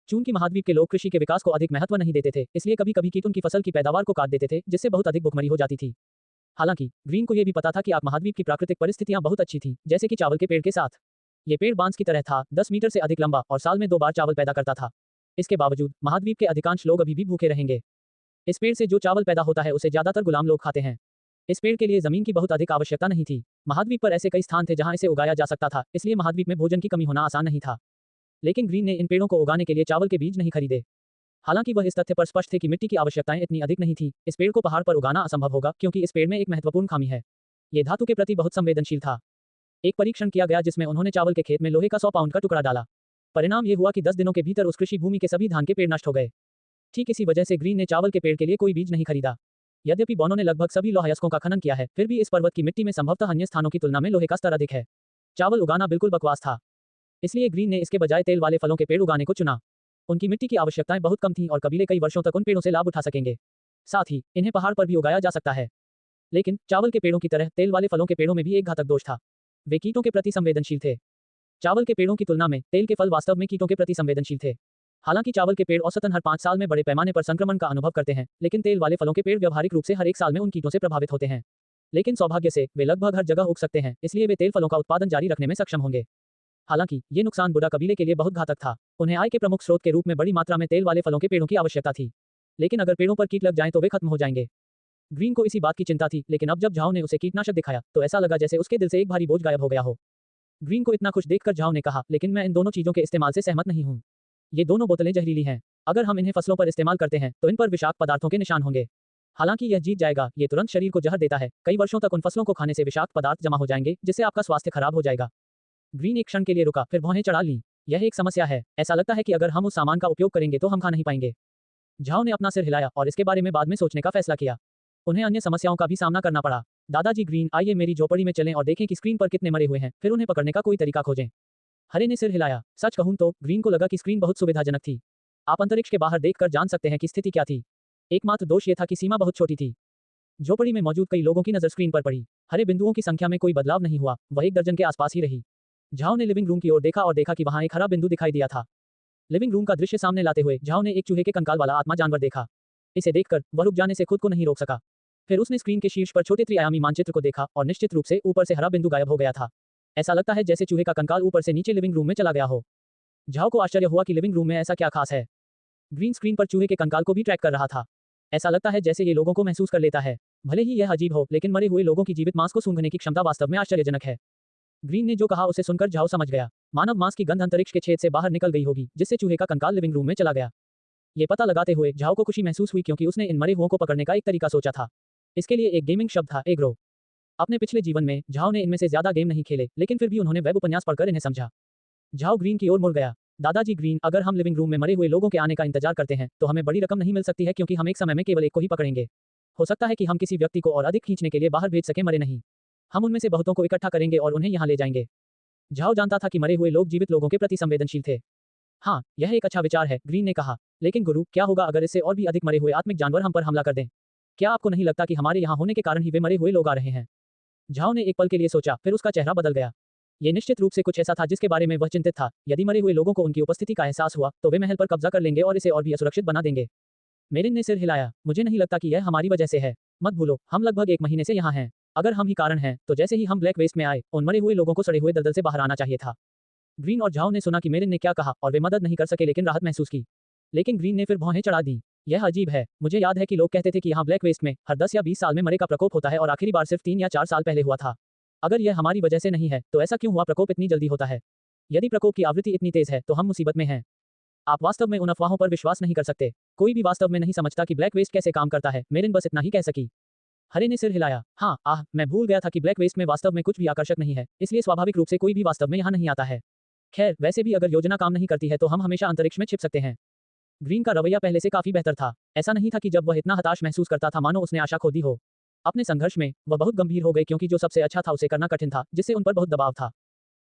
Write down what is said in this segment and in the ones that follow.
चूंकि महाद्वीप के लोग कृषि के विकास को अधिक महत्व नहीं देते थे, इसलिए कभी कभी कीट उनकी फसल की पैदावार को काट देते थे, जिससे बहुत अधिक भुखमरी हो जाती थी। हालांकि ग्रीन को यह भी पता था कि आप महाद्वीप की प्राकृतिक परिस्थितियां बहुत अच्छी थी, जैसे कि चावल के पेड़ के साथ। ये पेड़ बांस की तरह था, 10 मीटर से अधिक लंबा और साल में 2 बार चावल पैदा करता था। इसके बावजूद महाद्वीप के अधिकांश लोग अभी भी भूखे रहेंगे। इस पेड़ से जो चावल पैदा होता है उसे ज्यादातर गुलाम लोग खाते हैं। इस पेड़ के लिए जमीन की बहुत अधिक आवश्यकता नहीं थी। महाद्वीप पर ऐसे कई स्थान थे जहां इसे उगाया जा सकता था, इसलिए महाद्वीप में भोजन की कमी होना आसान नहीं था। लेकिन ग्रीन ने इन पेड़ों को उगाने के लिए चावल के बीज नहीं खरीदे। हालांकि वह इस तथ्य पर स्पष्ट थे कि मिट्टी की आवश्यकताएं इतनी अधिक नहीं थी। इस पेड़ को पहाड़ पर उगाना असंभव होगा क्योंकि इस पेड़ में एक महत्वपूर्ण खामी है। ये धातु के प्रति बहुत संवेदनशील था। एक परीक्षण किया गया जिसमें उन्होंने चावल के खेत में लोहे का 100 पाउंड का टुकड़ा डाला। परिणाम ये हुआ कि 10 दिनों के भीतर उस कृषि भूमि के सभी धान के पेड़ नष्ट हो गए। ठीक इसी वजह से ग्रीन ने चावल के पेड़ के लिए कोई बीज नहीं खरीदा। यद्यपि बोनो ने लगभग सभी लोहायस्कों का खनन किया है, फिर भी इस पर्वत की मिट्टी में संभवतः अन्य स्थानों की तुलना में लोहे का स्तर अधिक है। चावल उगाना बिल्कुल बकवास था। इसलिए ग्रीन ने इसके बजाय तेल वाले फलों के पेड़ उगाने को चुना। उनकी मिट्टी की आवश्यकताएं बहुत कम थीं और कबीले कई वर्षों तक उन पेड़ों से लाभ उठा सकेंगे। साथ ही इन्हें पहाड़ पर भी उगाया जा सकता है। लेकिन चावल के पेड़ों की तरह तेल वाले फलों के पेड़ों में भी एक घातक दोष था। वे कीटों के प्रति संवेदनशील थे। चावल के पेड़ों की तुलना में तेल के फल वास्तव में कीटों के प्रति संवेदनशील थे। हालांकि चावल के पेड़ औसतन हर 5 साल में बड़े पैमाने पर संक्रमण का अनुभव करते हैं, लेकिन तेल वाले फलों के पेड़ व्यावहारिक रूप से हर 1 साल में उन कीटों से प्रभावित होते हैं। लेकिन सौभाग्य से वे लगभग हर जगह उग सकते हैं, इसलिए वे तेल फलों का उत्पादन जारी रखने में सक्षम होंगे। हालांकि ये नुकसान बुडा कबीले के लिए बहुत घातक था। उन्हें आय के प्रमुख स्रोत के रूप में बड़ी मात्रा में तेल वाले फलों के पेड़ों की आवश्यकता थी। लेकिन अगर पेड़ों पर कीट लग जाएं तो वे खत्म हो जाएंगे। ग्रीन को इसी बात की चिंता थी, लेकिन अब जब झाओ ने उसे कीटनाशक दिखाया तो ऐसा लगा जैसे उसके दिल से एक भारी बोझ गायब हो गया हो। ग्रीन को इतना खुश देखकर झाओ ने कहा, लेकिन मैं इन दोनों चीजों के इस्तेमाल से सहमत नहीं हूं। ये दोनों बोतलें जहरीली हैं। अगर हम इन्हें फसलों पर इस्तेमाल करते हैं तो इन पर विषाक्त पदार्थों के निशान होंगे। हालांकि यह जीत जाएगा, ये तुरंत शरीर को जहर देता है। कई वर्षों तक उन फसलों को खाने से विषाक्त पदार्थ जमा हो जाएंगे, जिससे आपका स्वास्थ्य खराब हो जाएगा। ग्रीन एक क्षण के लिए रुका, फिर भौहें चढ़ा ली। यह एक समस्या है। ऐसा लगता है कि अगर हम उस सामान का उपयोग करेंगे तो हम खा नहीं पाएंगे। झाओ ने अपना सिर हिलाया और इसके बारे में बाद में सोचने का फैसला किया। उन्हें अन्य समस्याओं का भी सामना करना पड़ा। दादाजी ग्रीन, आइए मेरी झोपड़ी में चलें और देखें कि स्क्रीन पर कितने मरे हुए हैं, फिर उन्हें पकड़ने का कोई तरीका खोजें। हरे ने सिर हिलाया। सच कहूं तो ग्रीन को लगा कि स्क्रीन बहुत सुविधाजनक थी। आप अंतरिक्ष के बाहर देखकर जान सकते हैं कि स्थिति क्या थी। एकमात्र दोष ये था कि सीमा बहुत छोटी थी। झोपड़ी में मौजूद कई लोगों की नजर स्क्रीन पर पड़ी। हरे बिंदुओं की संख्या में कोई बदलाव नहीं हुआ, वह 1 दर्जन के आसपास ही रही। झाओ ने लिविंग रूम की ओर देखा और देखा कि वहां एक हरा बिंदु दिखाई दिया था। लिविंग रूम का दृश्य सामने लाते हुए झाओ ने एक चूहे के कंकाल वाला आत्मा जानवर देखा। इसे देखकर वह रुक जाने से खुद को नहीं रोक सका। फिर उसने स्क्रीन के शीर्ष पर छोटे त्रिआयामी मानचित्र को देखा और निश्चित रूप से ऊपर से हरा बिंदु गायब हो गया था। ऐसा लगता है जैसे चूहे का कंकाल ऊपर से नीचे लिविंग रूम में चला गया हो। झाओ को आश्चर्य हुआ कि लिविंग रूम में ऐसा क्या खास है। ग्रीन स्क्रीन पर चूहे के कंकाल को भी ट्रैक कर रहा था। ऐसा लगता है जैसे ये लोगों को महसूस कर लेता है। भले ही यह अजीब हो, लेकिन मरे हुए लोगों की जीवित मांस को सूंघने की क्षमता वास्तव में आश्चर्यजनक है। ग्रीन ने जो कहा उसे सुनकर झाओ समझ गया। मानव मांस की गंध अंतरिक्ष के छेद से बाहर निकल गई होगी, जिससे चूहे का कंकाल लिविंग रूम में चला गया। ये पता लगाते हुए झाओ को खुशी महसूस हुई क्योंकि उसने इन मरे हुओं को पकड़ने का एक तरीका सोचा था। इसके लिए एक गेमिंग शब्द था, एग्रो। अपने पिछले जीवन में झाओ ने इनमें से ज्यादा गेम नहीं खेले, लेकिन फिर भी उन्होंने वेब उपन्यास पढ़कर इन्हें समझा। झाओ ग्रीन की ओर मुड़ गया। दादाजी ग्रीन, अगर हम लिविंग रूम में मरे हुए लोगों के आने का इंतजार करते हैं तो हमें बड़ी रकम नहीं मिल सकती है क्योंकि हम एक समय में केवल एक को ही पकड़ेंगे। हो सकता है कि हम किसी व्यक्ति को और अधिक खींचने के लिए बाहर भेज सकें, मरे नहीं। हम उनमें से बहुतों को इकट्ठा करेंगे और उन्हें यहाँ ले जाएंगे। झाओ जानता था कि मरे हुए लोग जीवित लोगों के प्रति संवेदनशील थे। हाँ, यह एक अच्छा विचार है, ग्रीन ने कहा। लेकिन गुरु, क्या होगा अगर इससे और भी अधिक मरे हुए आत्मिक जानवर हम पर हमला कर दें? क्या आपको नहीं लगता कि हमारे यहाँ होने के कारण ही वे मरे हुए लोग आ रहे हैं? झाओ ने एक पल के लिए सोचा, फिर उसका चेहरा बदल गया। ये निश्चित रूप से कुछ ऐसा था जिसके बारे में वह चिंतित था। यदि मरे हुए लोगों को उनकी उपस्थिति का एहसास हुआ तो वे महल पर कब्जा कर लेंगे और इसे और भी असुरक्षित बना देंगे। मेरिन ने सिर हिलाया। मुझे नहीं लगता कि यह हमारी वजह से है। मत भूलो, हम लगभग 1 महीने से यहाँ हैं। अगर हम ही कारण हैं, तो जैसे ही हम ब्लैक वेस्ट में आए, उन मरे हुए लोगों को सड़े हुए दलदल से बाहर आना चाहिए था। ग्रीन और झाओ ने सुना कि मेरिन ने क्या कहा और वे मदद नहीं कर सके लेकिन राहत महसूस की। लेकिन ग्रीन ने फिर भौहें चढ़ा दी। यह अजीब है। मुझे याद है कि लोग कहते थे कि यहाँ ब्लैक वेस्ट में हर 10 या 20 साल में मरे का प्रकोप होता है और आखिरी बार सिर्फ 3 या 4 साल पहले हुआ था। अगर यह हमारी वजह से नहीं है तो ऐसा क्यों हुआ प्रकोप इतनी जल्दी होता है? यदि प्रकोप की आवृत्ति इतनी तेज है तो हम मुसीबत में हैं। आप वास्तव में उन अफवाहों पर विश्वास नहीं कर सकते। कोई भी वास्तव में नहीं समझता कि ब्लैक वेस्ट कैसे काम करता है। मेरिन बस इतना ही कह सकी। हरे ने सिर हिलाया। हाँ, मैं भूल गया था कि ब्लैक वेस्ट में वास्तव में कुछ भी आकर्षक नहीं है, इसलिए स्वाभाविक रूप से कोई भी वास्तव में यहाँ नहीं आता है। खैर, वैसे भी अगर योजना काम नहीं करती है तो हम हमेशा अंतरिक्ष में छिप सकते हैं। ग्रीन का रवैया पहले से काफी बेहतर था। ऐसा नहीं था कि जब वह इतना हताश महसूस करता था मानो उसने आशा खो दी हो। अपने संघर्ष में वह बहुत गंभीर हो गए क्योंकि जो सबसे अच्छा था उसे करना कठिन था, जिससे उन पर बहुत दबाव था।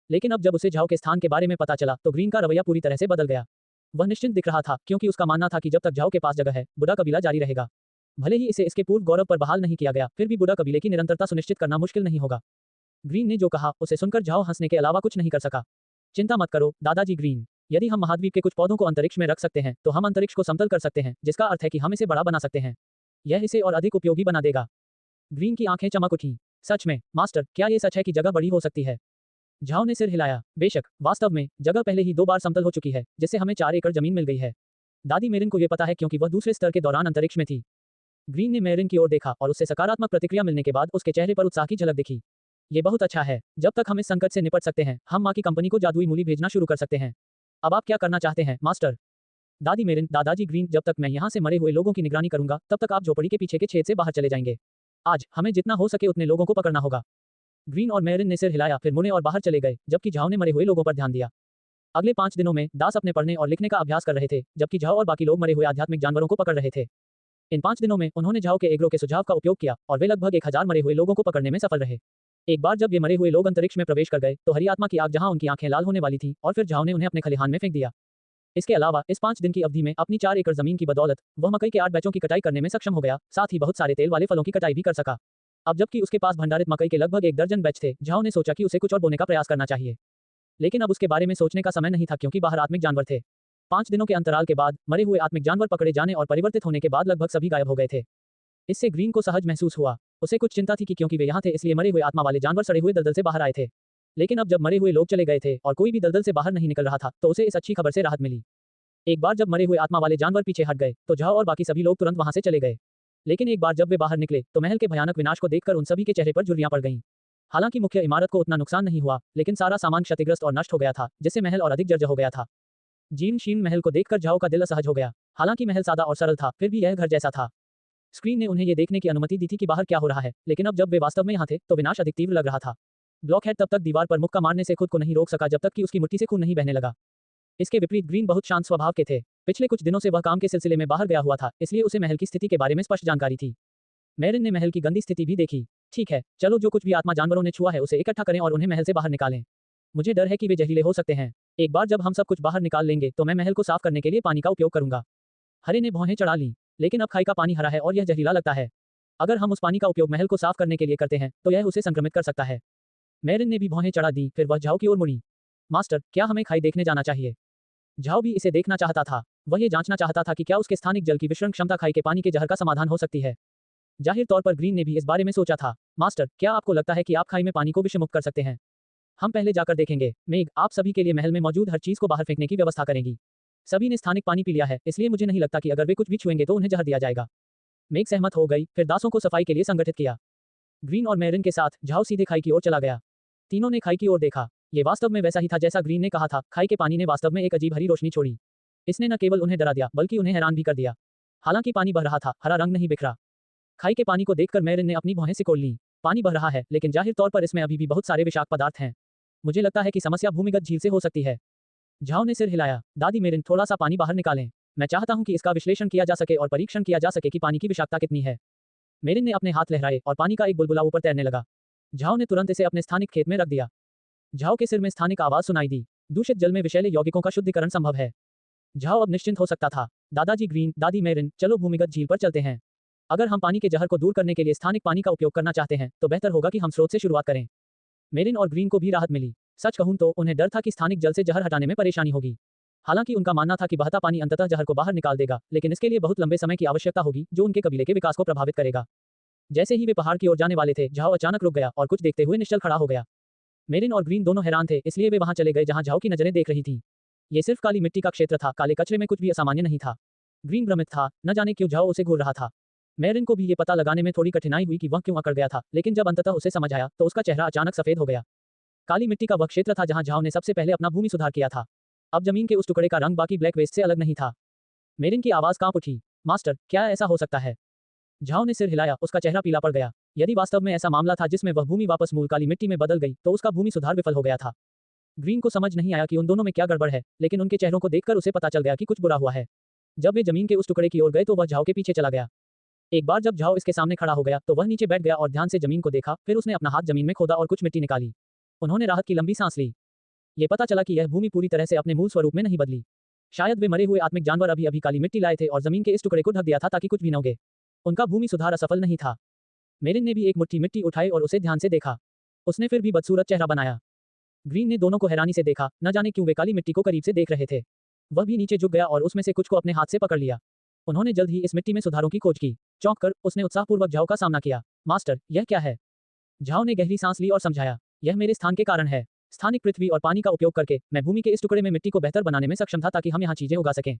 लेकिन अब जब उसे झाओ के स्थान के बारे में पता चला तो ग्रीन का रवैया पूरी तरह से बदल गया। वह निश्चिंत दिख रहा था क्योंकि उसका मानना था कि जब तक झाओ के पास जगह है, बुडा कबीला जारी रहेगा। भले ही इसे इसके पूर्व गौरव पर बहाल नहीं किया गया, फिर भी बुडा कबीले की निरंतरता सुनिश्चित करना मुश्किल नहीं होगा। ग्रीन ने जो कहा उसे सुनकर झाओ हंसने के अलावा कुछ नहीं कर सका। चिंता मत करो दादाजी ग्रीन, यदि हम महाद्वीप के कुछ पौधों को अंतरिक्ष में रख सकते हैं तो हम अंतरिक्ष को समतल कर सकते हैं, जिसका अर्थ है कि हम इसे बड़ा बना सकते हैं। यह इसे और अधिक उपयोगी बना देगा। ग्रीन की आंखें चमक उठीं। सच में, मास्टर, क्या ये सच है कि जगह बड़ी हो सकती है? झाओ ने सिर हिलाया। बेशक, वास्तव में, जगह पहले ही 2 बार समतल हो चुकी है, जिससे हमें 4 एकड़ जमीन मिल गई है। दादी मेरिन को यह पता है क्योंकि वह दूसरे स्तर के दौरान अंतरिक्ष में थी। ग्रीन ने मेरिन की ओर देखा और उससे सकारात्मक प्रतिक्रिया मिलने के बाद उसके चेहरे पर उत्साह की झलक दिखी। ये बहुत अच्छा है। जब तक हम इस संकट से निपट सकते हैं, हम माँ की कंपनी को जादुई मूली भेजना शुरू कर सकते हैं। अब आप क्या करना चाहते हैं, मास्टर? दादी मेरिन, दादाजी ग्रीन, जब तक मैं यहाँ से मरे हुए लोगों की निगरानी करूंगा, तब तक आप झोपड़ी के पीछे के छेद से बाहर चले जाएंगे। आज हमें जितना हो सके उतने लोगों को पकड़ना होगा। ग्रीन और मेरिन ने सिर हिलाया, फिर मुड़े और बाहर चले गए, जबकि झाओ ने मरे हुए लोगों पर ध्यान दिया। अगले 5 दिनों में दास अपने पढ़ने और लिखने का अभ्यास कर रहे थे, जबकि झाओ और बाकी लोग मरे हुए आध्यात्मिक जानवरों को पकड़ रहे थे। इन 5 दिनों में उन्होंने झाओ के एग्रो के सुझाव का उपयोग किया और वे लगभग 1000 मरे हुए लोगों को पकड़ने में सफल रहे। एक बार जब ये मरे हुए लोग अंतरिक्ष में प्रवेश कर गए तो हरी आत्मा की आग जहां उनकी आंखें लाल होने वाली थी और फिर झाओ ने उन्हें अपने खलिहान में फेंक दिया। इसके अलावा इस 5 दिन की अवधि में अपनी 4 एकड़ जमीन की बदौलत वह मकई के 8 बैचों की कटाई करने में सक्षम हो गया, साथ ही बहुत सारे तेल वाले फलों की कटाई भी कर सका। अब जबकि उसके पास भंडारित मकई के लगभग 1 दर्जन बैच थे, झाओ ने सोचा कि उसे कुछ और बोने का प्रयास करना चाहिए। लेकिन अब उसके बारे में सोचने का समय नहीं था क्योंकि बाहर आत्मिक जानवर थे। 5 दिनों के अंतराल के बाद मरे हुए आत्मिक जानवर पकड़े जाने और परिवर्तित होने के बाद लगभग सभी गायब हो गए थे। इससे ग्रीन को सहज महसूस हुआ। उसे कुछ चिंता थी कि क्योंकि वे यहाँ थे इसलिए मरे हुए आत्मा वाले जानवर सड़े हुए दलदल से बाहर आए थे। लेकिन अब जब मरे हुए लोग चले गए थे और कोई भी दलदल से बाहर नहीं निकल रहा था, तो उसे इस अच्छी खबर से राहत मिली। एक बार जब मरे हुए आत्मा वाले जानवर पीछे हट गए तो झाओ और बाकी सभी लोग तुरंत वहां से चले गए। लेकिन एक बार जब वे बाहर निकले तो महल के भयानक विनाश को देखकर उन सभी के चेहरे पर झुर्रियां पड़ गईं। हालांकि मुख्य इमारत को उतना नुकसान नहीं हुआ, लेकिन सारा सामान क्षतिग्रस्त और नष्ट हो गया था, जिससे महल और अधिक जर्जर हो गया था। जीर्ण शीर्ण महल को देखकर झाओ का दिल असहज हो गया। हालांकि महल सादा और सरल था, फिर भी यह घर जैसा था। स्क्रीन ने उन्हें यह देखने की अनुमति दी थी कि बाहर क्या हो रहा है, लेकिन अब जब वे वास्तव में यहाँ थे तो विनाश अधिक तीव्र लग रहा था। ब्लॉकहेड तब तक दीवार पर मुक्का मारने से खुद को नहीं रोक सका जब तक कि उसकी मुट्ठी से खून नहीं बहने लगा। इसके विपरीत ग्रीन बहुत शांत स्वभाव के थे। पिछले कुछ दिनों से वह काम के सिलसिले में बाहर गया हुआ था, इसलिए उसे महल की स्थिति के बारे में स्पष्ट जानकारी थी। मेरिन ने महल की गंदी स्थिति भी देखी। ठीक है, चलो जो कुछ भी आत्मा जानवरों ने छुआ है उसे इकट्ठा करें और उन्हें महल से बाहर निकालें। मुझे डर है कि वे जहरीले हो सकते हैं। एक बार जब हम सब कुछ बाहर निकाल लेंगे तो मैं महल को साफ करने के लिए पानी का उपयोग करूंगा। हरे ने भौहें चढ़ा ली, लेकिन अब खाई का पानी हरा है और यह जहरीला लगता है। अगर हम उस पानी का उपयोग महल को साफ करने के लिए करते हैं तो यह उसे संक्रमित कर सकता है। मेरिन ने भी भौहें चढ़ा दी, फिर वह झाओ की ओर मुड़ी। मास्टर, क्या हमें खाई देखने जाना चाहिए? झाओ भी इसे देखना चाहता था। वह ये जांचना चाहता था कि क्या उसके स्थानिक जल की विषरण क्षमता खाई के पानी के जहर का समाधान हो सकती है। जाहिर तौर पर ग्रीन ने भी इस बारे में सोचा था। मास्टर, क्या आपको लगता है कि आप खाई में पानी को विषमुक्त कर सकते हैं? हम पहले जाकर देखेंगे। मेग, आप सभी के लिए महल में मौजूद हर चीज को बाहर फेंकने की व्यवस्था करेंगी। सभी ने स्थानिक पानी पी लिया है, इसलिए मुझे नहीं लगता कि अगर वे कुछ भी छुएंगे तो उन्हें जहर दिया जाएगा। मेग सहमत हो गई, फिर दासों को सफाई के लिए संगठित किया। ग्रीन और मेरिन के साथ झाओ सीधे खाई की ओर चला गया। तीनों ने खाई की ओर देखा। ये वास्तव में वैसा ही था जैसा ग्रीन ने कहा था। खाई के पानी ने वास्तव में एक अजीब हरी रोशनी छोड़ी। इसने न केवल उन्हें डरा दिया बल्कि उन्हें हैरान भी कर दिया। हालांकि पानी बह रहा था, हरा रंग नहीं बिखरा। खाई के पानी को देखकर मेरिन ने अपनी भौहें सिकोड़ लीं। पानी बह रहा है, लेकिन जाहिर तौर पर इसमें अभी भी बहुत सारे विषाक्त पदार्थ हैं। मुझे लगता है कि समस्या भूमिगत झील से हो सकती है। झाओ ने सिर हिलाया। दादी मेरिन, थोड़ा सा पानी बाहर निकालें। मैं चाहता हूं कि इसका विश्लेषण किया जा सके और परीक्षण किया जा सके कि पानी की विषाक्तता कितनी है। मेरिन ने अपने हाथ लहराए और पानी का एक बुलबुला ऊपर तैरने लगा। झाओ ने तुरंत इसे अपने स्थानिक खेत में रख दिया। झाओ के सिर में स्थानिक आवाज सुनाई दी। दूषित जल में विषैले यौगिकों का शुद्धिकरण संभव है। झाओ अब निश्चिंत हो सकता था। दादाजी ग्रीन, दादी मेरिन, चलो भूमिगत झील पर चलते हैं। अगर हम पानी के जहर को दूर करने के लिए स्थानिक पानी का उपयोग करना चाहते हैं तो बेहतर होगा कि हम स्रोत से शुरुआत करें। मेरिन और ग्रीन को भी राहत मिली। सच कहूं तो उन्हें डर था कि स्थानिक जल से जहर हटाने में परेशानी होगी। हालांकि उनका मानना था कि बहता पानी अंततः जहर को बाहर निकाल देगा, लेकिन इसके लिए बहुत लंबे समय की आवश्यकता होगी जो उनके कबीले के विकास को प्रभावित करेगा। जैसे ही वे पहाड़ की ओर जाने वाले थे, झाओ अचानक रुक गया और कुछ देखते हुए निश्चल खड़ा हो गया। मेरिन और ग्रीन दोनों हैरान थे, इसलिए वे वहां चले गए जहां झाओ की नजरें देख रही थीं। ये सिर्फ काली मिट्टी का क्षेत्र था, काले कचरे में कुछ भी असामान्य नहीं था। ग्रीन भ्रमित था, न जाने क्यों झाओ उसे घूर रहा था। मेरिन को भी ये पता लगाने में थोड़ी कठिनाई हुई कि वह क्यों अकड़ गया था, लेकिन जब अंततः उसे समझ आया तो उसका चेहरा अचानक सफेद हो गया। काली मिट्टी का वह क्षेत्र था जहां झाओ ने सबसे पहले अपना भूमि सुधार किया था। अब जमीन के उस टुकड़े का रंग बाकी ब्लैक वेस्ट से अलग नहीं था। मेरिन की आवाज कांप उठी। मास्टर, क्या ऐसा हो सकता है? झाओ ने सिर हिलाया, उसका चेहरा पीला पड़ गया। यदि वास्तव में ऐसा मामला था जिसमें वह भूमि वापस मूल काली मिट्टी में बदल गई तो उसका भूमि सुधार विफल हो गया था। ग्रीन को समझ नहीं आया कि उन दोनों में क्या गड़बड़ है, लेकिन उनके चेहरों को देखकर उसे पता चल गया कि कुछ बुरा हुआ है। जब वे जमीन के उस टुकड़े की ओर गए तो वह झाओ के पीछे चला गया। एक बार जब झाओ इसके सामने खड़ा हो गया तो वह नीचे बैठ गया और ध्यान से जमीन को देखा, फिर उसने अपना हाथ जमीन में खोदा और कुछ मिट्टी निकाली। उन्होंने राहत की लंबी सांस ली। ये पता चला कि यह भूमि पूरी तरह से अपने मूल स्वरूप में नहीं बदली। शायद वे मरे हुए आत्मिक जानवर अभी अभी काली मिट्टी लाए थे और जमीन के इस टुकड़े को ढक दिया था ताकि कुछ भी न उगे। उनका भूमि सुधार असफल नहीं था। मेरिन ने भी एक मुट्ठी मिट्टी उठाई और उसे ध्यान से देखा। उसने फिर भी बदसूरत चेहरा बनाया। ग्रीन ने दोनों को हैरानी से देखा, न जाने क्यों वे काली मिट्टी को करीब से देख रहे थे। वह भी नीचे झुक गया और उसमें से कुछ को अपने हाथ से पकड़ लिया। उन्होंने जल्द ही इस मिट्टी में सुधारों की खोज की। चौंक कर उसने उत्साहपूर्वक झाओ का सामना किया। मास्टर, यह क्या है? झाओ ने गहरी सांस ली और समझाया, यह मेरे स्थान के कारण है। स्थानिक पृथ्वी और पानी का उपयोग करके मैं भूमि के इस टुकड़े में मिट्टी को बेहतर बनाने में सक्षम था ताकि हम यहाँ चीजें उगा सकें।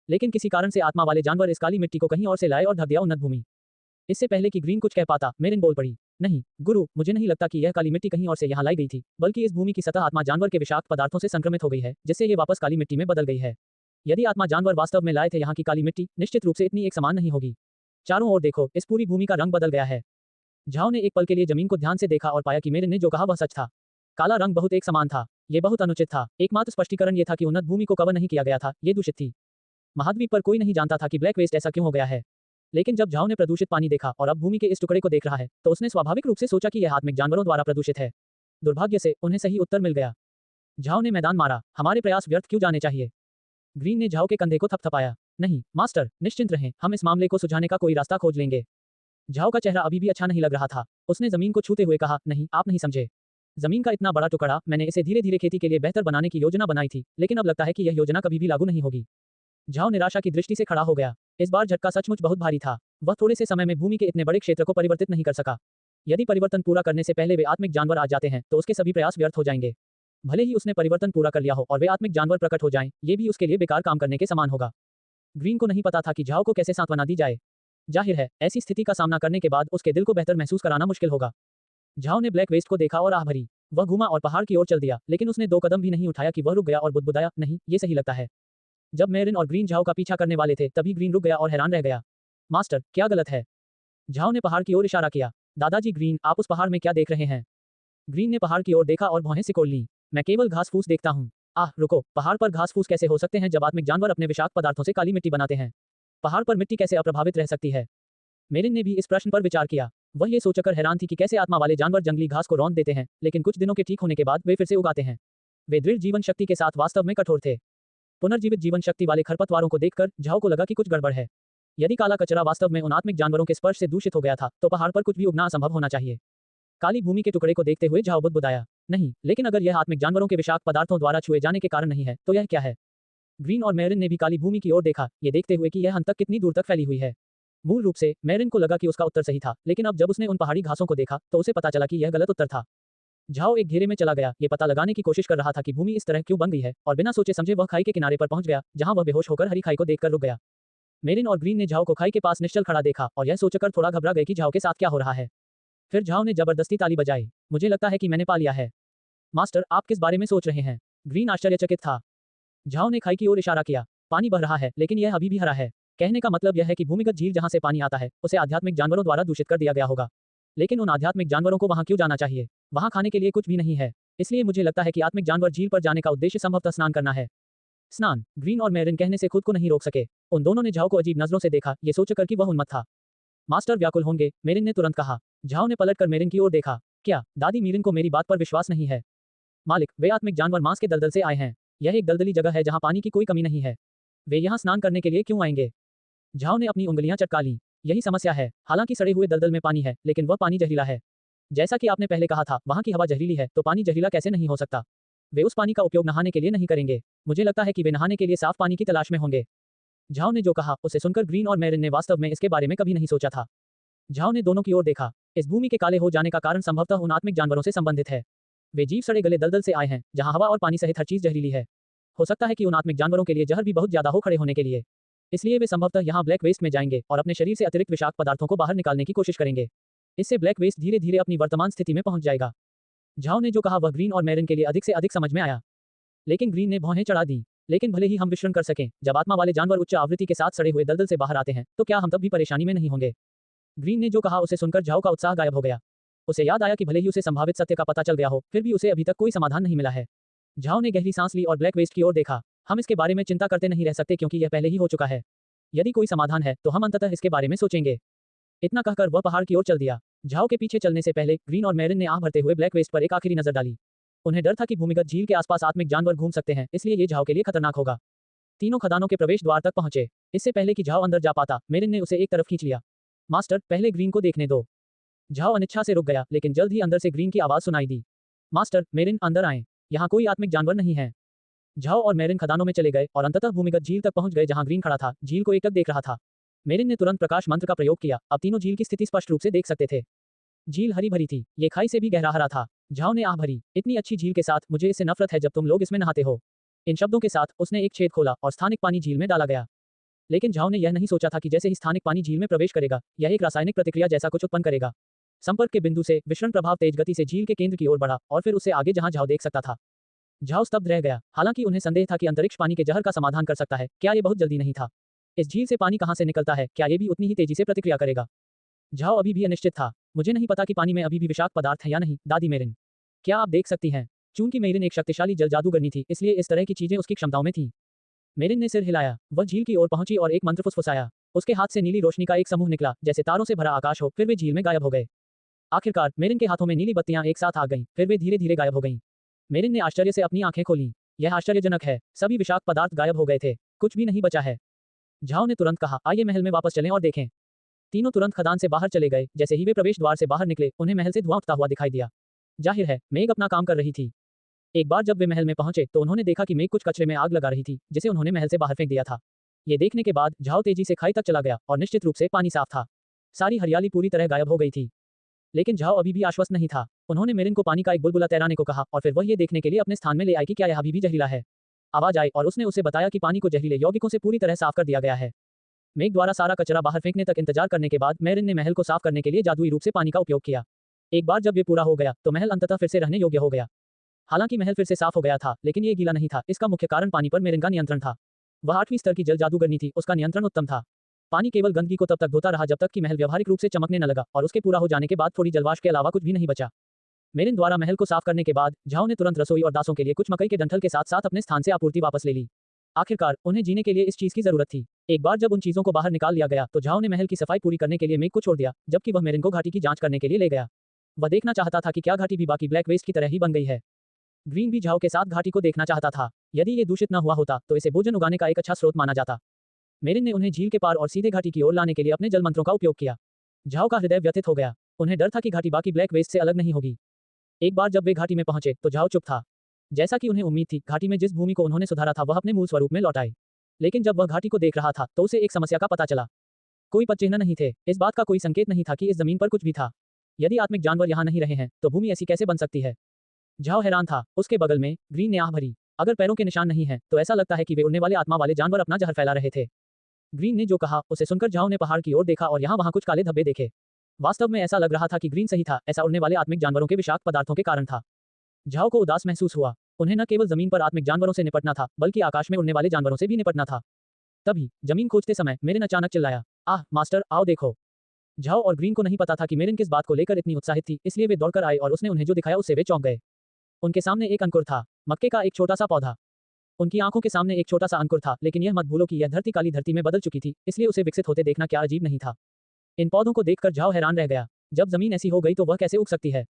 लेकिन किसी कारण से आत्मा वाले जानवर इस काली मिट्टी को कहीं और से लाए और ढक दिया उन्नत भूमि। इससे पहले कि ग्रीन कुछ कह पाता, मेरिन बोल पड़ी, नहीं गुरु, मुझे नहीं लगता कि यह काली मिट्टी कहीं और से यहाँ लाई गई थी, बल्कि इस भूमि की सतह आत्मा जानवर के विषाक्त पदार्थों से संक्रमित हो गई है, जिससे ये वापस काली मिट्टी में बदल गई है। यदि आत्मा जानवर वास्तव में लाए थे यहाँ की काली मिट्टी, निश्चित रूप से इतनी एक समान नहीं होगी। चारों ओर देखो, इस पूरी भूमि का रंग बदल गया है। झाओ ने एक पल के लिए जमीन को ध्यान से देखा और पाया कि मेरिन ने जो कहा वह सच था। काला रंग बहुत एक समान था। ये बहुत अनुचित था। एकमात्र स्पष्टीकरण ये था कि उन्नत भूमि को कवर नहीं किया गया था, ये दूषित थी। महाद्वीप पर कोई नहीं जानता था कि ब्लैक वेस्ट ऐसा क्यों हो गया है। लेकिन जब झाओ ने प्रदूषित पानी देखा और अब भूमि के इस टुकड़े को देख रहा है, तो उसने स्वाभाविक रूप से सोचा कि यह आत्मिक जानवरों द्वारा प्रदूषित है। दुर्भाग्य से उन्हें सही उत्तर मिल गया। झाओ ने मैदान मारा, हमारे प्रयास व्यर्थ क्यों जाने चाहिए? ग्रीन ने झाओ के कंधे को थपथपाया। नहीं मास्टर, निश्चिंत रहें, हम इस मामले को सुलझाने का कोई रास्ता खोज लेंगे। झाओ का चेहरा अभी भी अच्छा नहीं लग रहा था। उसने जमीन को छूते हुए कहा, नहीं, आप नहीं समझे। जमीन का इतना बड़ा टुकड़ा, मैंने इसे धीरे धीरे खेती के लिए बेहतर बनाने की योजना बनाई थी, लेकिन अब लगता है कि यह योजना कभी भी लागू नहीं होगी। झाओ निराशा की दृष्टि से खड़ा हो गया। इस बार झटका सचमुच बहुत भारी था। वह थोड़े से समय में भूमि के इतने बड़े क्षेत्र को परिवर्तित नहीं कर सका। यदि परिवर्तन पूरा करने से पहले वे आत्मिक जानवर आ जाते हैं, तो उसके सभी प्रयास व्यर्थ हो जाएंगे। भले ही उसने परिवर्तन पूरा कर लिया हो और वे आत्मिक जानवर प्रकट हो जाएं, ये भी उसके लिए बेकार काम करने के समान होगा। ग्रीन को नहीं पता था कि झाओ को कैसे सांत्वना दी जाए। जाहिर है, ऐसी स्थिति का सामना करने के बाद उसके दिल को बेहतर महसूस कराना मुश्किल होगा। झाओ ने ब्लैक वेस्ट को देखा और आह भरी। वह घूमा और पहाड़ की ओर चल दिया, लेकिन उसने 2 कदम भी नहीं उठाया कि वह रुक गया और बुदबुदाया, नहीं, ये सही लगता है। जब मेरिन और ग्रीन झाओ का पीछा करने वाले थे, तभी ग्रीन रुक गया और हैरान रह गया। मास्टर, क्या गलत है? झाओ ने पहाड़ की ओर इशारा किया। दादाजी ग्रीन, आप उस पहाड़ में क्या देख रहे हैं? ग्रीन ने पहाड़ की ओर देखा और भौहें सिकोड़ लीं। मैं केवल घास फूस देखता हूँ। आह रुको, पहाड़ पर घास फूस कैसे हो सकते हैं जब आत्मिक जानवर अपने विषाक्त पदार्थों से काली मिट्टी बनाते हैं? पहाड़ पर मिट्टी कैसे अप्रभावित रह सकती है? मेरिन ने भी इस प्रश्न पर विचार किया। वह ये सोचकर हैरान थी कि कैसे आत्मा वाले जानवर जंगली घास को रौंद देते हैं, लेकिन कुछ दिनों के ठीक होने के बाद वे फिर से उगाते हैं। वे दृढ़ जीवन शक्ति के साथ वास्तव में कठोर थे। पुनर्जीवित जीवन शक्ति वाले खरपतवारों को देखकर झाओ को लगा कि कुछ गड़बड़ है। यदि काला कचरा वास्तव में उन आत्मिक जानवरों के स्पर्श से दूषित हो गया था, तो पहाड़ पर कुछ भी उगना असंभव होना चाहिए। काली भूमि के टुकड़े को देखते हुए झाओ बुदबुदाया, नहीं, लेकिन अगर यह आत्मिक जानवरों के विषाक्त पदार्थों द्वारा छुए जाने के कारण नहीं है, तो यह क्या है? ग्रीन और मेरिन ने भी काली भूमि की ओर देखा, ये देखते हुए कि यह हद तक कितनी दूर तक फैली हुई है। मूल रूप से मेरिन को लगा कि उसका उत्तर सही था, लेकिन अब जब उसने उन पहाड़ी घासों को देखा, तो उसे पता चला कि यह गलत उत्तर था। झाओ एक घेरे में चला गया, ये पता लगाने की कोशिश कर रहा था कि भूमि इस तरह क्यों बन गई है, और बिना सोचे समझे वह खाई के किनारे पर पहुंच गया, जहां वह बेहोश होकर हरी खाई को देखकर रुक गया। मेरिन और ग्रीन ने झाओ को खाई के पास निश्चल खड़ा देखा और यह सोचकर थोड़ा घबरा गए कि झाओ के साथ क्या हो रहा है। फिर झाओ ने जबरदस्ती ताली बजाई। मुझे लगता है कि मैंने पा लिया है। मास्टर, आप किस बारे में सोच रहे हैं? ग्रीन आश्चर्यचकित था। झाओ ने खाई की ओर इशारा किया। पानी बह रहा है, लेकिन यह अभी भी हरा है। कहने का मतलब यह है कि भूमिगत झील जहां से पानी आता है, उसे आध्यात्मिक जानवरों द्वारा दूषित कर दिया गया होगा। लेकिन उन आध्यात्मिक जानवरों को वहां क्यों जाना चाहिए? वहां खाने के लिए कुछ भी नहीं है। इसलिए मुझे लगता है कि आत्मिक जानवर झील पर जाने का उद्देश्य संभवतः स्नान करना है। स्नान? ग्रीन और मेरिन कहने से खुद को नहीं रोक सके। उन दोनों ने झाओ को अजीब नजरों से देखा, ये सोचकर कि वह उन्मत्त था। मास्टर व्याकुल होंगे, मेरिन ने तुरंत कहा। झाओ ने पलटकर मेरिन की ओर देखा। क्या दादी मेरिन को मेरी बात पर विश्वास नहीं है? मालिक, वे आत्मिक जानवर मांस के दलदल से आए हैं। यह एक दलदली जगह है जहां पानी की कोई कमी नहीं है। वे यहाँ स्नान करने के लिए क्यों आएंगे? झाओ ने अपनी उंगलियां चटका लीं। यही समस्या है। हालांकि सड़े हुए दलदल में पानी है, लेकिन वह पानी जहरीला है। जैसा कि आपने पहले कहा था, वहां की हवा जहरीली है, तो पानी जहरीला कैसे नहीं हो सकता? वे उस पानी का उपयोग नहाने के लिए नहीं करेंगे। मुझे लगता है कि वे नहाने के लिए साफ पानी की तलाश में होंगे। झाओ ने जो कहा, उसे सुनकर ग्रीन और मेरिन ने वास्तव में इसके बारे में कभी नहीं सोचा था। झाओ ने दोनों की ओर देखा। इस भूमि के काले हो जाने का कारण संभवतः उन आत्मिक जानवरों से संबंधित है। वे जीव सड़े गले दलदल से आए हैं, जहां हवा और पानी सहित हर चीज जहरीली है। हो सकता है कि उन आत्मिक जानवरों के लिए जहर भी बहुत ज्यादा हो खड़े होने के लिए। इसलिए वे संभवतः यहाँ ब्लैक वेस्ट में जाएंगे और अपने शरीर से अतिरिक्त विषाक्त पदार्थों को बाहर निकालने की कोशिश करेंगे। इससे ब्लैक वेस्ट धीरे धीरे अपनी वर्तमान स्थिति में पहुंच जाएगा। झाओ ने जो कहा वह ग्रीन और मेरिन के लिए अधिक से अधिक समझ में आया। लेकिन ग्रीन ने भौहें चढ़ा दी। लेकिन भले ही हम विश्रण कर सकें, जब आत्मा वाले जानवर उच्च आवृत्ति के साथ सड़े हुए दलदल से बाहर आते हैं, तो क्या हम तब भी परेशानी में नहीं होंगे? ग्रीन ने जो कहा उसे सुनकर झाओ का उत्साह गायब हो गया। उसे याद आया कि भले ही उसे संभावित सत्य का पता चल गया हो, फिर भी उसे अभी तक कोई समाधान नहीं मिला है। झाओ ने गहरी सांस ली और ब्लैक वेस्ट की ओर देखा। हम इसके बारे में चिंता करते नहीं रह सकते क्योंकि यह पहले ही हो चुका है। यदि कोई समाधान है, तो हम अंततः इसके बारे में सोचेंगे। इतना कहकर वह पहाड़ की ओर चल दिया। झाओ के पीछे चलने से पहले ग्रीन और मेरिन ने आह भरते हुए ब्लैक वेस्ट पर एक आखिरी नजर डाली। उन्हें डर था कि भूमिगत झील के आसपास आत्मिक जानवर घूम सकते हैं, इसलिए ये झाओ के लिए खतरनाक होगा। तीनों खदानों के प्रवेश द्वार तक पहुंचे। इससे पहले कि झाओ अंदर जा पाता, मेरिन ने उसे एक तरफ खींच लिया। मास्टर, पहले ग्रीन को देखने दो। झाओ अनिच्छा से रुक गया, लेकिन जल्द ही अंदर से ग्रीन की आवाज सुनाई दी। मास्टर, मेरिन, अंदर आएं। यहाँ कोई आत्मिक जानवर नहीं है। झाओ और मेरिन खदानों में चले गए और अंततः भूमिगत झील तक पहुंच गए जहां ग्रीन खड़ा था, झील को एकटक देख रहा था। मेरिन ने तुरंत प्रकाश मंत्र का प्रयोग किया, अब तीनों झील की स्थिति स्पष्ट रूप से देख सकते थे। झील हरी भरी थी, ये खाई से भी गहरा हरा था। झाओ ने आह भरी, इतनी अच्छी झील के साथ मुझे इससे नफरत है जब तुम लोग इसमें नहाते हो। इन शब्दों के साथ उसने एक छेद खोला और स्थानिक पानी झील में डाला गया। लेकिन झाओ ने यह नहीं सोचा था कि जैसे ही स्थानिक पानी झील में प्रवेश करेगा, यह एक रासायनिक प्रतिक्रिया जैसा कुछ उत्पन्न करेगा। संपर्क के बिंदु से विसरण प्रभाव तेज गति से झील के केंद्र की ओर बढ़ा और फिर उससे आगे जहां झाओ देख सकता था। झाओ स्तब्ध रह गया, हालांकि उन्हें संदेह था कि अंतरिक्ष पानी के जहर का समाधान कर सकता है, क्या ये बहुत जल्दी नहीं था? इस झील से पानी कहां से निकलता है, क्या ये भी उतनी ही तेजी से प्रतिक्रिया करेगा? झाओ अभी भी अनिश्चित था। मुझे नहीं पता कि पानी में अभी भी विषाक्त पदार्थ है या नहीं, दादी मेरिन। क्या आप देख सकती हैं? चूंकि मेरिन एक शक्तिशाली जल जादूगरनी थी, इसलिए इस तरह की चीजें उसकी क्षमताओं में थीं। मेरिन ने सिर हिलाया, वह झील की ओर पहुंची और एक मंत्र फुसफुसाया। उसके हाथ से नीली रोशनी का एक समूह निकला, जैसे तारों से भरा आकाश हो, फिर वे झील में गायब हो गए। आखिरकार मेरिन के हाथों में नीली बत्तियां एक साथ आ गईं, फिर वे धीरे धीरे गायब हो गईं। मेरिन ने आश्चर्य से अपनी आंखें खोलीं। यह आश्चर्यजनक है, सभी विषाक्त पदार्थ गायब हो गए थे, कुछ भी नहीं बचा है। झाओ ने तुरंत कहा, आइए महल में वापस चलें और देखें। तीनों तुरंत खदान से बाहर चले गए। जैसे ही वे प्रवेश द्वार से बाहर निकले, उन्हें महल से धुआं उठता हुआ दिखाई दिया। जाहिर है, मेघ अपना काम कर रही थी। एक बार जब वे महल में पहुंचे तो उन्होंने देखा कि मेघ कुछ कचरे में आग लगा रही थी, जिसे उन्होंने महल से बाहर फेंक दिया था। ये देखने के बाद झाओ तेजी से खाई तक चला गया और निश्चित रूप से पानी साफ था। सारी हरियाली पूरी तरह गायब हो गई थी। लेकिन झाओ अभी भी आश्वस्त नहीं था। उन्होंने मेरिन को पानी का एक बुलबुला तैराने को कहा और फिर वह ये देखने के लिए अपने स्थान में ले आई कि क्या यह अभी भी जहरीला है। आवाज आई और उसने उसे बताया कि पानी को जहरीले यौगिकों से पूरी तरह साफ कर दिया गया है। मेघ द्वारा सारा कचरा बाहर फेंकने तक इंतजार करने के बाद मेरिन ने महल को साफ करने के लिए जादुई रूप से पानी का उपयोग किया। एक बार जब ये पूरा हो गया तो महल अंततः फिर से रहने योग्य हो गया। हालांकि महल फिर से साफ हो गया था, लेकिन ये गीला नहीं था। इसका मुख्य कारण पानी पर मेरिन का नियंत्रण था। वह 8वीं स्तर की जल जादूगरनी थी, उसका नियंत्रण उत्तम था। पानी केवल गंदगी को तब तक धोता रहा जब तक कि महल व्यावहारिक रूप से चमकने न लगा, और उसके पूरा हो जाने के बाद थोड़ी जलवाष्प के अलावा कुछ भी नहीं बचा। मेरिन द्वारा महल को साफ करने के बाद झाओ ने तुरंत रसोई और दासों के लिए कुछ मकई के डंठल के साथ साथ अपने स्थान से आपूर्ति वापस ले ली। आखिरकार उन्हें जीने के लिए इस चीज की जरूरत थी। एक बार जब उन चीजों को बाहर निकाल लिया गया तो झाओ ने महल की सफाई पूरी करने के लिए मेघ को छोड़ दिया, जबकि वह मेरिन को घाटी की जांच करने के लिए ले गया। वह देखना चाहता था कि क्या घाटी भी बाकी ब्लैक वेस्ट की तरह ही बन गई है। ग्रीन भी झाओ के साथ घाटी को देखना चाहता था। यदि ये दूषित न हुआ होता तो इसे भोजन उगाने का एक अच्छा स्रोत माना जाता। मेरिन ने उन्हें झील के पार और सीधे घाटी की ओर लाने के लिए अपने जल मंत्रों का उपयोग किया। झाओ का हृदय व्यथित हो गया। उन्हें डर था कि घाटी बाकी ब्लैक वेस्ट से अलग नहीं होगी। एक बार जब वे घाटी में पहुंचे तो झाओ चुप था। जैसा कि उन्हें उम्मीद थी, घाटी में जिस भूमि को उन्होंने सुधारा था वह अपने मूल स्वरूप में लौट आई। लेकिन जब वह घाटी को देख रहा था तो उसे एक समस्या का पता चला। कोई पदचिह्न नहीं थे। इस बात का कोई संकेत नहीं था कि इस जमीन पर कुछ भी था। यदि आत्मिक जानवर यहाँ नहीं रहे हैं तो भूमि ऐसी कैसे बन सकती है? झाओ हैरान था। उसके बगल में ग्रीन ने आह भरी। अगर पैरों के निशान नहीं हैं तो ऐसा लगता है कि वे उड़ने वाले आत्मा वाले जानवर अपना जहर फैला रहे थे। ग्रीन ने जो कहा उसे सुनकर झाओ ने पहाड़ की ओर देखा और यहाँ वहाँ कुछ काले धब्बे देखे। वास्तव में ऐसा लग रहा था कि ग्रीन सही था, ऐसा उड़ने वाले आत्मिक जानवरों के विषाक्त पदार्थों के कारण था। झाओ को उदास महसूस हुआ। उन्हें न केवल जमीन पर आत्मिक जानवरों से निपटना था, बल्कि आकाश में उड़ने वाले जानवरों से भी निपटना था। तभी जमीन खोजते समय मेरिन अचानक चिल्लाया, आह मास्टर, आओ देखो। झाओ और ग्रीन को नहीं पता था कि मेरिन किस बात को लेकर इतनी उत्साहित थी, इसलिए वे दौड़कर आए और उसने उन्हें जो दिखाया उससे वे चौंक गए। उनके सामने एक अंकुर था, मक्के का एक छोटा सा पौधा। उनकी आंखों के सामने एक छोटा सा अंकुर था, लेकिन यह मत भूलो कि यह धरती काली धरती में बदल चुकी थी, इसलिए उसे विकसित होते देखना क्या अजीब नहीं था। इन पौधों को देखकर झाओ हैरान रह गया। जब जमीन ऐसी हो गई तो वह कैसे उग सकती है?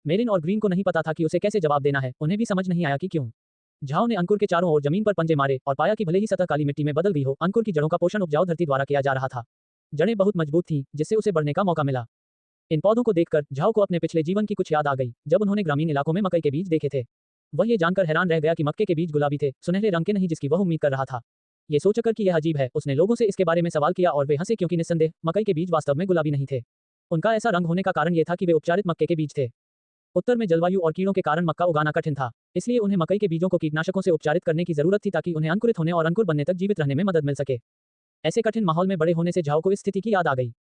मेरिन और ग्रीन को नहीं पता था कि उसे कैसे जवाब देना है। उन्हें भी समझ नहीं आया कि क्यों। झाओ ने अंकुर के चारों ओर जमीन पर पंजे मारे और पाया कि भले ही सतह काली मिट्टी में बदल गई हो, अंकुर की जड़ों का पोषण उपजाऊ धरती द्वारा किया जा रहा था। जड़ें बहुत मजबूत थीं, जिससे उसे बढ़ने का मौका मिला। इन पौधों को देखकर झाओ को अपने पिछले जीवन की कुछ याद आ गई, जब उन्होंने ग्रामीण इलाकों में मकई के बीज देखे थे। वह ये जानकर हैरान रह गया कि मक्के के बीज गुलाबी थे, सुनहरे रंग के नहीं जिसकी वह उम्मीद कर रहा था। ये सोचकर कि यह अजीब है, उसने लोगों से इसके बारे में सवाल किया और वे हंसे, क्योंकि निस्संदेह मकई के बीज वास्तव में गुलाबी नहीं थे। उनका ऐसा रंग होने का कारण ये था कि वे उपचारित मक्के के बीज थे। उत्तर में जलवायु और कीड़ों के कारण मक्का उगाना कठिन था, इसलिए उन्हें मकई के बीजों को कीटनाशकों से उपचारित करने की जरूरत थी ताकि उन्हें अंकुरित होने और अंकुर बनने तक जीवित रहने में मदद मिल सके। ऐसे कठिन माहौल में बड़े होने से झाओ को इस स्थिति की याद आ गई।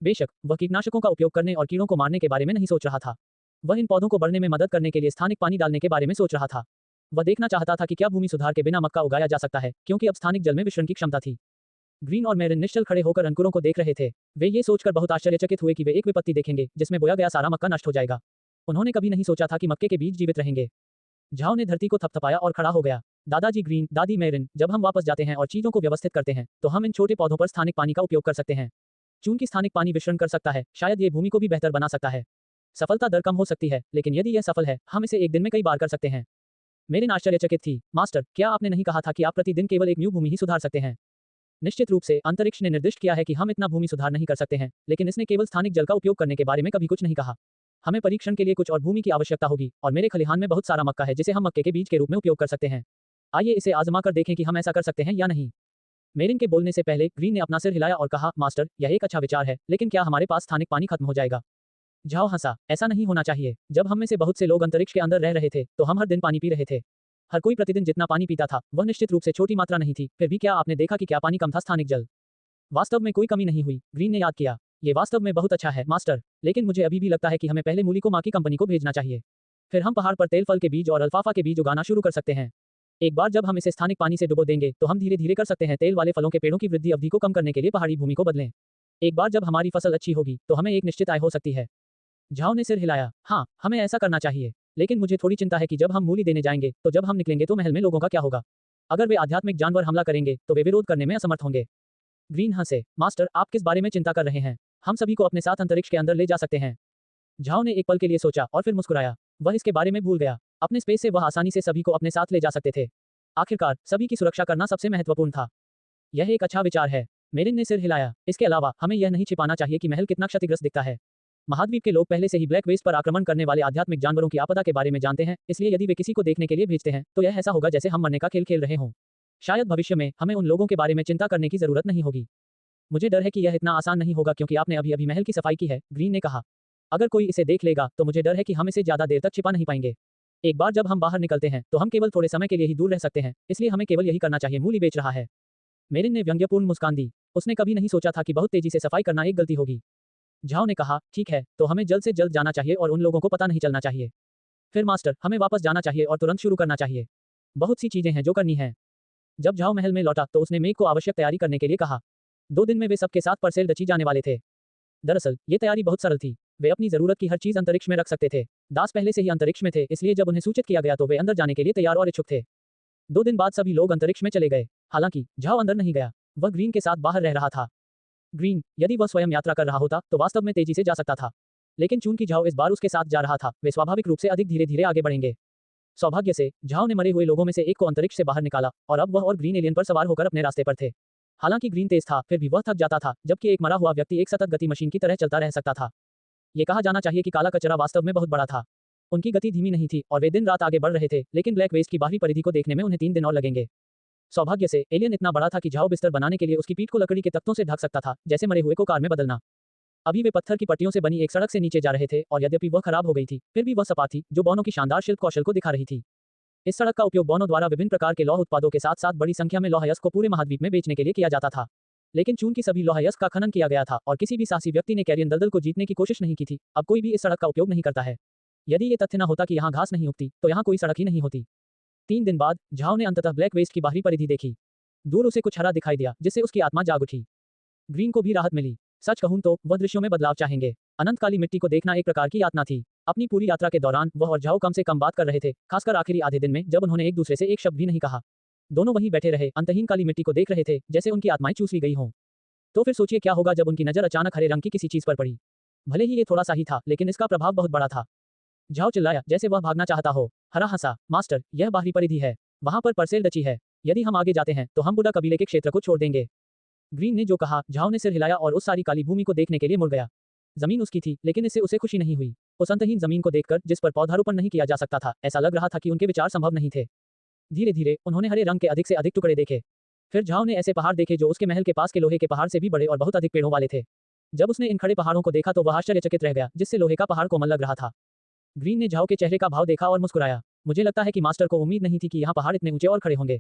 बेशक वह कीटनाशकों का उपयोग करने और कीड़ों को मारने के बारे में नहीं सोच रहा था। वह इन पौधों को बढ़ने में मदद करने के लिए स्थानिक पानी डालने के बारे में सोच रहा था। वह देखना चाहता था कि क्या भूमि सुधार के बिना मक्का उगाया जा सकता है, क्योंकि अब स्थानिक जल में विषरण की क्षमता थी। ग्रीन और मेरिन निश्चल खड़े होकर अंकुरों को देख रहे थे। वे ये सोचकर बहुत आश्चर्यचकित हुए कि वे एक विपत्ति देखेंगे जिसमें बोया गया सारा मक्का नष्ट हो जाएगा। उन्होंने कभी नहीं सोचा था कि मक्के के बीज जीवित रहेंगे। झाओ ने धरती को थपथपाया और खड़ा हो गया। दादाजी ग्रीन, दादी मेरिन, जब हम वापस जाते हैं और चीजों को व्यवस्थित करते हैं तो हम इन छोटे पौधों पर स्थानिक पानी का उपयोग कर सकते हैं। चूंकि स्थानिक पानी विषरण कर सकता है, शायद ये भूमि को भी बेहतर बना सकता है। सफलता दर कम हो सकती है, लेकिन यदि यह सफल है, हम इसे एक दिन में कई बार कर सकते हैं। मेरिन आश्चर्यचकित थी। मास्टर, क्या आपने नहीं कहा था कि आप प्रतिदिन केवल एक न्यू भूमि ही सुधार सकते हैं? निश्चित रूप से अंतरिक्ष ने निर्दिष्ट किया है कि हम इतना भूमि सुधार नहीं कर सकते हैं, लेकिन इसने केवल स्थानिक जल का उपयोग करने के बारे में कभी कुछ नहीं कहा। हमें परीक्षण के लिए कुछ और भूमि की आवश्यकता होगी और मेरे खलिहान में बहुत सारा मक्का है जिसे हम मक्के के बीज के रूप में उपयोग कर सकते हैं। आइए इसे आजमा कर देखें कि हम ऐसा कर सकते हैं या नहीं। मेरिन के बोलने से पहले ग्रीन ने अपना सिर हिलाया और कहा, मास्टर, यह एक अच्छा विचार है, लेकिन क्या हमारे पास स्थानिक पानी खत्म हो जाएगा? झाओ हंसा, ऐसा नहीं होना चाहिए। जब हम में से बहुत से लोग अंतरिक्ष के अंदर रह रहे थे तो हम हर दिन पानी पी रहे थे। हर कोई प्रतिदिन जितना पानी पीता था वह निश्चित रूप से छोटी मात्रा नहीं थी, फिर भी क्या आपने देखा कि क्या पानी कम था? स्थानिक जल वास्तव में कोई कमी नहीं हुई, ग्रीन ने याद किया। ये वास्तव में बहुत अच्छा है मास्टर, लेकिन मुझे अभी भी लगता है कि हमें पहले मूली को माँ की कंपनी को भेजना चाहिए। फिर हम पहाड़ पर तेल फल के बीज और अल्फाफा के बीज उगाना शुरू कर सकते हैं। एक बार जब हम इसे स्थानिक पानी से डुबो देंगे तो हम धीरे धीरे कर सकते हैं तेल वाले फलों के पेड़ों की वृद्धि अवधि को कम करने के लिए पहाड़ी भूमि को बदलें। एक बार जब हमारी फसल अच्छी होगी तो हमें एक निश्चित आय हो सकती है। झाओ ने सिर हिलाया, हाँ, हमें ऐसा करना चाहिए, लेकिन मुझे थोड़ी चिंता है कि जब हम मूली देने जाएंगे तो जब हम निकलेंगे तो महल में लोगों का क्या होगा? अगर वे आध्यात्मिक जानवर हमला करेंगे तो वे विरोध करने में असमर्थ होंगे। ग्रीन हंसे, मास्टर, आप किस बारे में चिंता कर रहे हैं? हम सभी को अपने साथ अंतरिक्ष के अंदर ले जा सकते हैं। झाओ ने एक पल के लिए सोचा और फिर मुस्कुराया। वह इसके बारे में भूल गया। अपने स्पेस से वह आसानी से सभी को अपने साथ ले जा सकते थे। आखिरकार सभी की सुरक्षा करना सबसे महत्वपूर्ण था। यह एक अच्छा विचार है। मेरिन ने सिर हिलाया। इसके अलावा हमें यह नहीं छिपाना चाहिए कि महल कितना क्षतिग्रस्त दिखता है। महाद्वीप के लोग पहले से ही ब्लैक वेस्ट पर आक्रमण करने वाले आध्यात्मिक जानवरों की आपदा के बारे में जानते हैं, इसलिए यदि वे किसी को देखने के लिए भेजते हैं तो यह ऐसा होगा जैसे हम मरने का खेल खेल रहे हों। शायद भविष्य में हमें उन लोगों के बारे में चिंता करने की जरूरत नहीं होगी। मुझे डर है कि यह इतना आसान नहीं होगा क्योंकि आपने अभी अभी महल की सफाई की है, ग्रीन ने कहा। अगर कोई इसे देख लेगा तो मुझे डर है कि हम इसे ज्यादा देर तक छिपा नहीं पाएंगे। एक बार जब हम बाहर निकलते हैं तो हम केवल थोड़े समय के लिए ही दूर रह सकते हैं, इसलिए हमें केवल यही करना चाहिए। मूली बेच रहा है। मेरिन ने व्यंग्यपूर्ण मुस्कान दी। उसने कभी नहीं सोचा था कि बहुत तेजी से सफाई करना एक गलती होगी। झाओ ने कहा, ठीक है, तो हमें जल्द से जल्द जाना चाहिए और उन लोगों को पता नहीं चलना चाहिए। फिर मास्टर, हमें वापस जाना चाहिए और तुरंत शुरू करना चाहिए। बहुत सी चीजें हैं जो करनी है। जब झाओ महल में लौटा तो उसने मेघ को आवश्यक तैयारी करने के लिए कहा। 2 दिन में वे सबके साथ परसेल डची जाने वाले थे। दरअसल ये तैयारी बहुत सरल थी। वे अपनी जरूरत की हर चीज अंतरिक्ष में रख सकते थे। दास पहले से ही अंतरिक्ष में थे, इसलिए जब उन्हें सूचित किया गया तो वे अंदर जाने के लिए तैयार और इच्छुक थे। 2 दिन बाद सभी लोग अंतरिक्ष में चले गए। हालांकि झाओ अंदर नहीं गया, वह ग्रीन के साथ बाहर रह रहा था। ग्रीन, यदि वह स्वयं यात्रा कर रहा होता तो वास्तव में तेजी से जा सकता था, लेकिन चूंकि झाओ इस बार उसके साथ जा रहा था, वे स्वाभाविक रूप से अधिक धीरे धीरे आगे बढ़ेंगे। सौभाग्य से झाओ ने मरे हुए लोगों में से एक को अंतरिक्ष से बाहर निकाला और अब वह और ग्रीन एलियन पर सवार होकर अपने रास्ते पर थे। हालांकि ग्रीन तेज था, फिर भी वह थक जाता था, जबकि एक मरा हुआ व्यक्ति एक सतत गति मशीन की तरह चलता रह सकता था। ये कहा जाना चाहिए कि काला कचरा वास्तव में बहुत बड़ा था। उनकी गति धीमी नहीं थी और वे दिन रात आगे बढ़ रहे थे, लेकिन ब्लैक वेस्ट की बाहरी परिधि को देखने में उन्हें 3 दिन और लगेंगे। सौभाग्य से एलियन इतना बड़ा था कि झाओ बिस्तर बनाने के लिए उसकी पीठ को लकड़ी के तख्तों से ढक सकता था, जैसे मरे हुए को कार में बदलना। अभी वे पत्थर की पट्टियों से बनी एक सड़क से नीचे जा रहे थे और यद्यपि वह खराब हो गई थी, फिर भी वह सपाट थी, जो बौनों की शानदार शिल्प कौशल को दिखा रही थी। इस सड़क का उपयोग बौनों द्वारा विभिन्न प्रकार के लौह उत्पादों के साथ साथ बड़ी संख्या में लौह अयस्क को पूरे महाद्वीप में बेचने के लिए किया जाता था। लेकिन चूंकि सभी लौह अयस्क का खनन किया गया था और किसी भी साहसी व्यक्ति ने कैरियन दलदल को जीतने की कोशिश नहीं की थी, अब कोई भी इस सड़क का उपयोग नहीं करता है। यदि ये तथ्य न होता कि यहाँ घास नहीं उगती तो यहाँ कोई सड़क ही नहीं होती। 3 दिन बाद झाओ ने अंततः ब्लैक वेस्ट की बाहरी परिधि देखी। दूर उसे कुछ हरा दिखाई दिया, जिससे उसकी आत्मा जाग उठी। ग्रीन को भी राहत मिली। सच कहूं तो वह दृश्यों में बदलाव चाहेंगे। अनंत काली मिट्टी को देखना एक प्रकार की यातना थी। अपनी पूरी यात्रा के दौरान वह और झाओ कम से कम बात कर रहे थे, खासकर आखिरी आधे दिन में जब उन्होंने एक दूसरे से एक शब्द भी नहीं कहा। दोनों वहीं बैठे रहे, अंतहीन काली मिट्टी को देख रहे थे, जैसे उनकी आत्माएं चूस ली गई हों। तो फिर सोचिए क्या होगा जब उनकी नजर अचानक हरे रंग की किसी चीज पर पड़ी। भले ही ये थोड़ा सा ही था, लेकिन इसका प्रभाव बहुत बड़ा था। झाओ चिल्लाया जैसे वह भागना चाहता हो। हरा हंसा, मास्टर, यह बाहरी परिधि है, वहां पर परसेल डची है। यदि हम आगे जाते हैं तो हम बुडा कबीले के क्षेत्र को छोड़ देंगे। ग्रीन ने जो कहा, झाओ ने सिर हिलाया और उस सारी काली भूमि को देखने के लिए मुड़ गया। जमीन उसकी थी, लेकिन इससे उसे खुशी नहीं हुई। उस अंतहीन जमीन को देखकर, जिस पर पौधारोपण नहीं किया जा सकता था, ऐसा लग रहा था कि उनके विचार संभव नहीं थे। धीरे धीरे उन्होंने हरे रंग के अधिक से अधिक टुकड़े देखे। फिर झाओ ने ऐसे पहाड़ देखे जो उसके महल के पास के लोहे के पहाड़ से भी बड़े और बहुत अधिक पेड़ों वाले थे। जब उसने इन खड़े पहाड़ों को देखा तो वह आश्चर्यचकित रह गया, जिससे लोहे का पहाड़ कोमल लग रहा था। ग्रीन ने झाओ के चेहरे का भाव देखा और मुस्कुराया। मुझे लगता है कि मास्टर को उम्मीद नहीं थी कि यहाँ पहाड़ इतने ऊंचे और खड़े होंगे।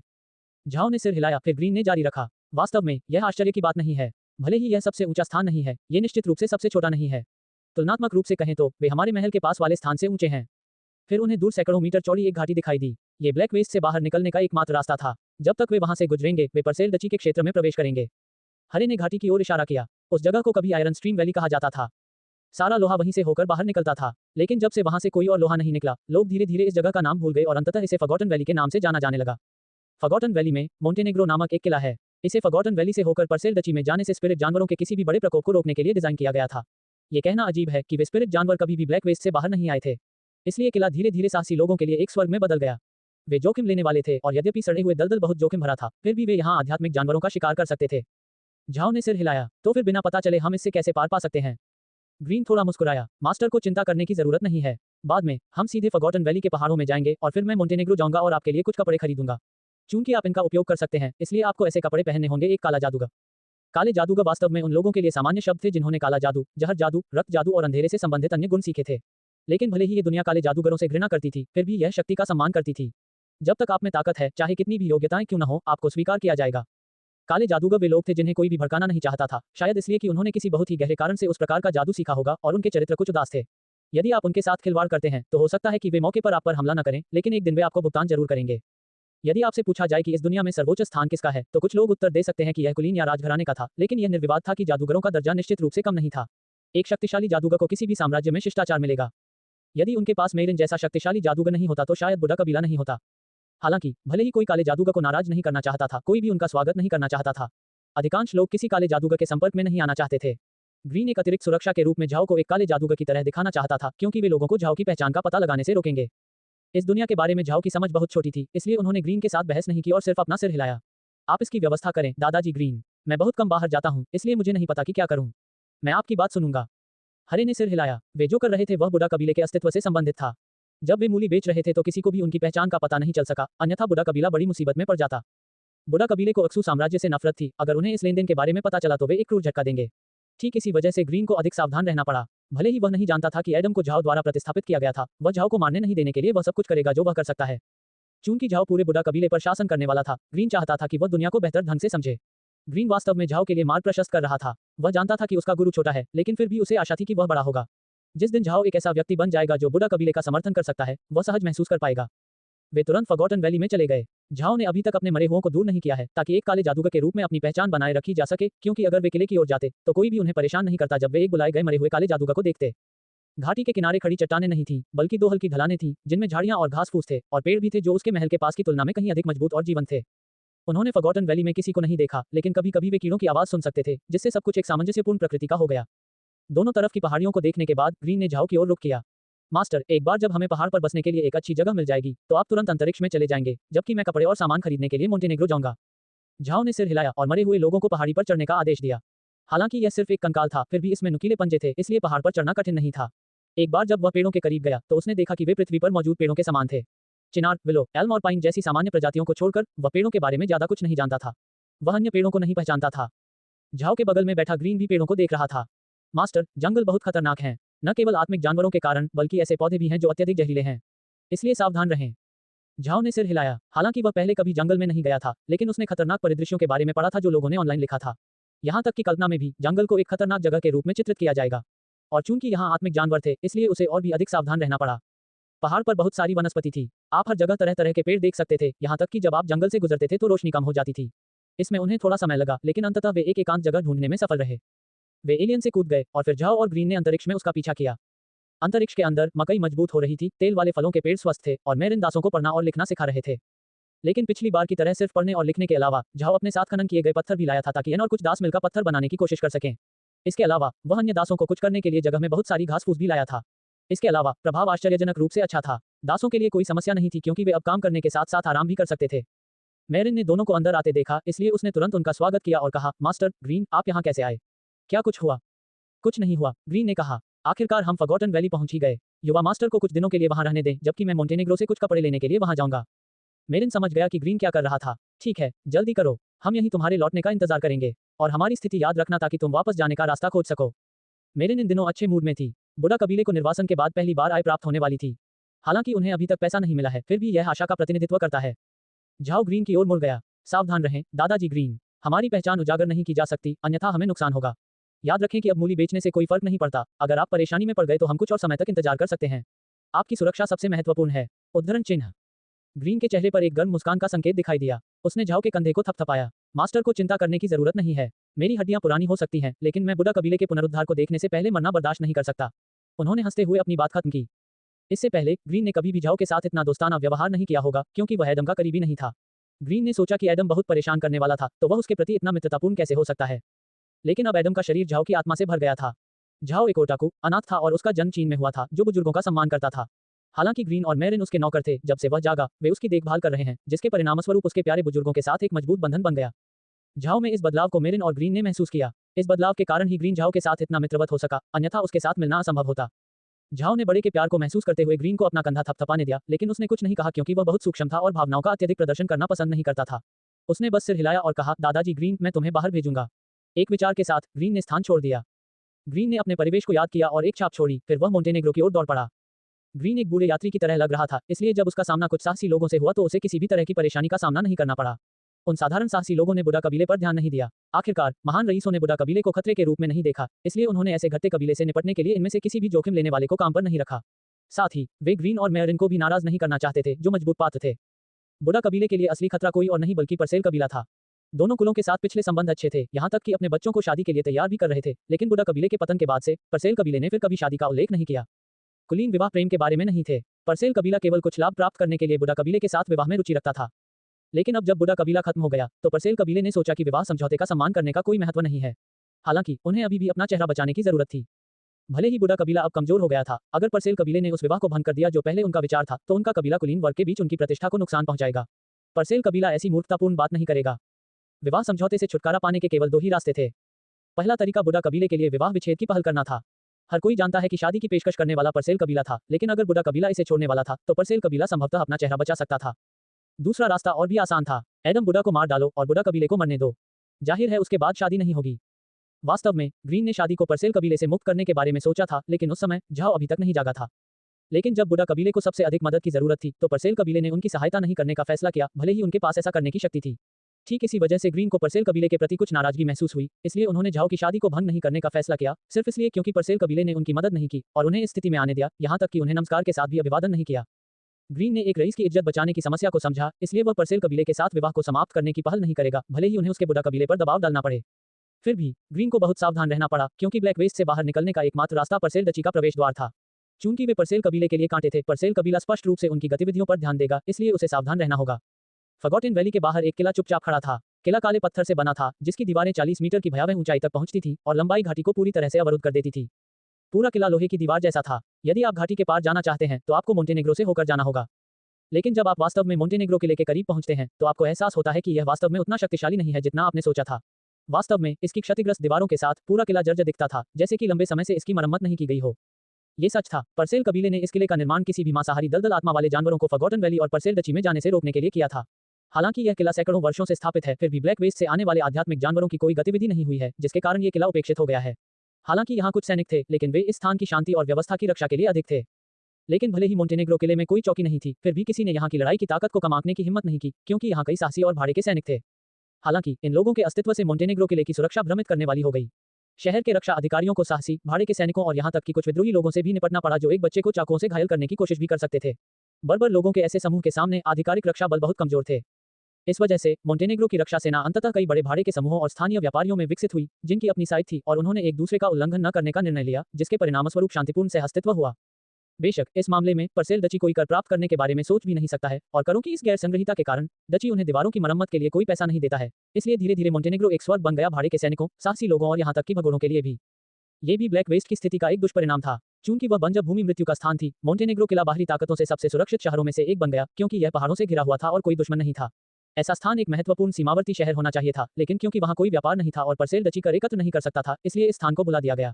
झाओ ने सिर हिलाया, फिर ग्रीन ने जारी रखा। वास्तव में यह आश्चर्य की बात नहीं है। भले ही यह सबसे ऊंचा स्थान नहीं है, ये निश्चित रूप से सबसे छोटा नहीं है। तुलनात्मक रूप से कहें तो वे हमारे महल के पास वाले स्थान से ऊंचे हैं। फिर उन्हें दूर सैकड़ों मीटर चौड़ी एक घाटी दिखाई दी। ये ब्लैक वेस्ट से बाहर निकलने का एकमात्र रास्ता था। जब तक वे वहां से गुजरेंगे, वे परसेल डची के क्षेत्र में प्रवेश करेंगे। हरे ने घाटी की ओर इशारा किया। उस जगह को कभी आयरन स्ट्रीम वैली कहा जाता था। सारा लोहा वहीं से होकर बाहर निकलता था, लेकिन जब से वहां से कोई और लोहा नहीं निकला, लोग धीरे धीरे इस जगह का नाम भूल गए और अंततः इसे फगॉटन वैली के नाम से जाना जाने लगा। फगॉटन वैली में मोंटेनेग्रो नामक एक किला है। इसे फगॉटन वैली से होकर परसेल डची में जाने से स्पिरिट जानवरों के किसी भी बड़े प्रकोप को रोकने के लिए डिजाइन किया गया था। ये कहना अजीब है कि वे स्पिरिट जानवर कभी भी ब्लैक वेस्ट से बाहर नहीं आए थे, इसलिए किला धीरे धीरे साहसी लोगों के लिए एक स्वर्ग में बदल गया। वे जोखिम लेने वाले थे और यद्यपि सड़े हुए दलदल बहुत जोखिम भरा था, फिर भी वे यहाँ आध्यात्मिक जानवरों का शिकार कर सकते थे। झाओ ने सिर हिलाया। तो फिर बिना पता चले हम इससे कैसे पार पा सकते हैं? ग्रीन थोड़ा मुस्कुराया। मास्टर को चिंता करने की जरूरत नहीं है। बाद में हम सीधे फॉरगॉटन वैली के पहाड़ों में जाएंगे और फिर मैं मोंटेनेग्रो जाऊंगा और आपके लिए कुछ कपड़े खरीदूंगा। चूंकि आप इनका उपयोग कर सकते हैं, इसलिए आपको ऐसे कपड़े पहनने होंगे। एक काला जादूगर। काले जादूगर वास्तव में उन लोगों के लिए सामान्य शब्द थे जिन्होंने काला जादू, जहर जादू, रक्त जादू और अंधेरे से संबंधित अन्य गुण सीखे थे। लेकिन भले ही ये दुनिया काले जादूगरों से घृणा करती थी, फिर भी यह शक्ति का सम्मान करती थी। जब तक आप में ताकत है, चाहे कितनी भी योग्यताएं क्यों न हो, आपको स्वीकार किया जाएगा। काले जादूगर वे लोग थे जिन्हें कोई भी भड़काना नहीं चाहता था, शायद इसलिए कि उन्होंने किसी बहुत ही गहरे कारण से उस प्रकार का जादू सीखा होगा और उनके चरित्र कुछ उदास थे। यदि आप उनके साथ खिलवाड़ करते हैं, तो हो सकता है कि वे मौके पर आप पर हमला न करें, लेकिन एक दिन वे आपको भुगतान जरूर करेंगे। यदि आपसे पूछा जाए कि इस दुनिया में सर्वोच्च स्थान किसका है, तो कुछ लोग उत्तर दे सकते हैं कि यह कुलीन या राजघराने का था, लेकिन यह निर्विवाद था कि जादूगरों का दर्जा निश्चित रूप से कम नहीं था। एक शक्तिशाली जादूगर को किसी भी साम्राज्य में शिष्टाचार मिलेगा। यदि उनके पास मेरिन जैसा शक्तिशाली जादूगर नहीं होता तो शायद बुडा कबीला नहीं होता। हालांकि भले ही कोई काले जादूगर को नाराज नहीं करना चाहता था, कोई भी उनका स्वागत नहीं करना चाहता था। अधिकांश लोग किसी काले जादूगर के संपर्क में नहीं आना चाहते थे। ग्रीन एक अतिरिक्त सुरक्षा के रूप में झाओ को एक काले जादूगर की तरह दिखाना चाहता था, क्योंकि वे लोगों को झाओ की पहचान का पता लगाने से रोकेंगे। इस दुनिया के बारे में झाओ की समझ बहुत छोटी थी, इसलिए उन्होंने ग्रीन के साथ बहस नहीं की और सिर्फ अपना सिर हिलाया। आप इसकी व्यवस्था करें, दादाजी ग्रीन। मैं बहुत कम बाहर जाता हूँ, इसलिए मुझे नहीं पता कि क्या करूँ। मैं आपकी बात सुनूंगा। हरे ने सिर हिलाया। वे जो कर रहे थे वह बुडा कबीले के अस्तित्व से संबंधित था। जब वे मूली बेच रहे थे तो किसी को भी उनकी पहचान का पता नहीं चल सका, अन्यथा बुडा कबीला बड़ी मुसीबत में पड़ जाता। बुडा कबीले को अक्सू साम्राज्य से नफरत थी। अगर उन्हें इस लेनदेन के बारे में पता चला तो वे एक क्रूर झटका देंगे। ठीक इसी वजह से ग्रीन को अधिक सावधान रहना पड़ा। भले ही वह नहीं जानता था कि एडम को झाओ द्वारा प्रतिस्थापित किया गया था, वह झाओ को मारने नहीं देने के लिए वह सब कुछ करेगा जो वह कर सकता है। चूंकि झाओ पूरे बुडा कबीले पर शासन करने वाला था, ग्रीन चाहता था कि वह दुनिया को बेहतर ढंग से समझे। ग्रीन वास्तव में झाओ के लिए मार्ग प्रशस्त कर रहा था। वह जानता था कि उसका गुरु छोटा है, लेकिन फिर भी उसे आशा थी कि वह बड़ा होगा। जिस दिन झाओ एक ऐसा व्यक्ति बन जाएगा जो बुडा कबीले का समर्थन कर सकता है, वह सहज महसूस कर पाएगा। वे तुरंत फॉरगॉटन वैली में चले गए। झाओ ने अभी तक अपने मरे हुओं को दूर नहीं किया है, ताकि एक काले जादूगर के रूप में अपनी पहचान बनाए रखी जा सके, क्योंकि अगर वे किले की ओर जाते तो कोई भी उन्हें परेशान नहीं करता जब वे एक बुलाए गए मरे हुए काले जादूगर को देखते। घाटी के किनारे खड़ी चट्टानें नहीं थीं, बल्कि दो हल्की ढलानें थीं, जिनमें झाड़ियां और घास फूस थे, और पेड़ भी थे जो उसके महल के पास की तुलना में कहीं अधिक मजबूत और जीवंत थे। उन्होंने फॉरगॉटन वैली में किसी को नहीं देखा, लेकिन कभी कभी वे कीड़ों की आवाज सुन सकते थे, जिससे सब कुछ एक सामंजस्यपूर्ण प्रकृति का हो गया। दोनों तरफ की पहाड़ियों को देखने के बाद ग्रीन ने झाओ की ओर रुख किया। मास्टर, एक बार जब हमें पहाड़ पर बसने के लिए एक अच्छी जगह मिल जाएगी, तो आप तुरंत अंतरिक्ष में चले जाएंगे, जबकि मैं कपड़े और सामान खरीदने के लिए मोंटेनेग्रो जाऊंगा। झाओ ने सिर हिलाया और मरे हुए लोगों को पहाड़ी पर चढ़ने का आदेश दिया। हालांकि यह सिर्फ एक कंकाल था, फिर भी इसमें नुकीले पंजे थे, इसलिए पहाड़ पर चढ़ना कठिन नहीं था। एक बार जब वह पेड़ों के करीब गया, तो उसने देखा कि वे पृथ्वी पर मौजूद पेड़ों के समान थे। चिनार, विलो, एल्म और पाइन जैसी सामान्य प्रजातियों को छोड़कर वह पेड़ों के बारे में ज्यादा कुछ नहीं जानता था। वह अन्य पेड़ों को नहीं पहचानता था। झाओ के बगल में बैठा ग्रीन भी पेड़ों को देख रहा था। मास्टर, जंगल बहुत खतरनाक है। न केवल आत्मिक जानवरों के कारण, बल्कि ऐसे पौधे भी हैं जो अत्यधिक जहरीले हैं। इसलिए सावधान रहें। झाओ ने सिर हिलाया। हालांकि वह पहले कभी जंगल में नहीं गया था, लेकिन उसने खतरनाक परिदृश्यों के बारे में पढ़ा था जो लोगों ने ऑनलाइन लिखा था। यहाँ तक कि कल्पना में भी जंगल को एक खतरनाक जगह के रूप में चित्रित किया जाएगा। और चूंकि यहाँ आत्मिक जानवर थे, इसलिए उसे और भी अधिक सावधान रहना पड़ा। पहाड़ पर बहुत सारी वनस्पति थी। आप हर जगह तरह तरह के पेड़ देख सकते थे, यहाँ तक कि जब आप जंगल से गुजरते थे तो रोशनी कम हो जाती थी। इसमें उन्हें थोड़ा समय लगा, लेकिन अंततः वे एक एकांत जगह ढूंढने में सफल रहे। वे एलियन से कूद गए और फिर झाओ और ग्रीन ने अंतरिक्ष में उसका पीछा किया। अंतरिक्ष के अंदर मकई मजबूत हो रही थी, तेल वाले फलों के पेड़ स्वस्थ थे, और मेरिन दासों को पढ़ना और लिखना सिखा रहे थे। लेकिन पिछली बार की तरह सिर्फ पढ़ने और लिखने के अलावा झाओ अपने साथ खनन किए गए पत्थर भी लाया था, ताकि एन और कुछ दास मिलकर पत्थर बनाने की कोशिश कर सकें। इसके अलावा वह अन्य दासों को कुछ करने के लिए जगह में बहुत सारी घास फूस भी लाया था। इसके अलावा प्रभाव आश्चर्यजनक रूप से अच्छा था। दासों के लिए कोई समस्या नहीं थी, क्योंकि वे अब काम करने के साथ साथ आराम भी कर सकते थे। मेरिन ने दोनों को अंदर आते देखा, इसलिए उसने तुरंत उनका स्वागत किया और कहा, मास्टर ग्रीन, आप यहाँ कैसे आए? क्या कुछ हुआ? कुछ नहीं हुआ, ग्रीन ने कहा। आखिरकार हम फॉरगॉटन वैली पहुंच ही गए। युवा मास्टर को कुछ दिनों के लिए वहां रहने दें, जबकि मैं मोंटेनेग्रो से कुछ कपड़े लेने के लिए वहां जाऊंगा। मेरिन समझ गया कि ग्रीन क्या कर रहा था। ठीक है, जल्दी करो, हम यहीं तुम्हारे लौटने का इंतजार करेंगे, और हमारी स्थिति याद रखना ताकि तुम वापस जाने का रास्ता खोज सको। मेरिन इन दिनों अच्छे मूड में थी। बुडा कबीले को निर्वासन के बाद पहली बार आय प्राप्त होने वाली थी। हालांकि उन्हें अभी तक पैसा नहीं मिला है, फिर भी यह आशा का प्रतिनिधित्व करता है। झाओ ग्रीन की ओर मुड़ गया। सावधान रहें, दादाजी ग्रीन। हमारी पहचान उजागर नहीं की जा सकती, अन्यथा हमें नुकसान होगा। याद रखें कि अब मूली बेचने से कोई फर्क नहीं पड़ता। अगर आप परेशानी में पड़ गए तो हम कुछ और समय तक इंतजार कर सकते हैं। आपकी सुरक्षा सबसे महत्वपूर्ण है। उद्धरण चिन्ह। ग्रीन के चेहरे पर एक गर्म मुस्कान का संकेत दिखाई दिया। उसने झाओ के कंधे को थपथपाया। मास्टर को चिंता करने की जरूरत नहीं है। मेरी हड्डियां पुरानी हो सकती हैं, लेकिन मैं बुडा कबीले के पुनरुद्धार को देखने से पहले मरना बर्दाश्त नहीं कर सकता। उन्होंने हंसते हुए अपनी बात खत्म की। इससे पहले ग्रीन ने कभी भी झाओ के साथ इतना दोस्ताना व्यवहार नहीं किया होगा, क्योंकि वह एडम का करीबी नहीं था। ग्रीन ने सोचा कि एडम बहुत परेशान करने वाला था, तो वह उसके प्रति इतना मित्रतापूर्ण कैसे हो सकता है। लेकिन अब एडम का शरीर झाओ की आत्मा से भर गया था। झाओ एक ओटाकू, अनाथ था और उसका जन्म चीन में हुआ था, जो बुजुर्गों का सम्मान करता था। हालांकि ग्रीन और मेरिन उसके नौकर थे। जब से वह जागा, वे उसकी देखभाल कर रहे हैं, जिसके परिणामस्वरूप उसके प्यारे बुजुर्गों के साथ एक मजबूत बंधन बन गया। झाओ में इस बदलाव को मेरिन और ग्रीन ने महसूस किया। इस बदलाव के कारण ही ग्रीन झाओ के साथ इतना मित्रवत हो सका, अन्यथा उसके साथ मिलना असंभव होता। झाओ ने बड़े के प्यार को महसूस करते हुए ग्रीन को अपना कंधा थपथपाने दिया, लेकिन उसने कुछ नहीं कहा क्योंकि वह बहुत सूक्ष्म था और भावनाओं का अत्यधिक प्रदर्शन करना पसंद नहीं करता था। उसने बस सिर हिलाया और कहा, दादाजी ग्रीन, मैं तुम्हें बाहर भेजूंगा। एक विचार के साथ ग्रीन ने स्थान छोड़ दिया। ग्रीन ने अपने परिवेश को याद किया और एक छाप छोड़ी, फिर वह मोंटेनेग्रो की ओर दौड़ पड़ा। ग्रीन एक बूढ़े यात्री की तरह लग रहा था, इसलिए जब उसका सामना कुछ साहसी लोगों से हुआ तो उसे किसी भी तरह की परेशानी का सामना नहीं करना पड़ा। उन साधारण साहसी लोगों ने बुडा कबीले पर ध्यान नहीं दिया। आखिरकार महान रईसों ने बुडा कबीले को खतरे के रूप में नहीं देखा, इसलिए उन्होंने ऐसे घटते कबीले से निपटने के लिए इनमें से किसी भी जोखिम लेने वाले को काम पर नहीं रखा। साथ ही वे ग्रीन और मेयरिन को भी नाराज नहीं करना चाहते थे, जो मजबूत पात्र थे। बुडा कबीले के लिए असली खतरा कोई और नहीं बल्कि परसेल कबीला था। दोनों कुलों के साथ पिछले संबंध अच्छे थे, यहाँ तक कि अपने बच्चों को शादी के लिए तैयार भी कर रहे थे, लेकिन बुडा कबीले के पतन के बाद से परसेल कबीले ने फिर कभी शादी का उल्लेख नहीं किया। कुलीन विवाह प्रेम के बारे में नहीं थे। परसेल कबीला केवल कुछ लाभ प्राप्त करने के लिए बुडा कबीले के साथ विवाह में रुचि रखता था। लेकिन अब जब बुडा कबीला खत्म हो गया तो परसेल कबीले ने सोचा कि विवाह समझौते का सम्मान करने का कोई महत्व नहीं है। हालांकि उन्हें अभी भी अपना चेहरा बचाने की जरूरत थी। भले ही बुडा कबीला अब कमजोर हो गया था, अगर परसेल कबीले ने उस विवाह को भंग कर दिया जो पहले उनका विचार था, तो उनका कबीला कुलीन वर्ग के बीच उनकी प्रतिष्ठा को नुकसान पहुंचाएगा। परसेल कबीला ऐसी मूर्खतापूर्ण बात नहीं करेगा। विवाह समझौते से छुटकारा पाने के केवल दो ही रास्ते थे। पहला तरीका बुडा कबीले के लिए विवाह विच्छेद की पहल करना था। हर कोई जानता है कि शादी की पेशकश करने वाला परसेल कबीला था, लेकिन अगर बुडा कबीला इसे छोड़ने वाला था तो परसेल कबीला संभवतः अपना चेहरा बचा सकता था। दूसरा रास्ता और भी आसान था। एडम बुडा को मार डालो और बुडा कबीले को मरने दो। जाहिर है उसके बाद शादी नहीं होगी। वास्तव में ग्रीन ने शादी को परसेल कबीले से मुक्त करने के बारे में सोचा था, लेकिन उस समय झाओ अभी तक नहीं जागा था। लेकिन जब बुडा कबीले को सबसे अधिक मदद की जरूरत थी तो परसेल कबीले ने उनकी सहायता नहीं करने का फैसला किया, भले ही उनके पास ऐसा करने की शक्ति थी। ठीक इसी वजह से ग्रीन को परसेल कबीले के प्रति कुछ नाराजगी महसूस हुई, इसलिए उन्होंने झाओ की शादी को भंग नहीं करने का फैसला किया, सिर्फ इसलिए क्योंकि परसेल कबीले ने उनकी मदद नहीं की और उन्हें इस स्थिति में आने दिया, यहाँ तक कि उन्हें नमस्कार के साथ भी अभिवादन नहीं किया। ग्रीन ने एक रईस की इज्जत बचाने की समस्या को समझा, इसलिए वह परसेल कबीले के साथ विवाह को समाप्त करने की पहल नहीं करेगा, भले ही उन्हें उसके बुडा कबीले पर दबाव डालना पड़े। फिर भी ग्रीन को बहुत सावधान रहना पड़ा, क्योंकि ब्लैक वेस्ट से बाहर निकलने का एकमात्र रास्ता परसेल डची का प्रवेश द्वार था। चूंकि वे परसेल कबीले के लिए कांटे थे, परसेल कबीला स्पष्ट रूप से उनकी गतिविधियों पर ध्यान देगा, इसलिए उसे सावधान रहना होगा। फॉरगॉटन वैली के बाहर एक किला चुपचाप खड़ा था। किला काले पत्थर से बना था, जिसकी दीवारें 40 मीटर की भयावह ऊंचाई तक पहुंचती थी और लंबाई घाटी को पूरी तरह से अवरुद्ध कर देती थी। पूरा किला लोहे की दीवार जैसा था। यदि आप घाटी के पार जाना चाहते हैं तो आपको मोंटेनेग्रो से होकर जाना होगा। लेकिन जब आप वास्तव में मोंटेनेग्रो किले के करीब पहुंचते हैं तो आपको एहसास होता है कि यह वास्तव में उतना शक्तिशाली नहीं है जितना आपने सोचा था। वास्तव में इसकी क्षतिग्रस्त दीवारों के साथ पूरा किला जर्जर दिखता था, जैसे कि लंबे समय से इसकी मरम्मत नहीं की गई हो। ये सच था। परसेल कबीले ने इस किले का निर्माण किसी भी मांसाहारी दलदल आत्मा वाले जानवरों को फॉरगॉटन वैली और परसेल डची में जाने से रोकने के लिए किया था। हालांकि यह किला सैकड़ों वर्षों से स्थापित है, फिर भी ब्लैक वेस्ट से आने वाले आध्यात्मिक जानवरों की कोई गतिविधि नहीं हुई है, जिसके कारण ये किला उपेक्षित हो गया है। हालांकि यहाँ कुछ सैनिक थे, लेकिन वे इस स्थान की शांति और व्यवस्था की रक्षा के लिए अधिक थे। लेकिन भले ही मोंटेनेग्रो किले में कोई चौकी नहीं थी, फिर भी किसी ने यहाँ की लड़ाई की ताकत को कम आंकने की हिम्मत नहीं की, क्योंकि यहाँ कई साहसी और भाड़े के सैनिक थे। हालांकि इन लोगों के अस्तित्व से मोंटेनेग्रो किले की सुरक्षा भ्रमित करने वाली हो गई। शहर के रक्षा अधिकारियों को साहसी, भाड़े के सैनिकों और यहाँ तक कि कुछ विद्रोही लोगों से भी निपटना पड़ा जो एक बच्चे को चाकुओं से घायल करने की कोशिश भी कर सकते थे। बर्बर लोगों के ऐसे समूह के सामने आधिकारिक रक्षा बल बहुत कमजोर थे। इस वजह से मोंटेनेग्रो की रक्षा सेना अंततः कई बड़े भाड़े के समूहों और स्थानीय व्यापारियों में विकसित हुई, जिनकी अपनी साइट थी और उन्होंने एक दूसरे का उल्लंघन न करने का निर्णय लिया, जिसके परिणामस्वरूप शांतिपूर्ण सहअस्तित्व हुआ। बेशक इस मामले में परसेल डची कोई कर प्राप्त करने के बारे में सोच भी नहीं सकता है, और करों की इस गैर संग्रहिता के कारण डची उन्हें दीवारों की मरम्मत के लिए कोई पैसा नहीं देता है। इसलिए धीरे धीरे मोंटेनेग्रो एक स्वर्ग बन गया भाड़े के सैनिकों, साहसी लोगों और यहाँ तक कि भगोड़ों के लिए भी। ये भी ब्लैक वेस्ट की स्थिति का एक दुष्परिणाम था। चूंकि वह बंजर भूमि मृत्यु का स्थान थी, मोंटेनेग्रो किला बाहरी ताकतों से सबसे सुरक्षित शहरों में से एक बन गया, क्योंकि यह पहाड़ों से घिरा हुआ था और कोई दुश्मन नहीं था। ऐसा स्थान एक महत्वपूर्ण सीमावर्ती शहर होना चाहिए था, लेकिन क्योंकि वहां कोई व्यापार नहीं था और परसेल डची कर एकत्र नहीं कर सकता था, इसलिए इस स्थान को बुला दिया गया।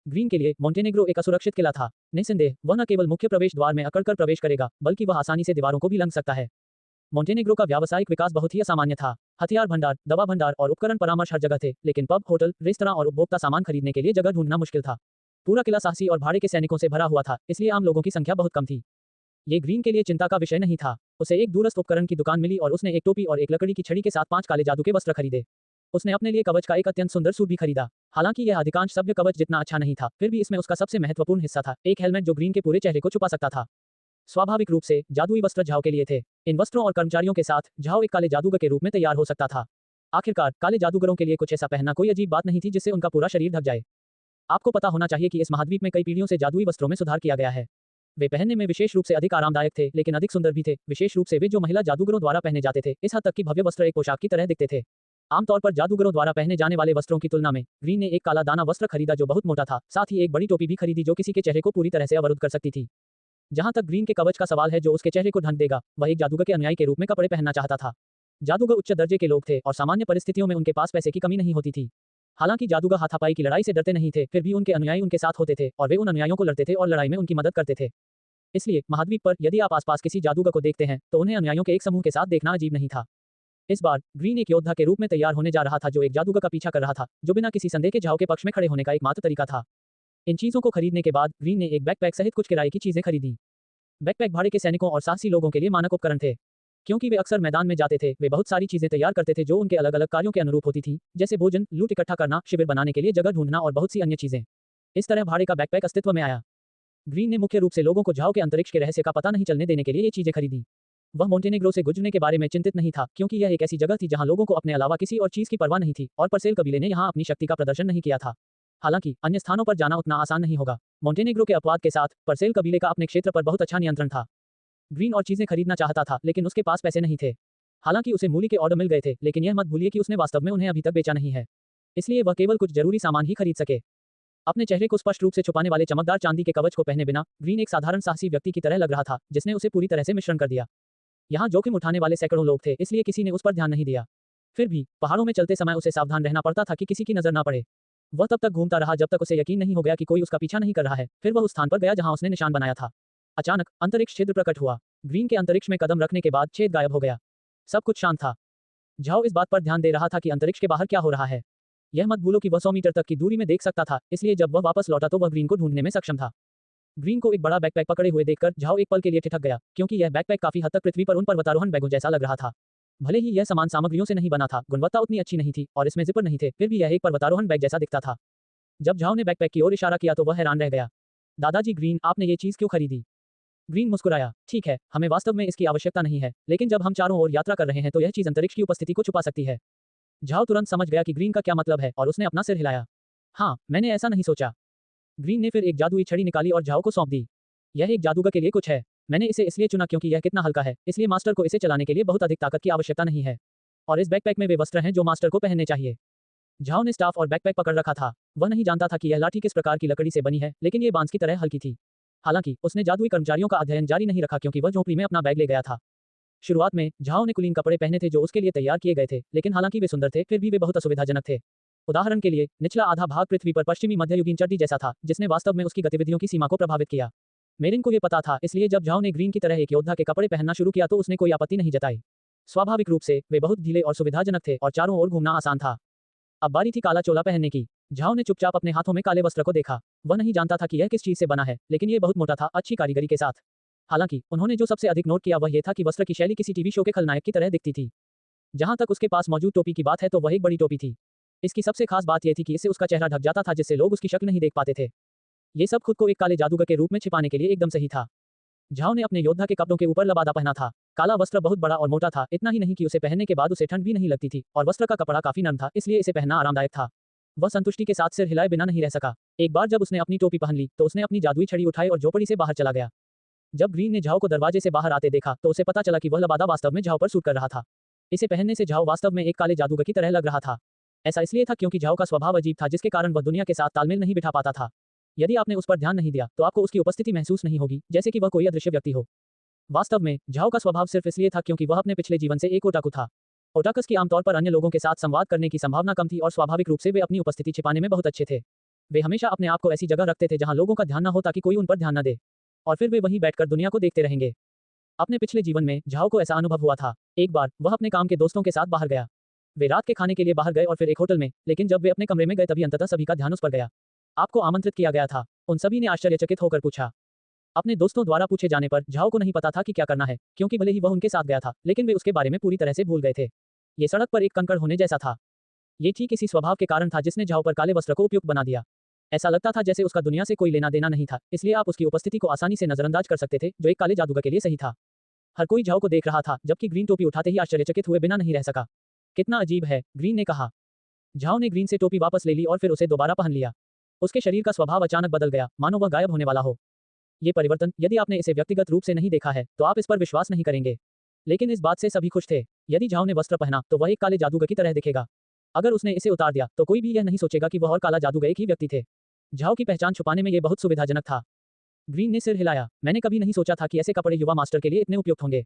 ग्रीन के लिए मोंटेनेग्रो एक असुरक्षित किला था। निस्संदेह वह न केवल मुख्य प्रवेश द्वार में अकड़कर प्रवेश करेगा, बल्कि वह आसानी से दीवारों को भी लंघ सकता है। मोंटेनेग्रो का व्यावसायिक विकास बहुत ही असामान्य था। हथियार भंडार, दवा भंडार और उपकरण परामर्श हर जगह थे, लेकिन पब, होटल, रेस्तरां और उपभोक्ता सामान खरीदने के लिए जगह ढूंढना मुश्किल था। पूरा किला साहसी और भाड़े के सैनिकों से भरा हुआ था, इसलिए आम लोगों की संख्या बहुत कम थी। ये ग्रीन के लिए चिंता का विषय नहीं था। उसे एक दूरस्थ उपकरण की दुकान मिली और उसने एक टोपी और एक लकड़ी की छड़ी के साथ 5 काले जादू के वस्त्र खरीदे। उसने अपने लिए कवच का एक अत्यंत सुंदर सूट भी खरीदा। हालांकि यह अधिकांश सभ्य कवच जितना अच्छा नहीं था, फिर भी इसमें उसका सबसे महत्वपूर्ण हिस्सा था, एक हेलमेट जो ग्रीन के पूरे चेहरे को छुपा सकता था। स्वाभाविक रूप से जादुई वस्त्र झाओ के लिए थे। इन वस्त्रों और कर्मचारियों के साथ झाओ एक काले जादूगर के रूप में तैयार हो सकता था। आखिरकार काले जादूगरों के लिए कुछ ऐसा पहनना कोई अजीब बात नहीं थी जिससे उनका पूरा शरीर ढक जाए। आपको पता होना चाहिए कि इस महाद्वीप में कई पीढ़ियों से जादुई वस्त्रों में सुधार किया गया है। वे पहनने में विशेष रूप से अधिक आरामदायक थे, लेकिन अधिक सुंदर भी थे। विशेष रूप से वे जो महिला जादूगरों द्वारा पहने जाते थे, इस हद तक कि भव्य वस्त्र एक पोशाक की तरह दिखते थे। आमतौर पर जादूगरों द्वारा पहने जाने वाले वस्त्रों की तुलना में ग्रीन ने एक काला दाना वस्त्र खरीदा जो बहुत मोटा था, साथ ही एक बड़ी टोपी भी खरीदी जो किसी के चेहरे को पूरी तरह से अवरुद्ध कर सकती थी। जहां तक ग्रीन के कवच का सवाल है जो उसके चेहरे को ढक देगा, वह एक जादूगर के अनुयायी के रूप में कपड़े पहनना चाहता था। जादूगर उच्च दर्जे के लोग थे और सामान्य परिस्थितियों में उनके पास पैसे की कमी नहीं होती थी। हालांकि जादूगर हाथापाई की लड़ाई से डरते नहीं थे, फिर भी उनके अनुयायी उनके साथ होते थे और वे उन अनुयायियों को लड़ते थे और लड़ाई में उनकी मदद करते थे। इसलिए महाद्वीप पर यदि आप आसपास किसी जादूगर को देखते हैं तो उन्हें अनुयायियों के एक समूह के साथ देखना अजीब नहीं था। इस बार ग्रीन एक योद्धा के रूप में तैयार होने जा रहा था जो एक जादूगर का पीछा कर रहा था, जो बिना किसी संदेह के झाओ के पक्ष में खड़े होने का एकमात्र तरीका था। इन चीजों को खरीदने के बाद ग्रीन ने एक बैकपैक सहित कुछ किराए की चीजें खरीदी। बैकपैक भाड़े के सैनिकों और साहसी लोगों के लिए मानक उपकरण थे। क्योंकि वे अक्सर मैदान में जाते थे, वे बहुत सारी चीजें तैयार करते थे जो उनके अलग अलग कार्यों के अनुरूप होती थी, जैसे भोजन, लूट इकट्ठा करना, शिविर बनाने के लिए जगह ढूंढना और बहुत सी अन्य चीजें। इस तरह भाड़े का बैकपैक अस्तित्व में आया। ग्रीन ने मुख्य रूप से लोगों को झाओ के अंतरिक्ष के रहस्य का पता नहीं चलने देने के लिए ये चीजें खरीदी। वह मोंटेनेग्रो से गुजरने के बारे में चिंतित नहीं था, क्योंकि यह एक ऐसी जगह थी जहां लोगों को अपने अलावा किसी और चीज की परवाह नहीं थी और परसेल कबीले ने यहां अपनी शक्ति का प्रदर्शन नहीं किया था। हालांकि अन्य स्थानों पर जाना उतना आसान नहीं होगा। मोंटेनेग्रो के अपवाद के साथ परसेल कबीले का अपने क्षेत्र पर बहुत अच्छा नियंत्रण था। ग्रीन और चीजें खरीदना चाहता था, लेकिन उसके पास पैसे नहीं थे। हालांकि उसे मूल्य के ऑर्डर मिल गए थे, लेकिन यह मत भूलिए कि उसने वास्तव में उन्हें अभी तक बेचा नहीं है। इसलिए वह केवल कुछ जरूरी सामान ही खरीद सके। अपने चेहरे को स्पष्ट रूप से छुपाने वाले चमकदार चांदी के कवच को पहने बिना ग्रीन एक साधारण साहसी व्यक्ति की तरह लग रहा था, जिसने उसे पूरी तरह से मिश्रण कर दिया। यहाँ जोखिम उठाने वाले सैकड़ों लोग थे, इसलिए किसी ने उस पर ध्यान नहीं दिया। फिर भी पहाड़ों में चलते समय उसे सावधान रहना पड़ता था कि किसी की नजर ना पड़े। वह तब तक घूमता रहा जब तक उसे यकीन नहीं हो गया कि कोई उसका पीछा नहीं कर रहा है। फिर वह उस स्थान पर गया जहां उसने निशान बनाया था। अचानक अंतरिक्ष छिद्र प्रकट हुआ। ग्रीन के अंतरिक्ष में कदम रखने के बाद छेद गायब हो गया। सब कुछ शांत था। झाओ इस बात पर ध्यान दे रहा था कि अंतरिक्ष के बाहर क्या हो रहा है। यह मत भूलो कि वह 100 मीटर तक की दूरी में देख सकता था, इसलिए जब वह वापस लौटा तो वह ग्रीन को ढूंढने में सक्षम था। ग्रीन को एक बड़ा बैकपैक पकड़े हुए देखकर झाओ एक पल के लिए ठिठक गया, क्योंकि यह बैकपैक काफी हद तक पृथ्वी पर उन पर्वतारोहण बैगों जैसा लग रहा था। भले ही यह सामान सामग्रियों से नहीं बना था, गुणवत्ता उतनी अच्छी नहीं थी और इसमें जिपर नहीं थे, फिर भी यह एक पर्वतारोहण बैग जैसा दिखता था। जब झाओ ने बैकपैक की ओर इशारा किया तो वह हैरान रह गया। दादाजी ग्रीन, आपने ये चीज क्यों खरीदी? ग्रीन मुस्कुराया। ठीक है, हमें वास्तव में इसकी आवश्यकता नहीं है, लेकिन जब हम चारों ओर यात्रा कर रहे हैं तो यह चीज अंतरिक्ष की उपस्थिति को छुपा सकती है। झाओ तुरंत समझ गया कि ग्रीन का क्या मतलब है और उसने अपना सिर हिलाया। हाँ, मैंने ऐसा नहीं सोचा। ग्रीन ने फिर एक जादुई छड़ी निकाली और झाओ को सौंप दी। यह एक जादूगर के लिए कुछ है। मैंने इसे इसलिए चुना क्योंकि यह कितना हल्का है, इसलिए मास्टर को इसे चलाने के लिए बहुत अधिक ताकत की आवश्यकता नहीं है। और इस बैकपैक में वे वस्त्र हैं जो मास्टर को पहनने चाहिए। झाओ ने स्टाफ और बैकपैक पकड़ रखा था। वह नहीं जानता था कि यह लाठी किस प्रकार की लकड़ी से बनी है, लेकिन ये बांस की तरह हल्की थी। हालांकि उसने जादुई कर्मचारियों का अध्ययन जारी नहीं रखा क्योंकि वह झोपड़ी में अपना बैग ले गया था। शुरुआत में झाओ ने कुलीन कपड़े पहने थे जो उसके लिए तैयार किए गए थे, लेकिन हालांकि वे सुंदर थे, फिर भी वे बहुत असुविधाजनक थे। उदाहरण के लिए, निचला आधा भाग पृथ्वी पर पश्चिमी मध्ययुगीन चड्डी जैसा था, जिसने वास्तव में उसकी गतिविधियों की सीमा को प्रभावित किया। मेरिन को ये पता था, इसलिए जब झाओ ने ग्रीन की तरह एक योद्धा के कपड़े पहनना शुरू किया तो उसने कोई आपत्ति नहीं जताई। स्वाभाविक रूप से वे बहुत ढीले और सुविधाजनक थे और चारों ओर घूमना आसान था। अब बारी थी काला चोला पहनने की। झाओ ने चुपचाप अपने हाथों में काले वस्त्र को देखा। वह नहीं जानता था कि यह किस चीज से बना है, लेकिन यह बहुत मोटा था, अच्छी कारीगरी के साथ। हालांकि उन्होंने जो सबसे अधिक नोट किया वह यह था कि वस्त्र की शैली किसी टीवी शो के खलनायक की तरह दिखती थी। जहां तक उसके पास मौजूद टोपी की बात है तो वह एक बड़ी टोपी थी। इसकी सबसे खास बात यह थी कि इससे उसका चेहरा ढक जाता था, जिससे लोग उसकी शक्ल नहीं देख पाते थे। ये सब खुद को एक काले जादूगर के रूप में छिपाने के लिए एकदम सही था। झाओ ने अपने योद्धा के कपड़ों के ऊपर लबादा पहना था। काला वस्त्र बहुत बड़ा और मोटा था, इतना ही नहीं कि उसे पहनने के बाद उसे ठंड भी नहीं लगती थी, और वस्त्र का कपड़ा काफी नरम था, इसलिए इसे पहनना आरामदायक था। वह संतुष्टि के साथ सिर हिलाए बिना नहीं रह सका। एक बार जब उसने अपनी टोपी पहन ली तो उसने अपनी जादुई छड़ी उठाई और झोपड़ी से बाहर चला गया। जब ग्रीन ने झाओ को दरवाजे से बाहर आते देखा तो उसे पता चला कि वह लबादा वास्तव में झाओ पर सूट कर रहा था। इसे पहनने से झाओ वास्तव में एक काले जादूगर की तरह लग रहा था। ऐसा इसलिए था क्योंकि झाओ का स्वभाव अजीब था, जिसके कारण वह दुनिया के साथ तालमेल नहीं बिठा पाता था। यदि आपने उस पर ध्यान नहीं दिया तो आपको उसकी उपस्थिति महसूस नहीं होगी, जैसे कि वह कोई अदृश्य व्यक्ति हो। वास्तव में झाओ का स्वभाव सिर्फ इसलिए था क्योंकि वह अपने पिछले जीवन से एक ओटाकू था। ओटाकस की आमतौर पर अन्य लोगों के साथ संवाद करने की संभावना कम थी और स्वाभाविक रूप से वे अपनी उपस्थिति छिपाने में बहुत अच्छे थे। वे हमेशा अपने आप को ऐसी जगह रखते थे जहां लोगों का ध्यान न हो ताकि कोई उन पर ध्यान न दे, और फिर वे वहीं बैठकर दुनिया को देखते रहेंगे। अपने पिछले जीवन में झाओ को ऐसा अनुभव हुआ था। एक बार वह अपने काम के दोस्तों के साथ बाहर गया। वे रात के खाने के लिए बाहर गए और फिर एक होटल में, लेकिन जब वे अपने कमरे में गए तभी अंततः सभी का ध्यान उस पर गया। आपको आमंत्रित किया गया था, उन सभी ने आश्चर्यचकित होकर पूछा। अपने दोस्तों द्वारा पूछे जाने पर झाओ को नहीं पता था कि क्या करना है, क्योंकि भले ही वह उनके साथ गया था, लेकिन वे उसके बारे में पूरी तरह से भूल गए थे। ये सड़क पर एक कंकड़ होने जैसा था। ये ठीक इसी स्वभाव के कारण था जिसने झाओ पर काले वस्त्र को उपयुक्त बना दिया। ऐसा लगता था जैसे उसका दुनिया से कोई लेना देना नहीं था, इसलिए आप उसकी उपस्थिति को आसानी से नजरअंदाज कर सकते थे, जो एक काले जादूगर के लिए सही था। हर कोई झाओ को देख रहा था, जबकि ग्रीन टोपी उठाते ही आश्चर्यचकित हुए बिना नहीं रह सका। कितना अजीब है, ग्रीन ने कहा। झाओ ने ग्रीन से टोपी वापस ले ली और फिर उसे दोबारा पहन लिया। उसके शरीर का स्वभाव अचानक बदल गया, मानो वह गायब होने वाला हो। ये परिवर्तन, यदि आपने इसे व्यक्तिगत रूप से नहीं देखा है तो आप इस पर विश्वास नहीं करेंगे, लेकिन इस बात से सभी खुश थे। यदि झाओ ने वस्त्र पहना तो वह एक काले जादूगर की तरह दिखेगा। अगर उसने इसे उतार दिया तो कोई भी यह नहीं सोचेगा कि वह और काला जादूगर एक ही व्यक्ति थे। झाओ की पहचान छुपाने में यह बहुत सुविधाजनक था। ग्रीन ने सिर हिलाया। मैंने कभी नहीं सोचा था कि ऐसे कपड़े युवा मास्टर के लिए इतने उपयुक्त होंगे।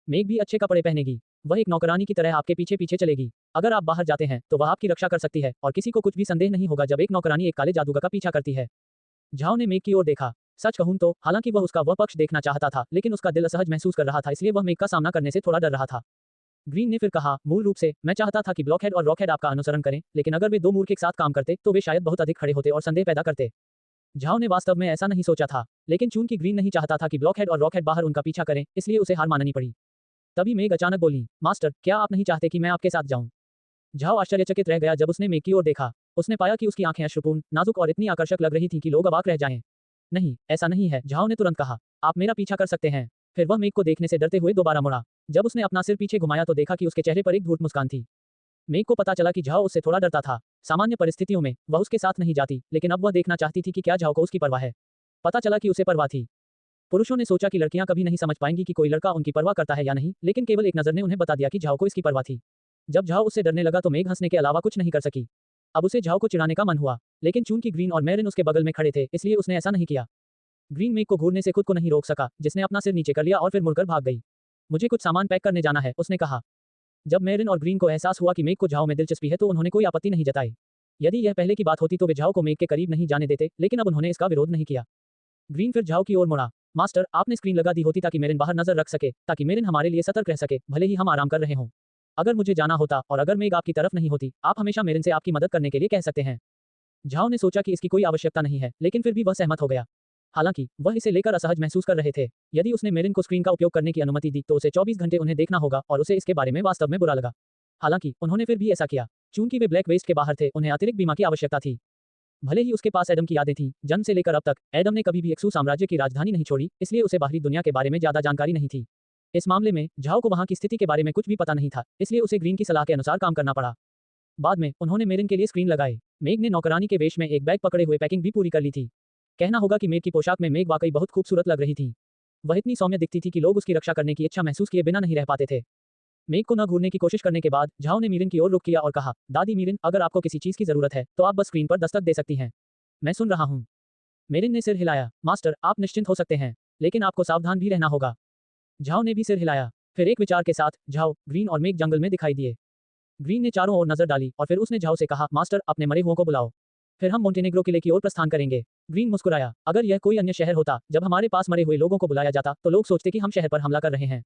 मेग भी अच्छे कपड़े पहनेगी। वह एक नौकरानी की तरह आपके पीछे पीछे चलेगी। अगर आप बाहर जाते हैं तो वह आपकी रक्षा कर सकती है और किसी को कुछ भी संदेह नहीं होगा जब एक नौकरानी एक काले जादूगर का पीछा करती है। झाओ ने मेघ की ओर देखा। सच कहूं तो हालांकि वह उसका वह पक्ष देखना चाहता था, लेकिन उसका दिल असहज महसूस कर रहा था, इसलिए वह मेघ का सामना करने से थोड़ा डर रहा था। ग्रीन ने फिर कहा, मूल रूप से मैं चाहता था कि ब्लॉकहेड और रॉकहेड आपका अनुसरण करें, लेकिन अगर वे दो मूर्ख एक साथ काम करते तो वे शायद बहुत अधिक खड़े होते और संदेह पैदा करते। झाओ ने वास्तव में ऐसा नहीं सोचा था, लेकिन चूंकि ग्रीन नहीं चाहता था कि ब्लॉकहेड और रॉकहेड बाहर उनका पीछा करें, इसलिए उसे हार माननी पड़ी। तभी मेघ अचानक बोली, मास्टर, क्या आप नहीं चाहते कि मैं आपके साथ जाऊं? झाओ आश्चर्यचकित रह गया जब उसने मेघ की ओर देखा। उसने पाया कि उसकी आंखें अश्रुपूर्ण, नाजुक और इतनी आकर्षक लग रही थी कि लोग अवाक रह जाएं। नहीं, ऐसा नहीं है, झाओ ने तुरंत कहा। आप मेरा पीछा कर सकते हैं। फिर वह मेघ को देखने से डरते हुए दोबारा मुड़ा। जब उसने अपना सिर पीछे घुमाया तो देखा कि उसके चेहरे पर एक धूर्त मुस्कान थी। मेघ को पता चला कि झाओ उससे थोड़ा डरता था। सामान्य परिस्थितियों में वह उसके साथ नहीं जाती, लेकिन अब वह देखना चाहती थी कि क्या झाओ को उसकी परवाह है। पता चला कि उसे परवाह थी। पुरुषों ने सोचा कि लड़कियां कभी नहीं समझ पाएंगी कि कोई लड़का उनकी परवाह करता है या नहीं, लेकिन केवल एक नजर ने उन्हें बता दिया कि झाओ को इसकी परवाह थी। जब झाओ उससे डरने लगा तो मेघ हंसने के अलावा कुछ नहीं कर सकी। अब उसे झाओ को चिढ़ाने का मन हुआ, लेकिन चूंकि ग्रीन और मैरिन उसके बगल में खड़े थे, इसलिए उसने ऐसा नहीं किया। ग्रीन मेघ को घूरने से खुद को नहीं रोक सका, जिसने अपना सिर नीचे कर लिया और फिर मुड़कर भाग गई। मुझे कुछ सामान पैक करने जाना है, उसने कहा। जब मैरिन और ग्रीन को एहसास हुआ कि मेघ को झाओ में दिलचस्पी है तो उन्होंने कोई आपत्ति नहीं जताई। यदि यह पहले की बात होती तो वे झाओ को मेघ के करीब नहीं जाने देते, लेकिन अब उन्होंने इसका विरोध नहीं किया। ग्रीन फिर झाओ की ओर मुड़ा। मास्टर, आपने स्क्रीन लगा दी होती ताकि मेरिन बाहर नजर रख सके, ताकि मेरिन हमारे लिए सतर्क रह सके, भले ही हम आराम कर रहे हों। अगर मुझे जाना होता और अगर मेघ आपकी तरफ नहीं होती, आप हमेशा मेरिन से आपकी मदद करने के लिए कह सकते हैं। झाओ ने सोचा कि इसकी कोई आवश्यकता नहीं है, लेकिन फिर भी वह सहमत हो गया। हालांकि वह इसे लेकर असहज महसूस कर रहे थे। यदि उसने मेरिन को स्क्रीन का उपयोग करने की अनुमति दी तो उसे 24 घंटे उन्हें देखना होगा और उसे इसके बारे में वास्तव में बुरा लगा। हालांकि उन्होंने फिर भी ऐसा किया। चूंकि वे ब्लैक वेस्ट के बाहर थे, उन्हें अतिरिक्त बीमा की आवश्यकता थी। भले ही उसके पास एडम की यादें थीं, जन्म से लेकर अब तक एडम ने कभी भी एक्सू साम्राज्य की राजधानी नहीं छोड़ी, इसलिए उसे बाहरी दुनिया के बारे में ज्यादा जानकारी नहीं थी। इस मामले में झाओ को वहां की स्थिति के बारे में कुछ भी पता नहीं था, इसलिए उसे ग्रीन की सलाह के अनुसार काम करना पड़ा। बाद में उन्होंने मेरिन के लिए स्क्रीन लगाए। मेघ ने नौकरानी के वेश में एक बैग पकड़े हुए पैकिंग भी पूरी कर ली थी। कहना होगा कि मेघ की पोशाक में मेघ वाकई बहुत खूबसूरत लग रही थी। वह इतनी सौम्य दिखती थी कि लोग उसकी रक्षा करने की इच्छा महसूस किए बिना नहीं रह पाते थे। मेघ को न घूरने की कोशिश करने के बाद झाओ ने मीरिन की ओर रुख किया और कहा, दादी मीरिन, अगर आपको किसी चीज की जरूरत है तो आप बस स्क्रीन पर दस्तक दे सकती हैं। मैं सुन रहा हूँ। मेरिन ने सिर हिलाया। मास्टर, आप निश्चिंत हो सकते हैं, लेकिन आपको सावधान भी रहना होगा। झाओ ने भी सिर हिलाया। फिर एक विचार के साथ झाओ, ग्रीन और मेघ जंगल में दिखाई दिए। ग्रीन ने चारों ओर नजर डाली और फिर उसने झाओ से कहा, मास्टर, अपने मरे हुओं को बुलाओ। फिर हम मोंटेनेग्रो किले की ओर प्रस्थान करेंगे। ग्रीन मुस्कुराया। अगर यह कोई अन्य शहर होता जब हमारे पास मरे हुए लोगों को बुलाया जाता तो लोग सोचते कि हम शहर पर हमला कर रहे हैं।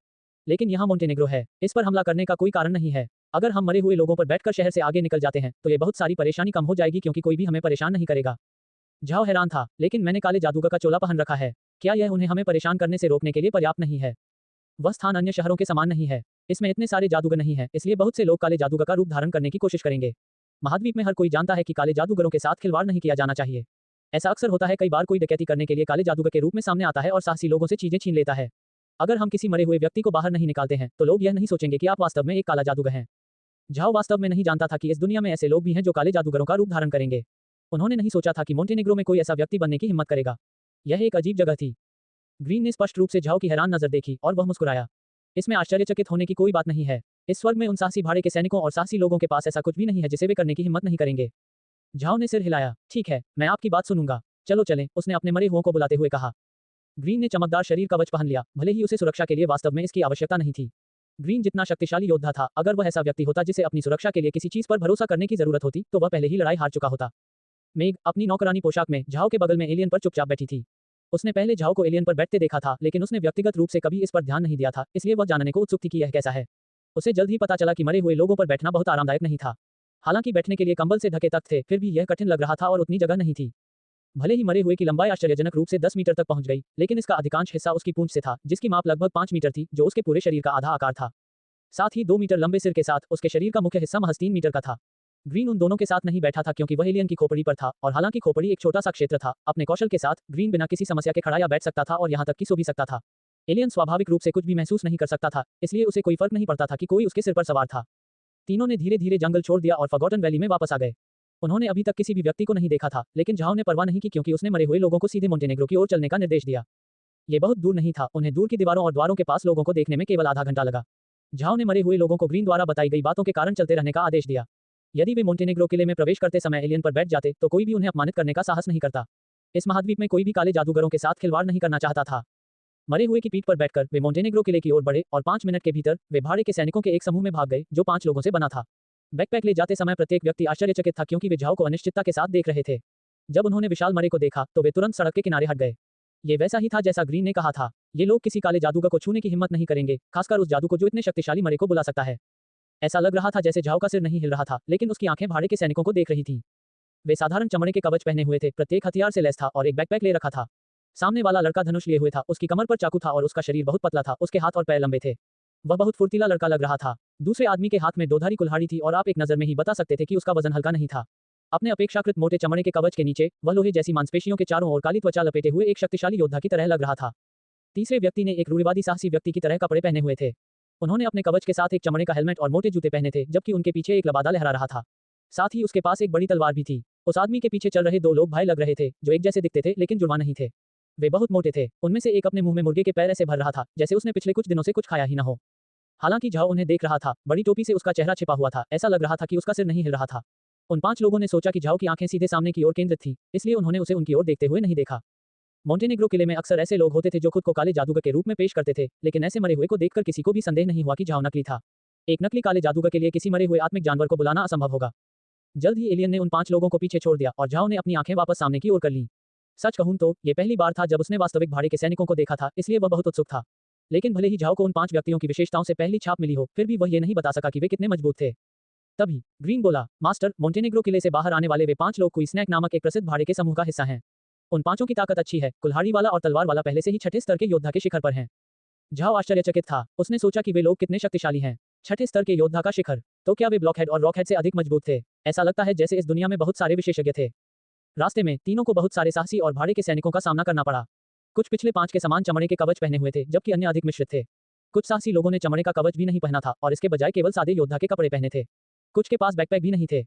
लेकिन यहाँ मोंटेनेग्रो है, इस पर हमला करने का कोई कारण नहीं है। अगर हम मरे हुए लोगों पर बैठकर शहर से आगे निकल जाते हैं तो ये बहुत सारी परेशानी कम हो जाएगी, क्योंकि कोई भी हमें परेशान नहीं करेगा। झाओ हैरान था, लेकिन मैंने काले जादूगर का चोला पहन रखा है। क्या यह उन्हें हमें परेशान करने से रोकने के लिए पर्याप्त नहीं है? वह स्थान अन्य शहरों के समान नहीं है। इसमें इतने सारे जादूगर नहीं है, इसलिए बहुत से लोग काले जादूगर का रूप धारण करने की कोशिश करेंगे। महाद्वीप में हर कोई जानता है कि काले जादूगरों के साथ खिलवाड़ नहीं किया जाना चाहिए। ऐसा अक्सर होता है, कई बार कोई डकैती करने के लिए काले जादूगर के रूप में सामने आता है और साहसी लोगों से चीजें छीन लेता है। अगर हम किसी मरे हुए व्यक्ति को बाहर नहीं निकालते हैं तो लोग यह नहीं सोचेंगे कि आप वास्तव में एक काला जादूगर हैं। झाओ वास्तव में नहीं जानता था कि इस दुनिया में ऐसे लोग भी हैं जो काले जादूगरों का रूप धारण करेंगे। उन्होंने नहीं सोचा था कि मोंटेनेग्रो में कोई ऐसा व्यक्ति बनने की हिम्मत करेगा। यह एक अजीब जगह थी। ग्रीन ने स्पष्ट रूप से झाओ की हैरान नजर देखी और वह मुस्कुराया। इसमें आश्चर्यचकित होने की कोई बात नहीं है। इस स्वर्ग में उन साहसी भाड़े के सैनिकों और साहसी लोगों के पास ऐसा कुछ भी नहीं है जिसे वे करने की हिम्मत नहीं करेंगे। झाओ ने सिर हिलाया। ठीक है, मैं आपकी बात सुनूंगा। चलो चलें, उसने अपने मरे हुओं को बुलाते हुए कहा। ग्रीन ने चमकदार शरीर कवच पहन लिया, भले ही उसे सुरक्षा के लिए वास्तव में इसकी आवश्यकता नहीं थी। ग्रीन जितना शक्तिशाली योद्धा था, अगर वह ऐसा व्यक्ति होता जिसे अपनी सुरक्षा के लिए किसी चीज पर भरोसा करने की जरूरत होती तो वह पहले ही लड़ाई हार चुका होता। मेघ अपनी नौकरानी पोशाक में झाओ के बगल में एलियन पर चुपचाप बैठी थी। उसने पहले झाओ को एलियन पर बैठते देखा था, लेकिन उसने व्यक्तिगत रूप से कभी इस पर ध्यान नहीं दिया था, इसलिए वह जानने को उत्सुक थी कि यह कैसा है। उसे जल्द ही पता चला कि मरे हुए लोगों पर बैठना बहुत आरामदायक नहीं था। हालांकि बैठने के लिए कंबल से ढके तख्त थे, फिर भी यह कठिन लग रहा था और उतनी जगह नहीं थी। भले ही मरे हुए की लंबाई आश्चर्यजनक रूप से 10 मीटर तक पहुंच गई, लेकिन इसका अधिकांश हिस्सा उसकी पूंछ से था, जिसकी माप लगभग 5 मीटर थी, जो उसके पूरे शरीर का आधा आकार था। साथ ही 2 मीटर लंबे सिर के साथ उसके शरीर का मुख्य हिस्सा महज 3 मीटर का था। ग्रीन उन दोनों के साथ नहीं बैठा था क्योंकि वह एलियन की खोपड़ी पर था, और हालांकि खोपड़ी एक छोटा सा क्षेत्र था, अपने कौशल के साथ ग्रीन बिना किसी समस्या के खड़ा या बैठ सकता था और यहां तक कि सो भी सकता था। एलियन स्वाभाविक रूप से कुछ भी महसूस नहीं कर सकता था, इसलिए उसे कोई फर्क नहीं पड़ता था कि कोई उसके सिर पर सवार था। तीनों ने धीरे धीरे जंगल छोड़ दिया और फॉरगॉटन वैली में वापस आ गए। उन्होंने अभी तक किसी भी व्यक्ति को नहीं देखा था, लेकिन झाओ ने परवाह नहीं की क्योंकि उसने मरे हुए लोगों को सीधे मोंटेनेग्रो की ओर चलने का निर्देश दिया। ये बहुत दूर नहीं था, उन्हें दूर की दीवारों और द्वारों के पास लोगों को देखने में केवल आधा घंटा लगा। झाओ ने मरे हुए लोगों को ग्रीन द्वारा बताई गई बातों के कारण चलते रहने का आदेश दिया। यदि वे मोंटेनेग्रो किले में प्रवेश करते समय एलियन पर बैठ जाते तो कोई भी उन्हें अपमानित करने का साहस नहीं करता। इस महाद्वीप में कोई भी काले जादूगरों के साथ खिलवाड़ नहीं करना चाहता था। मरे हुए की पीठ पर बैठकर वे मोंटेनेग्रो किले की ओर बढ़े और 5 मिनट के भीतर वे भाड़े के सैनिकों के एक समूह में भाग गए जो 5 लोगों से बना था। बैकपैक ले जाते समय प्रत्येक व्यक्ति आश्चर्यचकित था क्योंकि वे झाओ को अनिश्चितता के साथ देख रहे थे। जब उन्होंने विशाल मरे को देखा तो वे तुरंत सड़क के किनारे हट गए। ये वैसा ही था जैसा ग्रीन ने कहा था। ये लोग किसी काले जादूगर को छूने की हिम्मत नहीं करेंगे, खासकर उस जादू को जो इतने शक्तिशाली मरे को बुला सकता है। ऐसा लग रहा था जैसे झाओ का सिर नहीं हिल रहा था, लेकिन उसकी आंखें भाड़े के सैनिकों को देख रही थीं। वे साधारण चमड़े के कवच पहने हुए थे, प्रत्येक हथियार से लैस था और एक बैकपैक ले रखा था। सामने वाला लड़का धनुष लिए हुए था, उसकी कमर पर चाकू था और उसका शरीर बहुत पतला था, उसके हाथ और पैर लंबे थे। वह बहुत फुर्तीला लड़का लग रहा था। दूसरे आदमी के हाथ में दोधारी कुल्हाड़ी थी और आप एक नजर में ही बता सकते थे कि उसका वजन हल्का नहीं था। अपने अपेक्षाकृत मोटे चमड़े के कवच के नीचे वह लोहे जैसी मांसपेशियों के चारों ओर काली त्वचा लपेटे हुए एक शक्तिशाली योद्धा की तरह लग रहा था। तीसरे व्यक्ति ने एक रूढ़िवादी साहसी व्यक्ति की तरह कपड़े पहने हुए थे। उन्होंने अपने कवच के साथ एक चमड़े का हेलमेट और मोटे जूते पहने थे, जबकि उनके पीछे एक लबादा लहरा रहा था। साथ ही उसके पास एक बड़ी तलवार भी थी। उस आदमी के पीछे चल रहे 2 लोग भाई लग रहे थे, जो एक जैसे दिखते थे लेकिन जुड़वा नहीं थे। वे बहुत मोटे थे। उनमें से एक अपने मुंह में मुर्गे के पैर ऐसे भर रहा था जैसे उसने पिछले कुछ दिनों से कुछ खाया ही न हो। हालांकि झाओ उन्हें देख रहा था, बड़ी टोपी से उसका चेहरा छिपा हुआ था, ऐसा लग रहा था कि उसका सिर नहीं हिल रहा था। उन 5 लोगों ने सोचा कि झाओ की आंखें सीधे सामने की ओर केंद्रित थी, इसलिए उन्होंने उसे उनकी ओर देखते हुए नहीं देखा। मोंटेनेग्रो किले में अक्सर ऐसे लोग होते थे जो खुद को काले जादूगर के रूप में पेश करते थे, लेकिन ऐसे मरे हुए को देखकर किसी को भी संदेह नहीं हुआ कि झाओ नकली था। एक नकली काले जादूगर के लिए किसी मरे हुए आत्मिक जानवर को बुलाना असंभव होगा। जल्द ही एलियन ने उन 5 लोगों को पीछे छोड़ दिया और झाओ ने अपनी आंखें वापस सामने की ओर कर लीं। सच कहूं तो ये पहली बार था जब उसने वास्तविक भाड़े के सैनिकों को देखा था, इसलिए वह बहुत उत्सुक था। लेकिन भले ही झाओ को उन 5 व्यक्तियों की विशेषताओं से पहली छाप मिली हो, फिर भी वह ये नहीं बता सका कि वे कितने मजबूत थे। तभी ग्रीन बोला, मास्टर, मोंटेनेग्रो किले से बाहर आने वाले वे 5 लोग क्विस्नैक नामक एक प्रसिद्ध भाड़े के समूह का हिस्सा हैं। उन 5 की ताकत अच्छी है, कुल्हाड़ी वाला और तलवार वाला पहले से ही 6ठे स्तर के योद्धा के शिखर पर हैं। झाओ आश्चर्यचकित था। उसने सोचा कि वे लोग कितने शक्तिशाली हैं। 6ठे स्तर के योद्धा का शिखर, तो क्या वे ब्लॉकहेड और रॉकहेड से अधिक मजबूत थे? ऐसा लगता है जैसे इस दुनिया में बहुत सारे विशेषज्ञ थे। रास्ते में तीनों को बहुत सारे साहसी और भाड़े के सैनिकों का सामना करना पड़ा। कुछ पिछले 5 के समान चमड़े के कवच पहने हुए थे, जबकि अन्य अधिक मिश्रित थे। कुछ साहसी लोगों ने चमड़े का कवच भी नहीं पहना था और इसके बजाय केवल सादे योद्धा के कपड़े पहने थे। कुछ के पास बैकपैक भी नहीं थे।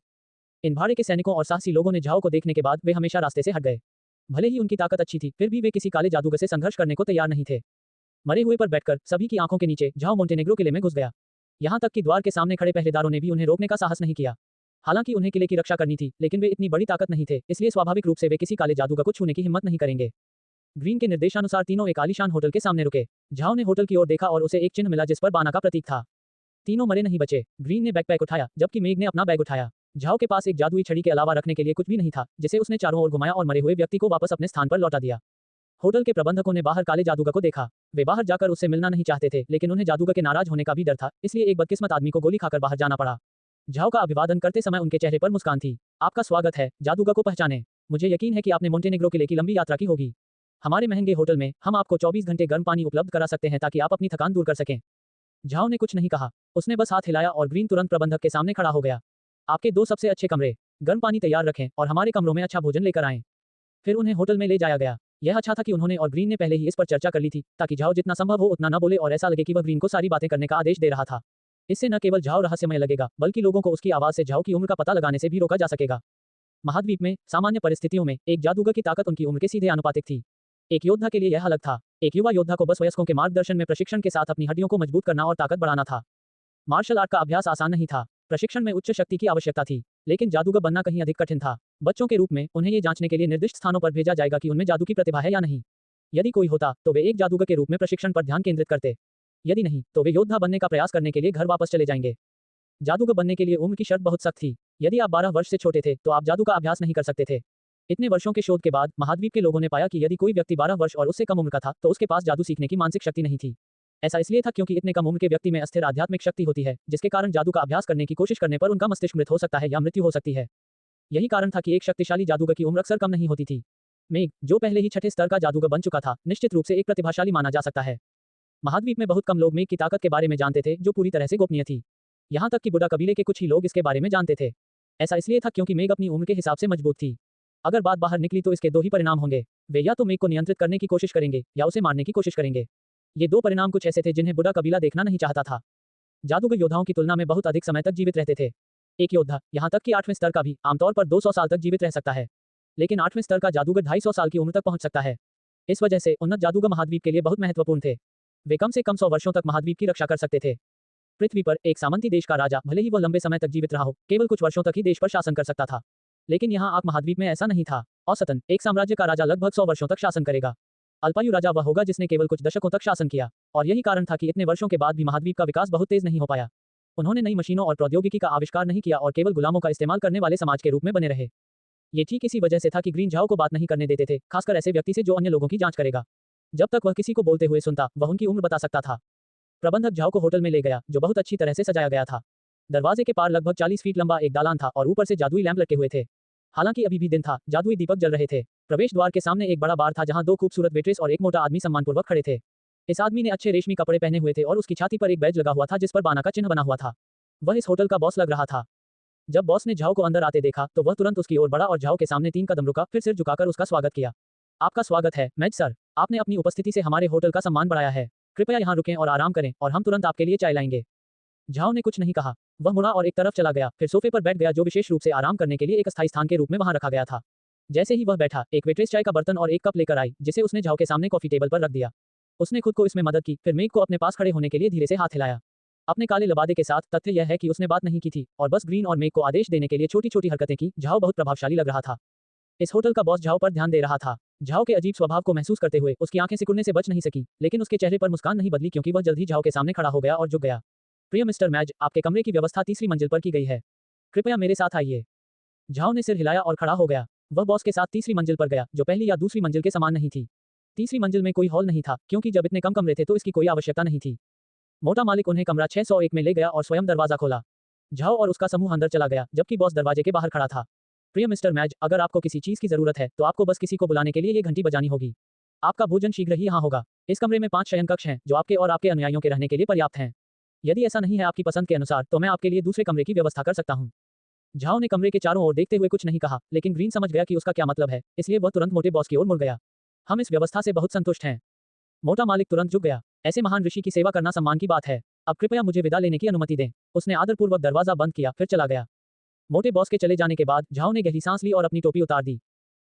इन भाड़े के सैनिकों और साहसी लोगों ने झाओ को देखने के बाद वे हमेशा रास्ते से हट गए। भले ही उनकी ताकत अच्छी थी, फिर भी वे किसी काले जादूगर से संघर्ष करने को तैयार नहीं थे। मरे हुए पर बैठकर सभी की आंखों के नीचे झाओ मोंटेनेग्रो किले में घुस गया। यहाँ तक कि द्वार के सामने खड़े पहरेदारों ने भी उन्हें रोकने का साहस नहीं किया। हालांकि उन्हें किले की रक्षा करनी थी, लेकिन वे इतनी बड़ी ताकत नहीं थे, इसलिए स्वाभाविक रूप से वे किसी काले जादूगर को छूने की हिम्मत नहीं करेंगे। ग्रीन के निर्देशानुसार तीनों एक आलीशान होटल के सामने रुके। झाओ ने होटल की ओर देखा और उसे एक चिन्ह मिला जिस पर बाना का प्रतीक था। तीनों मरे नहीं बचे। ग्रीन ने बैकपैक उठाया, जबकि मेग ने अपना बैग उठाया। झाओ के पास एक जादुई छड़ी के अलावा रखने के लिए कुछ भी नहीं था, जिसे उसने चारों ओर घुमाया और मरे हुए व्यक्ति को वापस अपने स्थान पर लौटा दिया। होटल के प्रबंधकों ने बाहर काले जादूगर को देखा। वे बाहर जाकर उससे मिलना नहीं चाहते थे, लेकिन उन्हें जादूगर के नाराज होने का भी डर था, इसलिए एक बदकिस्मत आदमी को गोली खाकर बाहर जाना पड़ा। झाओ का अभिवादन करते समय उनके चेहरे पर मुस्कान थी। आपका स्वागत है, जादूगर को पहचाने। मुझे यकीन है कि आपने मोंटेनेग्रो किले की लंबी यात्रा की होगी। हमारे महंगे होटल में हम आपको 24 घंटे गर्म पानी उपलब्ध करा सकते हैं ताकि आप अपनी थकान दूर कर सकें। झाओ ने कुछ नहीं कहा, उसने बस हाथ हिलाया और ग्रीन तुरंत प्रबंधक के सामने खड़ा हो गया। आपके 2 सबसे अच्छे कमरे, गर्म पानी तैयार रखें और हमारे कमरों में अच्छा भोजन लेकर आएं। फिर उन्हें होटल में ले जाया गया। यह अच्छा था कि उन्होंने और ग्रीन ने पहले ही इस पर चर्चा कर ली थी, ताकि झाओ जितना संभव हो उतना न बोले और ऐसा लगे कि वह ग्रीन को सारी बातें करने का आदेश दे रहा था। इससे न केवल झाओ रहस्यमय लगेगा, बल्कि लोगों को उसकी आवाज से झाओ की उम्र का पता लगाने से भी रोका जा सकेगा। महाद्वीप में सामान्य परिस्थितियों में एक जादूगर की ताकत उनकी उम्र के सीधे आनुपातिक थी। एक योद्धा के लिए यह अलग था। एक युवा योद्धा को बस वयस्कों के मार्गदर्शन में प्रशिक्षण के साथ अपनी हड्डियों को मजबूत करना और ताकत बढ़ाना था। मार्शल आर्ट का अभ्यास आसान नहीं था। प्रशिक्षण में उच्च शक्ति की आवश्यकता थी, लेकिन जादूगर बनना कहीं अधिक कठिन था। बच्चों के रूप में उन्हें ये जांचने के लिए निर्दिष्ट स्थानों पर भेजा जाएगा कि उनमें जादू की प्रतिभा है या नहीं। यदि कोई होता तो वे एक जादूगर के रूप में प्रशिक्षण पर ध्यान केंद्रित करते। यदि नहीं तो वे योद्धा बनने का प्रयास करने के लिए घर वापस चले जाएंगे। जादूगर बनने के लिए उम्र की शर्त बहुत सख्त थी। यदि आप 12 वर्ष से छोटे थे तो आप जादू का अभ्यास नहीं कर सकते थे। इतने वर्षों के शोध के बाद महाद्वीप के लोगों ने पाया कि यदि कोई व्यक्ति 12 वर्ष और उससे कम उम्र का था तो उसके पास जादू सीखने की मानसिक शक्ति नहीं थी। ऐसा इसलिए था क्योंकि इतने कम उम्र के व्यक्ति में अस्थिर आध्यात्मिक शक्ति होती है, जिसके कारण जादू का अभ्यास करने की कोशिश करने पर उनका मस्तिष्क मृत हो सकता है या मृत्यु हो सकती है। यही कारण था कि एक शक्तिशाली जादूगर की उम्र अक्सर कम नहीं होती थी। मेग, जो पहले ही 6ठे स्तर का जादूगर बन चुका था, निश्चित रूप से एक प्रतिभाशाली माना जा सकता है। महाद्वीप में बहुत कम लोग मेग की ताकत के बारे में जानते थे, जो पूरी तरह से गोपनीय थी। यहाँ तक कि बुडा कबीले के कुछ ही लोग इसके बारे में जानते थे। ऐसा इसलिए था क्योंकि मेग अपनी उम्र के हिसाब से मजबूत थी। अगर बात बाहर निकली तो इसके 2 ही परिणाम होंगे। वे या तो मेग को नियंत्रित करने की कोशिश करेंगे या उसे मारने की कोशिश करेंगे। ये 2 परिणाम कुछ ऐसे थे जिन्हें बुडा कबीला देखना नहीं चाहता था। जादूगर योद्धाओं की तुलना में बहुत अधिक समय तक जीवित रहते थे। एक योद्धा, यहाँ तक कि 8वें स्तर का भी, आमतौर पर 200 साल तक जीवित रह सकता है, लेकिन 8वें स्तर का जादूगर 250 साल की उम्र तक पहुंच सकता है। इस वजह से उन्नत जादूगर महाद्वीप के लिए बहुत महत्वपूर्ण थे। वे कम से कम 100 वर्षों तक महाद्वीप की रक्षा कर सकते थे। पृथ्वी पर एक सामंती देश का राजा, भले ही वह लंबे समय तक जीवित रहा हो, केवल कुछ वर्षों तक ही देश पर शासन कर सकता था। लेकिन यहाँ आग महाद्वीप में ऐसा नहीं था। औसतन एक साम्राज्य का राजा लगभग 100 वर्षों तक शासन करेगा। अल्पायु राजा वह होगा जिसने केवल कुछ दशकों तक शासन किया, और यही कारण था कि इतने वर्षों के बाद भी महाद्वीप का विकास बहुत तेज नहीं हो पाया। उन्होंने नई मशीनों और प्रौद्योगिकी का आविष्कार नहीं किया और केवल गुलामों का इस्तेमाल करने वाले समाज के रूप में बने रहे। ये ठीक इसी वजह से था कि ग्रीन झाओ को बात नहीं करने देते थे, खासकर ऐसे व्यक्ति से जो अन्य लोगों की जांच करेगा। जब तक वह किसी को बोलते हुए सुनता, वह उनकी उम्र बता सकता था। प्रबंधक झाओ को होटल में ले गया, जो बहुत अच्छी तरह से सजाया गया था। दरवाजे के पार लगभग 40 फीट लंबा एक दालान था और ऊपर से जादुई लैंप लटके हुए थे। हालांकि अभी भी दिन था, जादुई दीपक जल रहे थे। प्रवेश द्वार के सामने एक बड़ा बार था जहां 2 खूबसूरत वेट्रेस और एक मोटा आदमी सम्मानपूर्वक खड़े थे। इस आदमी ने अच्छे रेशमी कपड़े पहने हुए थे और उसकी छाती पर एक बैज लगा हुआ था जिस पर बाना का चिन्ह बना हुआ था। वह इस होटल का बॉस लग रहा था। जब बॉस ने झाओ को अंदर आते देखा तो वह तुरंत उसकी ओर बढ़ा और झाओ के सामने 3 कदम रुका, फिर सिर झुकाकर उसका स्वागत किया। आपका स्वागत है, मैज सर। आपने अपनी उपस्थिति से हमारे होटल का सम्मान बढ़ाया है। कृपया यहाँ रुकें और आराम करें और हम तुरंत आपके लिए चाय लाएंगे। झाओ ने कुछ नहीं कहा। वह मुड़ा और एक तरफ चला गया, फिर सोफे पर बैठ गया जो विशेष रूप से आराम करने के लिए एक अस्थायी स्थान के रूप में वहां रखा गया था। जैसे ही वह बैठा, एक वेट्रेस चाय का बर्तन और एक कप लेकर आई, जिसे उसने झाओ के सामने कॉफी टेबल पर रख दिया। उसने खुद को इसमें मदद की, फिर मेग को अपने पास खड़े होने के लिए धीरे से हाथ हिलाया। अपने काले लबादे के साथ तथ्य यह है कि उसने बात नहीं की थी और बस ग्रीन और मेग को आदेश देने के लिए छोटी छोटी हरकतें की। झाओ बहुत प्रभावशाली लग रहा था। इस होटल का बॉस झाओ पर ध्यान दे रहा था। झाओ के अजीब स्वभाव को महसूस करते हुए उसकी आंखें सिकुड़ने से बच नहीं सकी, लेकिन उसके चेहरे पर मुस्कान नहीं बदली क्योंकि वह जल्द ही झाओ के सामने खड़ा हो गया और झुक गया। प्रिय मिस्टर मैज, आपके कमरे की व्यवस्था 3री मंजिल पर की गई है। कृपया मेरे साथ आइए। झाओ ने सिर हिलाया और खड़ा हो गया। वह बॉस के साथ 3री मंजिल पर गया, जो पहली या दूसरी मंजिल के समान नहीं थी। 3री मंजिल में कोई हॉल नहीं था, क्योंकि जब इतने कम कमरे थे तो इसकी कोई आवश्यकता नहीं थी। मोटा मालिक उन्हें कमरा 601 में ले गया और स्वयं दरवाजा खोला। झाओ और उसका समूह अंदर चला गया, जबकि बॉस दरवाजे के बाहर खड़ा था। प्रिय मिस्टर मैज, अगर आपको किसी चीज की जरूरत है तो आपको बस किसी को बुलाने के लिए ये घंटी बजानी होगी। आपका भोजन शीघ्र ही यहाँ होगा। इस कमरे में 5 शयन कक्ष हैं जो आपके और आपके अनुयायियों के रहने के लिए पर्याप्त हैं। यदि ऐसा नहीं है आपकी पसंद के अनुसार, तो मैं आपके लिए दूसरे कमरे की व्यवस्था कर सकता हूँ। झाओ ने कमरे के चारों ओर देखते हुए कुछ नहीं कहा, लेकिन ग्रीन समझ गया कि उसका क्या मतलब है, इसलिए वह तुरंत मोटे बॉस की ओर मुड़ गया। हम इस व्यवस्था से बहुत संतुष्ट हैं। मोटा मालिक तुरंत झुक गया। ऐसे महान ऋषि की सेवा करना सम्मान की बात है। अब कृपया मुझे विदा लेने की अनुमति दें। उसने आदरपूर्वक दरवाजा बंद किया, फिर चला गया। मोटे बॉस के चले जाने के बाद झाओ ने गहरी सांस ली और अपनी टोपी उतार दी।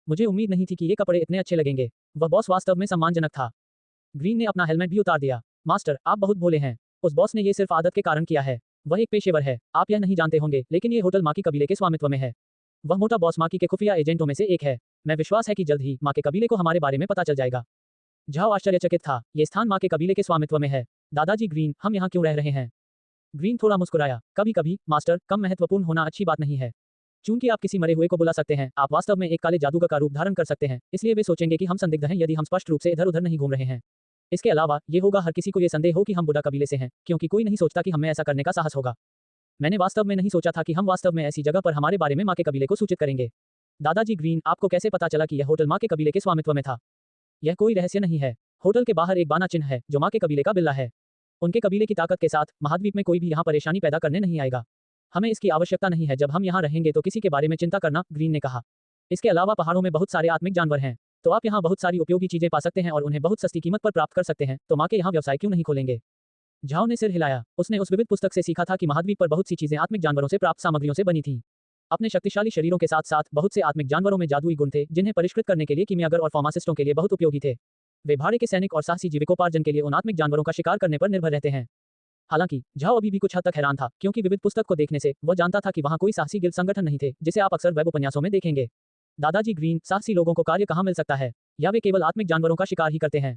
मुझे उम्मीद नहीं थी कि ये कपड़े इतने अच्छे लगेंगे। वह बॉस वास्तव में सम्मानजनक था। ग्रीन ने अपना हेलमेट भी उतार दिया। मास्टर, आप बहुत भोले हैं। उस बॉस ने ये सिर्फ आदत के कारण किया है। वह एक पेशेवर है। आप यह नहीं जानते होंगे, लेकिन ये होटल माकी कबीले के स्वामित्व में है। वह मोटा बॉस माकी के खुफिया एजेंटों में से एक है। मैं विश्वास है कि जल्द ही माँ के कबीले को हमारे बारे में पता चल जाएगा। झाओ आश्चर्यचकित था। ये स्थान माँ के कबीले के स्वामित्व में है। दादाजी ग्रीन, हम यहाँ क्यों रह रहे हैं? ग्रीन थोड़ा मुस्कुराया। कभी कभी मास्टर, कम महत्वपूर्ण होना अच्छी बात नहीं है। चूंकि आप किसी मरे हुए को बुला सकते हैं, आप वास्तव में एक काले जादूगर का रूप धारण कर सकते हैं, इसलिए वे सोचेंगे कि हम संदिग्ध हैं यदि हम स्पष्ट रूप से इधर उधर नहीं घूम रहे हैं। इसके अलावा ये होगा हर किसी को ये संदेह हो कि हम बुड्ढा कबीले से हैं, क्योंकि कोई नहीं सोचता कि हमें ऐसा करने का साहस होगा। मैंने वास्तव में नहीं सोचा था कि हम वास्तव में ऐसी जगह पर हमारे बारे में माँ के कबीले को सूचित करेंगे। दादाजी ग्रीन, आपको कैसे पता चला कि यह होटल माँ के कबीले के स्वामित्व में था? यह कोई रहस्य नहीं है। होटल के बाहर एक बाना चिन्ह है जो माँ के कबीले का बिल्ला है। उनके कबीले की ताकत के साथ महाद्वीप में कोई भी यहाँ परेशानी पैदा करने नहीं आएगा। हमें इसकी आवश्यकता नहीं है। जब हम यहाँ रहेंगे तो किसी के बारे में चिंता करना, ग्रीन ने कहा। इसके अलावा पहाड़ों में बहुत सारे आत्मिक जानवर हैं, तो आप यहाँ बहुत सारी उपयोगी चीजें पा सकते हैं और उन्हें बहुत सस्ती कीमत पर प्राप्त कर सकते हैं, तो माँ के यहाँ व्यवसाय क्यों नहीं खोलेंगे? झाओ ने सिर हिलाया। उसने उस विविध पुस्तक से सीखा था कि महाद्वीप पर बहुत सी चीजें आत्मिक जानवरों से प्राप्त सामग्रियों से बनी थी। अपने शक्तिशाली शरीरों के साथ साथ बहुत से आत्मिक जानवरों में जादुई गुण थे जिन्हें परिष्कृत करने के लिए कीमियागर और फार्मासिस्टों के लिए बहुत उपयोगी थे। वे भाड़े के सैनिक और साहसी जीविकोपार्जन के लिए उन आत्मिक जानवरों का शिकार करने पर निर्भर रहते हैं। हालांकि झाओ अभी भी कुछ हद तक हैरान था, क्योंकि विविध पुस्तक को देखने से वह जानता था कि वहां कोई साहसी गिल्ड संगठन नहीं थे, जिसे आप अक्सर वेब उपन्यासों में देखेंगे। दादाजी ग्रीन, साहसी लोगों को कार्य कहाँ मिल सकता है, या वे केवल आत्मिक जानवरों का शिकार ही करते हैं?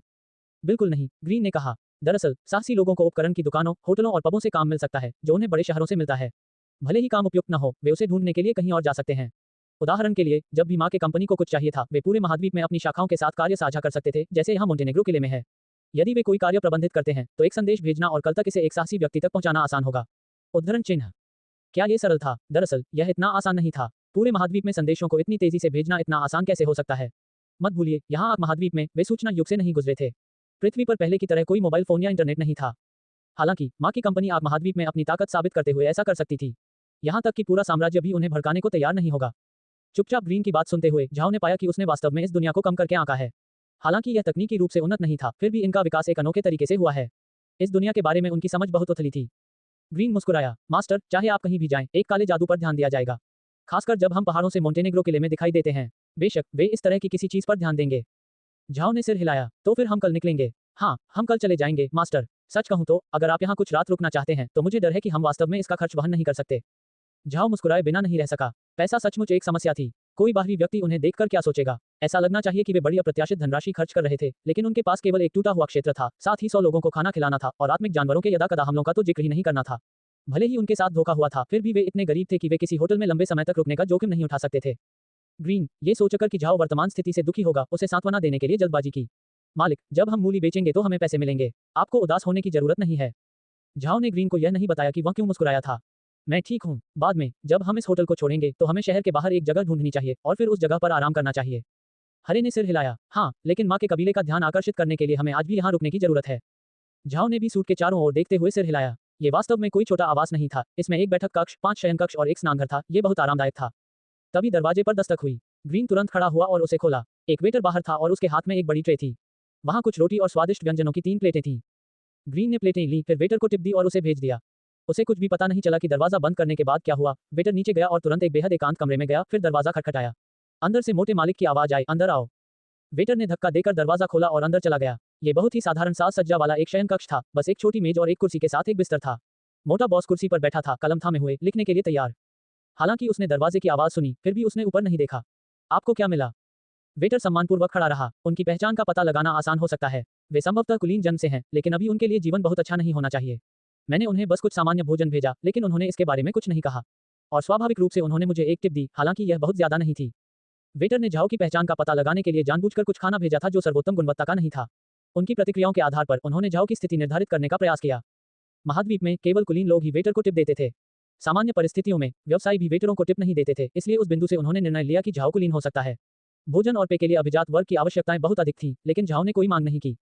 बिल्कुल नहीं, ग्रीन ने कहा। दरअसल साहसी लोगों को उपकरण की दुकानों, होटलों और पबों से काम मिल सकता है, जो उन्हें बड़े शहरों से मिलता है। भले ही काम उपयुक्त न हो, वे उसे ढूंढने के लिए कहीं और जा सकते हैं। उदाहरण के लिए, जब भी माँ के कंपनी को कुछ चाहिए था, वे पूरे महाद्वीप में अपनी शाखाओं के साथ कार्य साझा कर सकते थे, जैसे यहाँ मोंटेनेग्रो किले में है। यदि वे कोई कार्य प्रबंधित करते हैं, तो एक संदेश भेजना और कल तक इसे एक साहसी व्यक्ति तक पहुंचाना आसान होगा। उद्धरण चिन्ह। क्या ये सरल था? दरअसल यह इतना आसान नहीं था। पूरे महाद्वीप में संदेशों को इतनी तेजी से भेजना इतना आसान कैसे हो सकता है? मत भूलिए, यहाँ आप महाद्वीप में वे सूचना युग से नहीं गुजरे थे। पृथ्वी पर पहले की तरह कोई मोबाइल फोन या इंटरनेट नहीं था। हालांकि माँ की कंपनी आप महाद्वीप में अपनी ताकत साबित करते हुए ऐसा कर सकती थी। यहाँ तक कि पूरा साम्राज्य भी उन्हें भड़काने को तैयार नहीं होगा। चुपचाप ग्रीन की बात सुनते हुए झाओ ने पाया कि उसने वास्तव में इस दुनिया को कम करके आंका है। हालांकि यह तकनीकी रूप से उन्नत नहीं था, फिर भी इनका विकास एक अनोखे तरीके से हुआ है। इस दुनिया के बारे में उनकी समझ बहुत उथली थी। ग्रीन मुस्कुराया। मास्टर, चाहे आप कहीं भी जाएं, एक काले जादू पर ध्यान दिया जाएगा, खासकर जब हम पहाड़ों से मोंटेनेग्रो किले में दिखाई देते हैं। बेशक वे इस तरह की किसी चीज पर ध्यान देंगे। झाओ ने सिर हिलाया। तो फिर हम कल निकलेंगे? हाँ, हम कल चले जाएंगे मास्टर। सच कहूं तो अगर आप यहाँ कुछ रात रुकना चाहते हैं, तो मुझे डर है कि हम वास्तव में इसका खर्च वहन नहीं कर सकते। झाओ मुस्कुराए बिना नहीं रह सका। पैसा सचमुच एक समस्या थी। कोई बाहरी व्यक्ति उन्हें देखकर क्या सोचेगा? ऐसा लगना चाहिए कि वे बड़ी अप्रत्याशित धनराशि खर्च कर रहे थे, लेकिन उनके पास केवल एक टूटा हुआ क्षेत्र था, साथ ही 100 लोगों को खाना खिलाना था और आत्मिक जानवरों के यदाकदा हमलों का तो जिक्र ही नहीं करना था। भले ही उनके साथ धोखा हुआ था, फिर भी वे इतने गरीब थे कि वे किसी होटल में लंबे समय तक रुकने का जोखिम नहीं उठा सकते थे। ग्रीन, ये सोचकर कि झाओ वर्तमान स्थिति से दुखी होगा, उसे सांत्वना देने के लिए जल्दबाजी की। मालिक, जब हम मूली बेचेंगे तो हमें पैसे मिलेंगे। आपको उदास होने की जरूरत नहीं है। झाओ ने ग्रीन को यह नहीं बताया कि वह क्यों मुस्कुराया था। मैं ठीक हूँ, बाद में, जब हम इस होटल को छोड़ेंगे तो हमें शहर के बाहर एक जगह ढूंढनी चाहिए और फिर उस जगह पर आराम करना चाहिए। हरे ने सिर हिलाया। हाँ, लेकिन माँ के कबीले का ध्यान आकर्षित करने के लिए हमें आज भी यहाँ रुकने की जरूरत है। झाओ ने भी सूट के चारों ओर देखते हुए सिर हिलाया। ये वास्तव में कोई छोटा आवास नहीं था, इसमें एक बैठक कक्ष, 5 शयन कक्ष और एक स्नानघर था। ये बहुत आरामदायक था। तभी दरवाजे पर दस्तक हुई। ग्रीन तुरंत खड़ा हुआ और उसे खोला। एक वेटर बाहर था और उसके हाथ में एक बड़ी ट्रे थी। वहाँ कुछ रोटी और स्वादिष्ट व्यंजनों की 3 प्लेटें थीं। ग्रीन ने प्लेटें ली, फिर वेटर को टिप दी और उसे भेज दिया। उसे कुछ भी पता नहीं चला कि दरवाजा बंद करने के बाद क्या हुआ। वेटर नीचे गया और तुरंत एक बेहद एकांत कमरे में गया, फिर दरवाजा खटखटाया। अंदर से मोटे मालिक की आवाज आई, अंदर आओ। वेटर ने धक्का देकर दरवाजा खोला और अंदर चला गया। ये बहुत ही साधारण साज सज्जा वाला एक शयन कक्ष था, बस एक छोटी मेज और एक कुर्सी के साथ एक बिस्तर था। मोटा बॉस कुर्सी पर बैठा था, कलम थामे हुए, लिखने के लिए तैयार। हालांकि उसने दरवाजे की आवाज सुनी, फिर भी उसने ऊपर नहीं देखा। आपको क्या मिला? वेटर सम्मानपूर्वक खड़ा रहा। उनकी पहचान का पता लगाना आसान हो सकता है। वे संभवतः कुलीन जन्म से हैं, लेकिन अभी उनके लिए जीवन बहुत अच्छा नहीं होना चाहिए। मैंने उन्हें बस कुछ सामान्य भोजन भेजा, लेकिन उन्होंने इसके बारे में कुछ नहीं कहा। और स्वाभाविक रूप से उन्होंने मुझे एक टिप दी, हालांकि यह बहुत ज्यादा नहीं थी। वेटर ने झाओ की पहचान का पता लगाने के लिए जानबूझकर कुछ खाना भेजा था जो सर्वोत्तम गुणवत्ता का नहीं था। उनकी प्रतिक्रियाओं के आधार पर उन्होंने झाओ की स्थिति निर्धारित करने का प्रयास किया। महाद्वीप में केवल कुलीन लोग ही वेटर को टिप देते थे। सामान्य परिस्थितियों में व्यवसायी भी वेटरों को टिप नहीं देते थे, इसलिए उस बिंदु से उन्होंने निर्णय लिया कि झाओ कुलीन हो सकता है। भोजन और पे के लिए अभिजात वर्ग की आवश्यकताएं बहुत अधिक थीं, लेकिन झाओ ने कोई मांग नहीं की।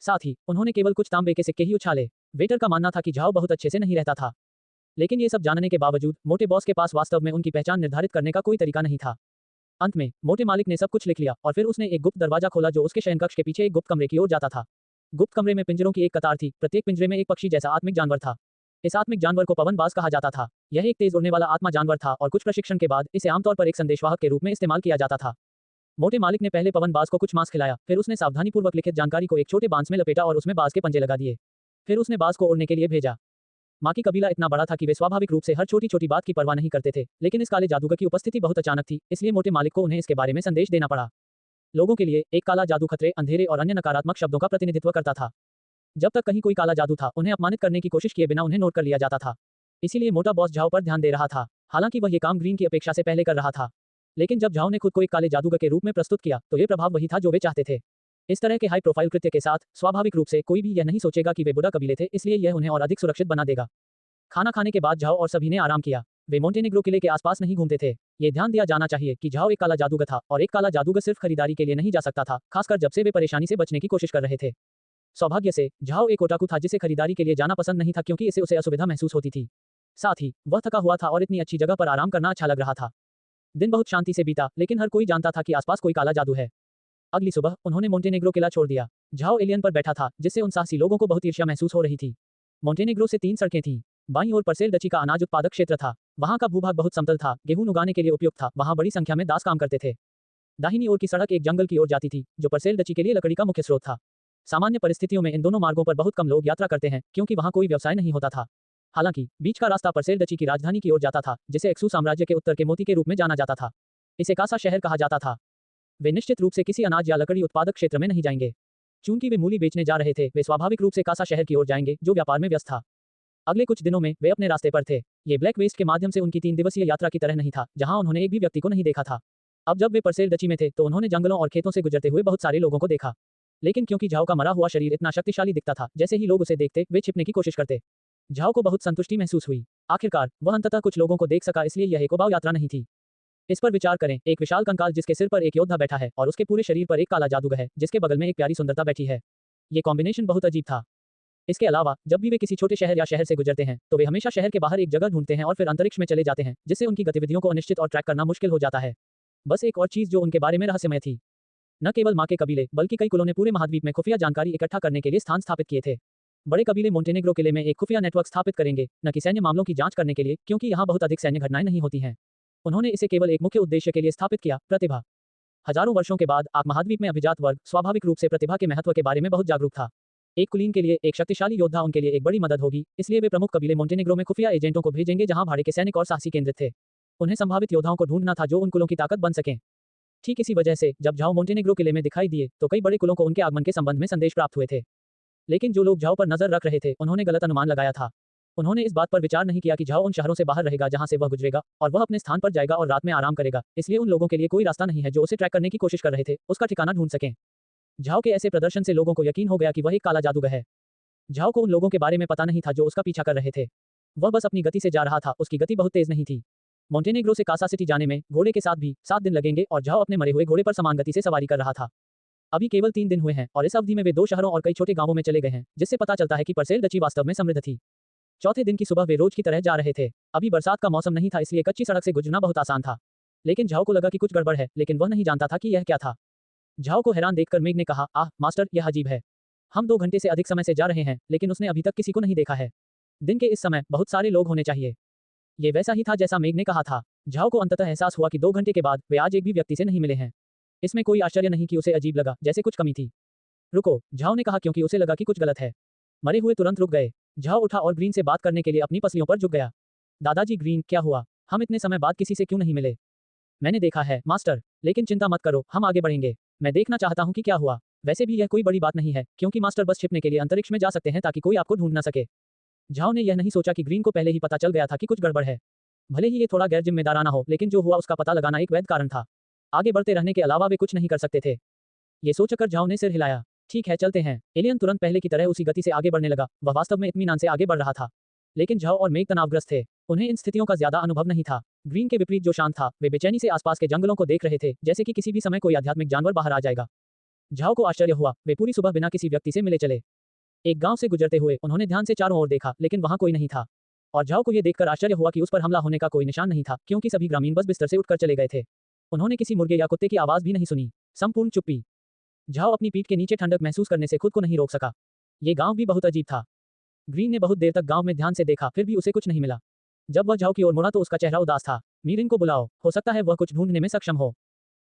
साथ ही उन्होंने केवल कुछ तांबे के सिक्के ही उछाले। वेटर का मानना था कि झाओ बहुत अच्छे से नहीं रहता था, लेकिन ये सब जानने के बावजूद मोटे बॉस के पास वास्तव में उनकी पहचान निर्धारित करने का कोई तरीका नहीं था। अंत में मोटे मालिक ने सब कुछ लिख लिया और फिर उसने एक गुप्त दरवाजा खोला जो उसके शयनकक्ष के पीछे एक गुप्त कमरे की ओर जाता था। गुप्त कमरे में पिंजरों की एक कतार थी, प्रत्येक पिंजरे में एक पक्षी जैसा आत्मिक जानवर था। इस आत्मिक जानवर को पवनबाज कहा जाता था। यह एक तेज उड़ने वाला आत्मा जानवर था और कुछ प्रशिक्षण के बाद इसे आमतौर पर एक संदेशवाहक के रूप में इस्तेमाल किया जाता था। मोटे मालिक ने पहले पवनबाज को कुछ मांस खिलाया, फिर उसने सावधानीपूर्वक लिखित जानकारी को एक छोटे बांस में लपेटा और उसमें बाज के पंजे लगा दिए। फिर उसने बाज को उड़ने के लिए भेजा। माँ की कबीला इतना बड़ा था कि वे स्वाभाविक रूप से हर छोटी छोटी बात की परवाह नहीं करते थे, लेकिन इस काले जादूगर की उपस्थिति बहुत अचानक थी, इसलिए मोटे मालिक को उन्हें इसके बारे में संदेश देना पड़ा। लोगों के लिए एक काला जादू खतरे, अंधेरे और अन्य नकारात्मक शब्दों का प्रतिनिधित्व करता था। जब तक कहीं कोई काला जादू था, उन्हें अपमानित करने की कोशिश किए बिना उन्हें नोट कर लिया जाता था। इसीलिए मोटा बॉस झाओ पर ध्यान दे रहा था। हालांकि वह ये काम ग्रीन की अपेक्षा से पहले कर रहा था, लेकिन जब झाओ ने खुद को एक काले जादूगर के रूप में प्रस्तुत किया तो ये प्रभाव वही था जो वे चाहते थे। इस तरह के हाई प्रोफाइल कृत्य के साथ स्वाभाविक रूप से कोई भी यह नहीं सोचेगा कि वे बुरा कबीले थे, इसलिए यह उन्हें और अधिक सुरक्षित बना देगा। खाना खाने के बाद झाओ और सभी ने आराम किया। वे मोंटेनेग्रो किले के आसपास नहीं घूमते थे। ये ध्यान दिया जाना चाहिए कि झाओ एक काला जादूगर था और एक काला जादूगर सिर्फ खरीदारी के लिए नहीं जा सकता था, खासकर जब से वे परेशानी से बचने की कोशिश कर रहे थे। सौभाग्य से झाओ एक ओटाकू था जिसे खरीदारी के लिए जाना पसंद नहीं था क्योंकि इसे उसे असुविधा महसूस होती थी। साथ ही वह थका हुआ था और इतनी अच्छी जगह पर आराम करना अच्छा लग रहा था। दिन बहुत शांति से बीता, लेकिन हर कोई जानता था कि आसपास कोई काला जादू है। अगली सुबह उन्होंने मोंटेनेग्रो किला छोड़ दिया। झाओ एलियन पर बैठा था, जिससे उन साहसी लोगों को बहुत ईर्ष्या महसूस हो रही थी। मोंटेनेग्रो से 3 सड़कें थीं। बाईं ओर परसेल डची का अनाज उत्पादक क्षेत्र था। वहां का भूभाग बहुत समतल था, गेहूं उगाने के लिए उपयुक्त था। वहां बड़ी संख्या में दास काम करते थे। दाहिनी ओर की सड़क एक जंगल की ओर जाती थी, जो परसेल डची के लिए लकड़ी का मुख्य स्रोत था। सामान्य परिस्थितियों में इन दोनों मार्गों पर बहुत कम लोग यात्रा करते हैं, क्योंकि वहां कोई व्यवसाय नहीं होता था। हालांकि बीच का रास्ता परसेल डची की राजधानी की ओर जाता था, जिसे एक्सू साम्राज्य के उत्तर के मोती के रूप में जाना जाता था। इसे कासा शहर कहा जाता था। वे निश्चित रूप से किसी अनाज या लकड़ी उत्पादक क्षेत्र में नहीं जाएंगे। चूंकि वे मूली बेचने जा रहे थे, वे स्वाभाविक रूप से कासा शहर की ओर जाएंगे, जो व्यापार में व्यस्त था। अगले कुछ दिनों में वे अपने रास्ते पर थे। ये ब्लैक वेस्ट के माध्यम से उनकी 3 दिवसीय यात्रा की तरह नहीं था, जहां उन्होंने एक भी व्यक्ति को नहीं देखा था। अब जब वे परसेल डची में थे तो उन्होंने जंगलों और खेतों से गुजरते हुए बहुत सारे लोगों को देखा, लेकिन क्योंकि झाओ का मरा हुआ शरीर इतना शक्तिशाली दिखता था, जैसे ही लोग उसे देखते वे छिपने की कोशिश करते। झाओ को बहुत संतुष्टि महसूस हुई। आखिरकार वह अंततः कुछ लोगों को देख सका, इसलिए यह एक उबाऊ यात्रा नहीं थी। इस पर विचार करें, एक विशाल कंकाल जिसके सिर पर एक योद्धा बैठा है और उसके पूरे शरीर पर एक काला जादूगर है, जिसके बगल में एक प्यारी सुंदरता बैठी है। ये कॉम्बिनेशन बहुत अजीब था। इसके अलावा जब भी वे किसी छोटे शहर या शहर से गुजरते हैं तो वे हमेशा शहर के बाहर एक जगह ढूंढते हैं और फिर अंतरिक्ष में चले जाते हैं, जिससे उनकी गतिविधियों को अनिश्चित और ट्रैक करना मुश्किल हो जाता है। बस एक और चीज जो उनके बारे में रहस्यमय थी। न केवल माँ के कबीले बल्कि कई कुलों ने पूरे महाद्वीप में खुफिया जानकारी इकट्ठा करने के लिए स्थान स्थापित किए थे। बड़े कबीले मोंटेनेग्रो किले में एक खुफिया नेटवर्क स्थापित करेंगे, न कि सैन्य मामलों की जांच करने के लिए, क्योंकि यहाँ बहुत अधिक सैन्य घटनाएं नहीं होती हैं। उन्होंने इसे केवल एक मुख्य उद्देश्य के लिए स्थापित किया, प्रतिभा। हजारों वर्षों के बाद आप महाद्वीप में अभिजात वर्ग स्वाभाविक रूप से प्रतिभा के महत्व के बारे में बहुत जागरूक था। एक कुलीन के लिए एक शक्तिशाली योद्धा उनके लिए एक बड़ी मदद होगी, इसलिए वे प्रमुख कबीले मोंटेनेग्रो में खुफिया एजेंटों को भेजेंगे जहां भाड़े के सैनिक और साहसी केंद्रित थे। उन्हें संभावित योद्धाओं को ढूंढना था जो उन कुलों की ताकत बन सकें। ठीक इसी वजह से जब झाओ मोंटेनेग्रो किले में दिखाई दिए तो कई बड़े कुलों को उनके आगमन के संबंध में संदेश प्राप्त हुए थे। लेकिन जो लोग झाओ पर नजर रख रहे थे उन्होंने गलत अनुमान लगाया था। उन्होंने इस बात पर विचार नहीं किया कि झाओ उन शहरों से बाहर रहेगा जहां से वह गुजरेगा और वह अपने स्थान पर जाएगा और रात में आराम करेगा, इसलिए उन लोगों के लिए कोई रास्ता नहीं है जो उसे ट्रैक करने की कोशिश कर रहे थे उसका ठिकाना ढूंढ सकें। झाओ के ऐसे प्रदर्शन से लोगों को यकीन हो गया कि वह एक काला जादूगर है। झाओ को उन लोगों के बारे में पता नहीं था जो उसका पीछा कर रहे थे। वह बस अपनी गति से जा रहा था, उसकी गति बहुत तेज नहीं थी। मोंटेनेग्रो से कासा सिटी जाने में घोड़े के साथ भी 7 दिन लगेंगे और झाओ अपने मरे हुए घोड़े पर समान गति से सवारी कर रहा था। अभी केवल 3 दिन हुए हैं और इस अवधि में वे 2 शहरों और कई छोटे गांवों में चले गए हैं, जिससे पता चलता है कि परसेल डची वास्तव में समृद्ध थी। चौथे दिन की सुबह वे रोज की तरह जा रहे थे। अभी बरसात का मौसम नहीं था, इसलिए कच्ची सड़क से गुजरना बहुत आसान था। लेकिन झाओ को लगा कि कुछ गड़बड़ है, लेकिन वह नहीं जानता था कि यह क्या था। झाओ को हैरान देखकर मेघ ने कहा, आह मास्टर, यह अजीब है। हम 2 घंटे से अधिक समय से जा रहे हैं, लेकिन उसने अभी तक किसी को नहीं देखा है। दिन के इस समय बहुत सारे लोग होने चाहिए। ये वैसा ही था जैसा मेघ ने कहा था। झाओ को अंततः एहसास हुआ कि 2 घंटे के बाद वे आज एक भी व्यक्ति से नहीं मिले हैं। इसमें कोई आश्चर्य नहीं कि उसे अजीब लगा, जैसे कुछ कमी थी। रुको, झाओ ने कहा, क्योंकि उसे लगा कि कुछ गलत है। मरे हुए तुरंत रुक गए। झाओ उठा और ग्रीन से बात करने के लिए अपनी पसलियों पर झुक गया। दादाजी ग्रीन, क्या हुआ? हम इतने समय बाद किसी से क्यों नहीं मिले? मैंने देखा है मास्टर, लेकिन चिंता मत करो, हम आगे बढ़ेंगे। मैं देखना चाहता हूं कि क्या हुआ। वैसे भी यह कोई बड़ी बात नहीं है, क्योंकि मास्टर बस छिपने के लिए अंतरिक्ष में जा सकते हैं ताकि कोई आपको ढूंढ न सके। झाओ ने यह नहीं सोचा कि ग्रीन को पहले ही पता चल गया था कि कुछ गड़बड़ है। भले ही ये थोड़ा गैर जिम्मेदाराना हो, लेकिन जो हुआ उसका पता लगाना एक वैध कारण था। आगे बढ़ते रहने के अलावा वे कुछ नहीं कर सकते थे। ये सोचकर झाओ ने सिर हिलाया। ठीक है, चलते हैं। एलियन तुरंत पहले की तरह उसी गति से आगे बढ़ने लगा। वह वास्तव में इत्मीनान से आगे बढ़ रहा था। लेकिन झाओ और मेघ तनावग्रस्त थे। उन्हें इन स्थितियों का ज्यादा अनुभव नहीं था। ग्रीन के विपरीत जो शांत था, वे बेचैनी से आसपास के जंगलों को देख रहे थे, जैसे कि किसी भी समय कोई आध्यात्मिक जानवर बाहर आ जाएगा। झाओ को आश्चर्य हुआ। वे पूरी सुबह बिना किसी व्यक्ति से मिले चले। एक गांव से गुजरते हुए उन्होंने ध्यान से चारों ओर देखा, लेकिन वहां कोई नहीं था। और झाओ को यह देखकर आश्चर्य हुआ कि उस पर हमला होने का कोई निशान नहीं था, क्योंकि सभी ग्रामीण बस बिस्तर से उठकर चले गए थे। उन्होंने किसी मुर्गे या कुत्ते की आवाज भी नहीं सुनी। संपूर्ण चुप्पी। झाओ अपनी पीठ के नीचे ठंडक महसूस करने से खुद को नहीं रोक सका। ये गांव भी बहुत अजीब था। ग्रीन ने बहुत देर तक गांव में ध्यान से देखा, फिर भी उसे कुछ नहीं मिला। जब वह झाओ की ओर मुड़ा तो उसका चेहरा उदास था। मेरिन को बुलाओ, हो सकता है वह कुछ ढूंढने में सक्षम हो।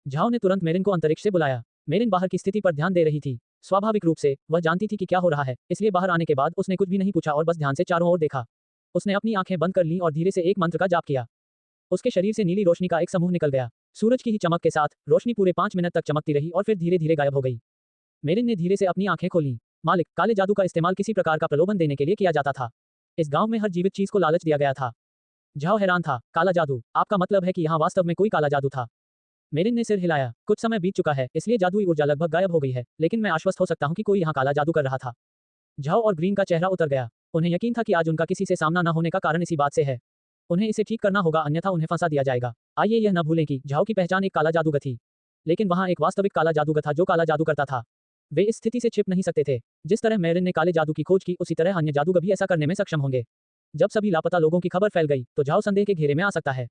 झाओ ने तुरंत मेरिन को अंतरिक्ष से बुलाया। मेरिन बाहर की स्थिति पर ध्यान दे रही थी। स्वाभाविक रूप से वह जानती थी कि क्या हो रहा है, इसलिए बाहर आने के बाद उसने कुछ भी नहीं पूछा और बस ध्यान से चारों ओर देखा। उसने अपनी आंखें बंद कर लीं और धीरे से एक मंत्र का जाप किया। उसके शरीर से नीली रोशनी का एक समूह निकल गया। सूरज की ही चमक के साथ रोशनी पूरे 5 मिनट तक चमकती रही और फिर धीरे धीरे गायब हो गई। मेरिन ने धीरे से अपनी आंखें खोलीं। मालिक, काले जादू का इस्तेमाल किसी प्रकार का प्रलोभन देने के लिए किया जाता था। इस गांव में हर जीवित चीज को लालच दिया गया था। झाओ हैरान था। काला जादू? आपका मतलब है कि यहाँ वास्तव में कोई काला जादू था? मेरिन ने सिर हिलाया। कुछ समय बीत चुका है, इसलिए जादुई ऊर्जा लगभग गायब हो गई है, लेकिन मैं आश्वस्त हो सकता हूँ कि कोई यहाँ काला जादू कर रहा था। झाओ और ग्रीन का चेहरा उतर गया। उन्हें यकीन था कि आज उनका किसी से सामना न होने का कारण इसी बात से है। उन्हें इसे ठीक करना होगा, अन्यथा उन्हें फंसा दिया जाएगा। आइए यह न भूलें कि झाओ की पहचान एक काला जादूगर थी, लेकिन वहाँ एक वास्तविक काला जादूगर था जो काला जादू करता था। वे इस स्थिति से छिप नहीं सकते थे। जिस तरह मेरिन ने काले जादू की खोज की, उसी तरह अन्य जादूगर भी ऐसा करने में सक्षम होंगे। जब सभी लापता लोगों की खबर फैल गई तो झाओ संदेह के घेरे में आ सकता है।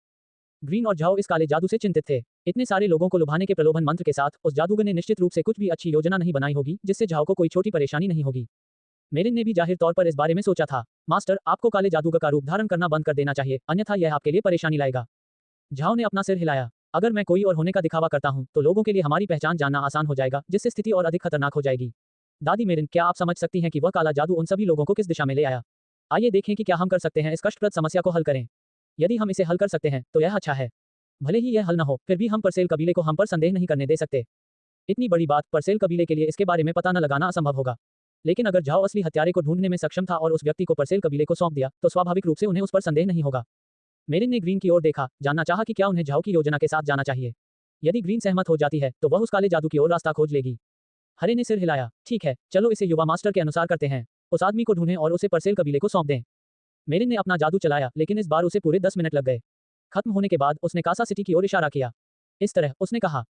ग्रीन और झाओ इस काले जादू से चिंतित थे। इतने सारे लोगों को लुभाने के प्रलोभन मंत्र के साथ उस जादूगर ने निश्चित रूप से कुछ भी अच्छी योजना नहीं बनाई होगी, जिससे झाओ को कोई छोटी परेशानी नहीं होगी। मेरिन ने भी जाहिर तौर पर इस बारे में सोचा था। मास्टर, आपको काले जादूगर का रूप धारण करना बंद कर देना चाहिए, अन्यथा यह आपके लिए परेशानी लाएगा। झाओ ने अपना सिर हिलाया। अगर मैं कोई और होने का दिखावा करता हूं तो लोगों के लिए हमारी पहचान जानना आसान हो जाएगा, जिससे स्थिति और अधिक खतरनाक हो जाएगी। दादी मेरिन, क्या आप समझ सकती हैं कि वह काला जादू उन सभी लोगों को किस दिशा में ले आया? आइए देखें कि क्या हम कर सकते हैं इस कष्टप्रद समस्या को हल करें। यदि हम इसे हल कर सकते हैं तो यह अच्छा है। भले ही यह हल न हो, फिर भी हम परसेल कबीले को हम पर संदेह नहीं करने दे सकते। इतनी बड़ी बात, परसेल कबीले के लिए इसके बारे में पता न लगाना असंभव होगा। लेकिन अगर झाओ असली हत्यारे को ढूंढने में सक्षम था और उस व्यक्ति को परसेल कबीले को सौंप दिया, तो स्वाभाविक रूप से उन्हें उस पर संदेह नहीं होगा। मेरिन ने ग्रीन की ओर देखा, जानना चाहा कि क्या उन्हें झाओ की योजना के साथ जाना चाहिए। यदि ग्रीन सहमत हो जाती है तो वह उस काले जादू की ओर रास्ता खोज लेगी। हरे ने सिर हिलाया। ठीक है, चलो इसे युवा मास्टर के अनुसार करते हैं। उस आदमी को ढूंढें और उसे परसेल कबीले को सौंप दें। मेरिन ने अपना जादू चलाया, लेकिन इस बार उसे पूरे 10 मिनट लग गए। खत्म होने के बाद उसने कासा सिटी की ओर इशारा किया। इस तरह उसने कहा।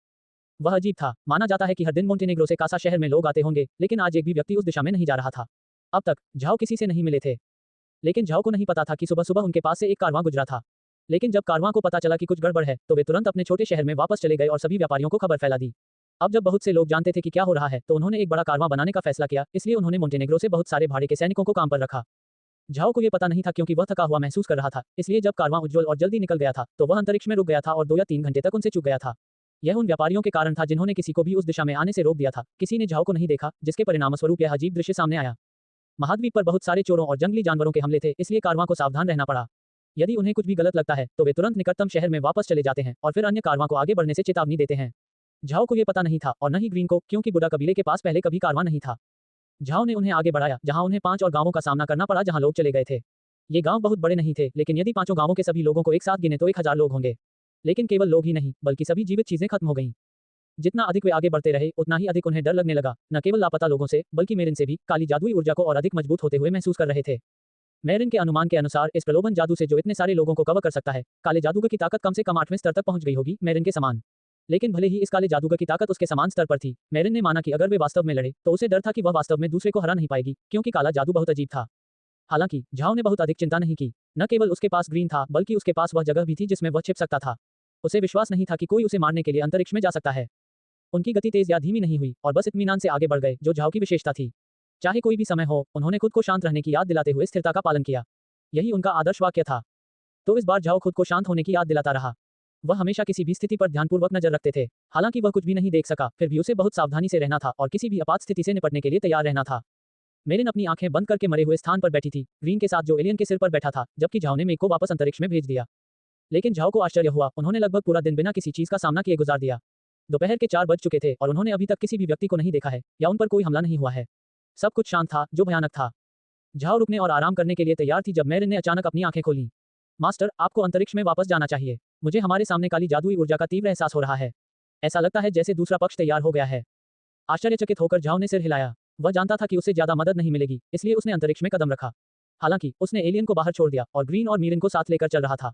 वह अजीब था। माना जाता है कि हर दिन मोंटेनेग्रो से कासा शहर में लोग आते होंगे, लेकिन आज एक भी व्यक्ति उस दिशा में नहीं जा रहा था। अब तक झाओ किसी से नहीं मिले थे, लेकिन झाओ को नहीं पता था कि सुबह सुबह उनके पास से एक कारवां गुजरा था। लेकिन जब कारवां को पता चला कि कुछ गड़बड़ है, तो वे तुरंत अपने छोटे शहर में वापस चले गए और सभी व्यापारियों को खबर फैला दी। अब जब बहुत से लोग जानते थे कि क्या हो रहा है, तो उन्होंने एक बड़ा कारवां बनाने का फैसला किया, इसलिए उन्होंने मोंटेनेग्रो से बहुत सारे भाड़े के सैनिकों को काम पर रखा। झाओ को यह पता नहीं था, क्योंकि वह थका हुआ महसूस कर रहा था, इसलिए जब कारवां उज्ज्वल और जल्दी निकल गया था तो वह अंतरिक्ष में रुक गया था और 2 या 3 घंटे तक उनसे चूक गया था। यह उन व्यापारियों के कारण था जिन्होंने किसी को भी उस दिशा में आने से रोक दिया था। किसी ने झाओ को नहीं देखा, जिसके परिणामस्वरूप यह अजीब दृश्य सामने आया। महाद्वीप पर बहुत सारे चोरों और जंगली जानवरों के हमले थे, इसलिए कारवां को सावधान रहना पड़ा। यदि उन्हें कुछ भी गलत लगता है तो वे तुरंत निकटतम शहर में वापस चले जाते हैं और फिर अन्य कारवां को आगे बढ़ने से चेतावनी देते हैं। झाओ को ये पता नहीं था और न ही ग्रीन को, क्योंकि बुडा कबीले के पास पहले कभी कारवां नहीं था। झाओ ने उन्हें आगे बढ़ाया, जहां उन्हें 5 और गांवों का सामना करना पड़ा जहां लोग चले गए थे। ये गांव बहुत बड़े नहीं थे, लेकिन यदि 5 गांवों के सभी लोगों को एक साथ गिने तो 1000 लोग होंगे। लेकिन केवल लोग ही नहीं, बल्कि सभी जीवित चीजें खत्म हो गईं। जितना अधिक वे आगे बढ़ते रहे, उतना ही अधिक उन्हें डर लगने लगा, न केवल लापता लोगों से, बल्कि मेरिन से भी। काली जादुई ऊर्जा को और अधिक मजबूत होते हुए महसूस कर रहे थे। मेरिन के अनुमान के अनुसार इस प्रलोभन जादू से जो इतने सारे लोगों को कवर कर सकता है, काले जादूगर की ताकत कम से कम 8वें स्तर तक पहुंच गई होगी, मेरिन के समान। लेकिन भले ही इस काले जादूगर की ताकत उसके समान स्तर पर थी, मेरिन ने माना कि अगर वे वास्तव में लड़े तो उसे डर था कि वह वास्तव में दूसरे को हरा नहीं पाएगी, क्योंकि काला जादू बहुत अजीब था। हालांकि झाओ ने बहुत अधिक चिंता नहीं की। न केवल उसके पास ग्रीन था, बल्कि उसके पास वह जगह भी थी जिसमें वह छिप सकता था। उसे विश्वास नहीं था कि कोई उसे मारने के लिए अंतरिक्ष में जा सकता है। उनकी गति तेज या धीमी नहीं हुई और बस इत्मीनान से आगे बढ़ गए, जो झाओ की विशेषता थी। चाहे कोई भी समय हो, उन्होंने खुद को शांत रहने की याद दिलाते हुए स्थिरता का पालन किया। यही उनका आदर्श वाक्य था। तो इस बार झाओ खुद को शांत होने की याद दिलाता रहा। वह हमेशा किसी भी स्थिति पर ध्यानपूर्वक नजर रखते थे। हालांकि वह कुछ भी नहीं देख सका, फिर भी उसे बहुत सावधानी से रहना था और किसी भी आपात स्थिति से निपटने के लिए तैयार रहना था। मेरिन अपनी आंखें बंद करके मरे हुए स्थान पर बैठी थी, ग्रीन के साथ जो एलियन के सिर पर बैठा था, जबकि झाओ ने मेघ को वापस अंतरिक्ष में भेज दिया। लेकिन झाओ को आश्चर्य हुआ, उन्होंने लगभग पूरा दिन बिना किसी चीज का सामना किए गुजार दिया। दोपहर के 4 बज चुके थे और उन्होंने अभी तक किसी भी व्यक्ति को नहीं देखा है या उन पर कोई हमला नहीं हुआ है। सब कुछ शांत था, जो भयानक था। झाओ रुकने और आराम करने के लिए तैयार थी जब मेरिन ने अचानक अपनी आंखें खोली। मास्टर, आपको अंतरिक्ष में वापस जाना चाहिए। मुझे हमारे सामने काली जादुई ऊर्जा का तीव्र एहसास हो रहा है। ऐसा लगता है जैसे दूसरा पक्ष तैयार हो गया है। आश्चर्यचकित होकर झाओ ने सिर हिलाया। वह जानता था कि उसे ज्यादा मदद नहीं मिलेगी, इसलिए उसने अंतरिक्ष में कदम रखा। हालांकि उसने एलियन को बाहर छोड़ दिया और ग्रीन और मीरिन को साथ लेकर चल रहा था।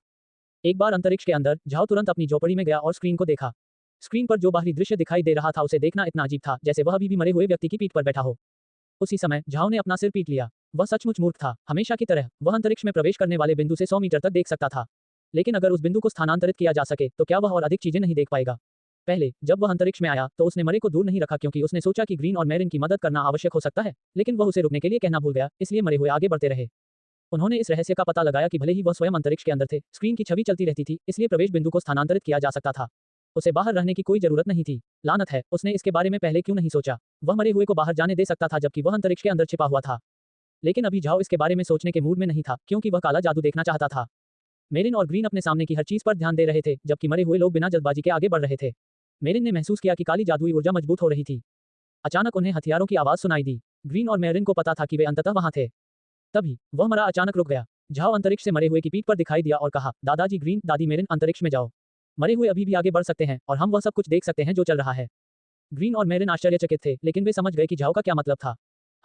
एक बार अंतरिक्ष के अंदर, झाओ तुरंत अपनी झोपड़ी में गया और स्क्रीन को देखा। स्क्रीन पर जो बाहरी दृश्य दिखाई दे रहा था उसे देखना इतना अजीब था जैसे वह अभी भी मरे हुए व्यक्ति की पीठ पर बैठा हो। उसी समय झाओ ने अपना सिर पीट लिया। वह सचमुच मूर्ख था। हमेशा की तरह वह अंतरिक्ष में प्रवेश करने वाले बिंदु से 100 मीटर तक देख सकता था। लेकिन अगर उस बिंदु को स्थानांतरित किया जा सके तो क्या वह और अधिक चीजें नहीं देख पाएगा? पहले जब वह अंतरिक्ष में आया तो उसने मरे को दूर नहीं रखा, क्योंकि उसने सोचा कि ग्रीन और मेरिन की मदद करना आवश्यक हो सकता है, लेकिन वह उसे रुकने के लिए कहना भूल गया, इसलिए मरे हुए आगे बढ़ते रहे। उन्होंने इस रहस्य का पता लगाया कि भले ही वह स्वयं अंतरिक्ष के अंदर थे, स्क्रीन की छवि चलती रहती थी, इसलिए प्रवेश बिंदु को स्थानांतरित किया जा सकता था। उसे बाहर रहने की कोई जरूरत नहीं थी। लानत है, उसने इसके बारे में पहले क्यों नहीं सोचा? वह मरे हुए को बाहर जाने दे सकता था जबकि वह अंतरिक्ष के अंदर छिपा हुआ था। लेकिन अभी झाओ इसके बारे में सोचने के मूड में नहीं था, क्योंकि वह काला जादू देखना चाहता था। मेरिन और ग्रीन अपने सामने की हर चीज पर ध्यान दे रहे थे, जबकि मरे हुए लोग बिना जल्दबाजी के आगे बढ़ रहे थे। मेरिन ने महसूस किया कि काली जादुई ऊर्जा मजबूत हो रही थी। अचानक उन्हें हथियारों की आवाज सुनाई दी। ग्रीन और मेरिन को पता था कि वे अंततः वहां थे। तभी वह मरा अचानक रुक गया। झाओ अंतरिक्ष से मरे हुए की पीठ पर दिखाई दिया और कहा, दादाजी ग्रीन, दादी मेरिन, अंतरिक्ष में जाओ। मरे हुए अभी भी आगे बढ़ सकते हैं और हम वह सब कुछ देख सकते हैं जो चल रहा है। ग्रीन और मेरिन आश्चर्यचकित थे, लेकिन वे समझ गए कि झाओ का क्या मतलब था।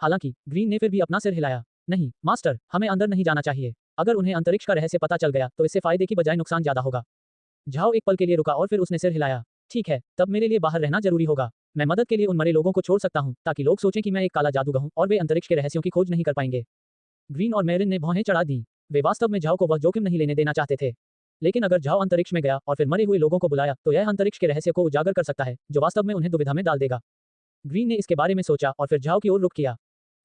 हालांकि ग्रीन ने फिर भी अपना सिर हिलाया। नहीं मास्टर, हमें अंदर नहीं जाना चाहिए। अगर उन्हें अंतरिक्ष का रहस्य पता चल गया तो इससे फायदे की बजाय नुकसान ज्यादा होगा। झाओ एक पल के लिए रुका और फिर उसने सिर हिलाया। ठीक है, तब मेरे लिए बाहर रहना जरूरी होगा। मैं मदद के लिए उन मरे लोगों को छोड़ सकता हूँ, ताकि लोग सोचें कि मैं एक काला जादूगर हूँ और वे अंतरिक्ष के रहस्यों की खोज नहीं कर पाएंगे। ग्रीन और मेरिन ने भौहें चढ़ा दी। वे वास्तव में झाओ को वह जोखिम नहीं लेने देना चाहते थे। लेकिन अगर झाओ अंतरिक्ष में गया और फिर मरे हुए लोगों को बुलाया तो यह अंतरिक्ष के रहस्य को उजागर कर सकता है, जो वास्तव में उन्हें दुविधा में डाल देगा। ग्रीन ने इसके बारे में सोचा और फिर झाओ की ओर रुख किया।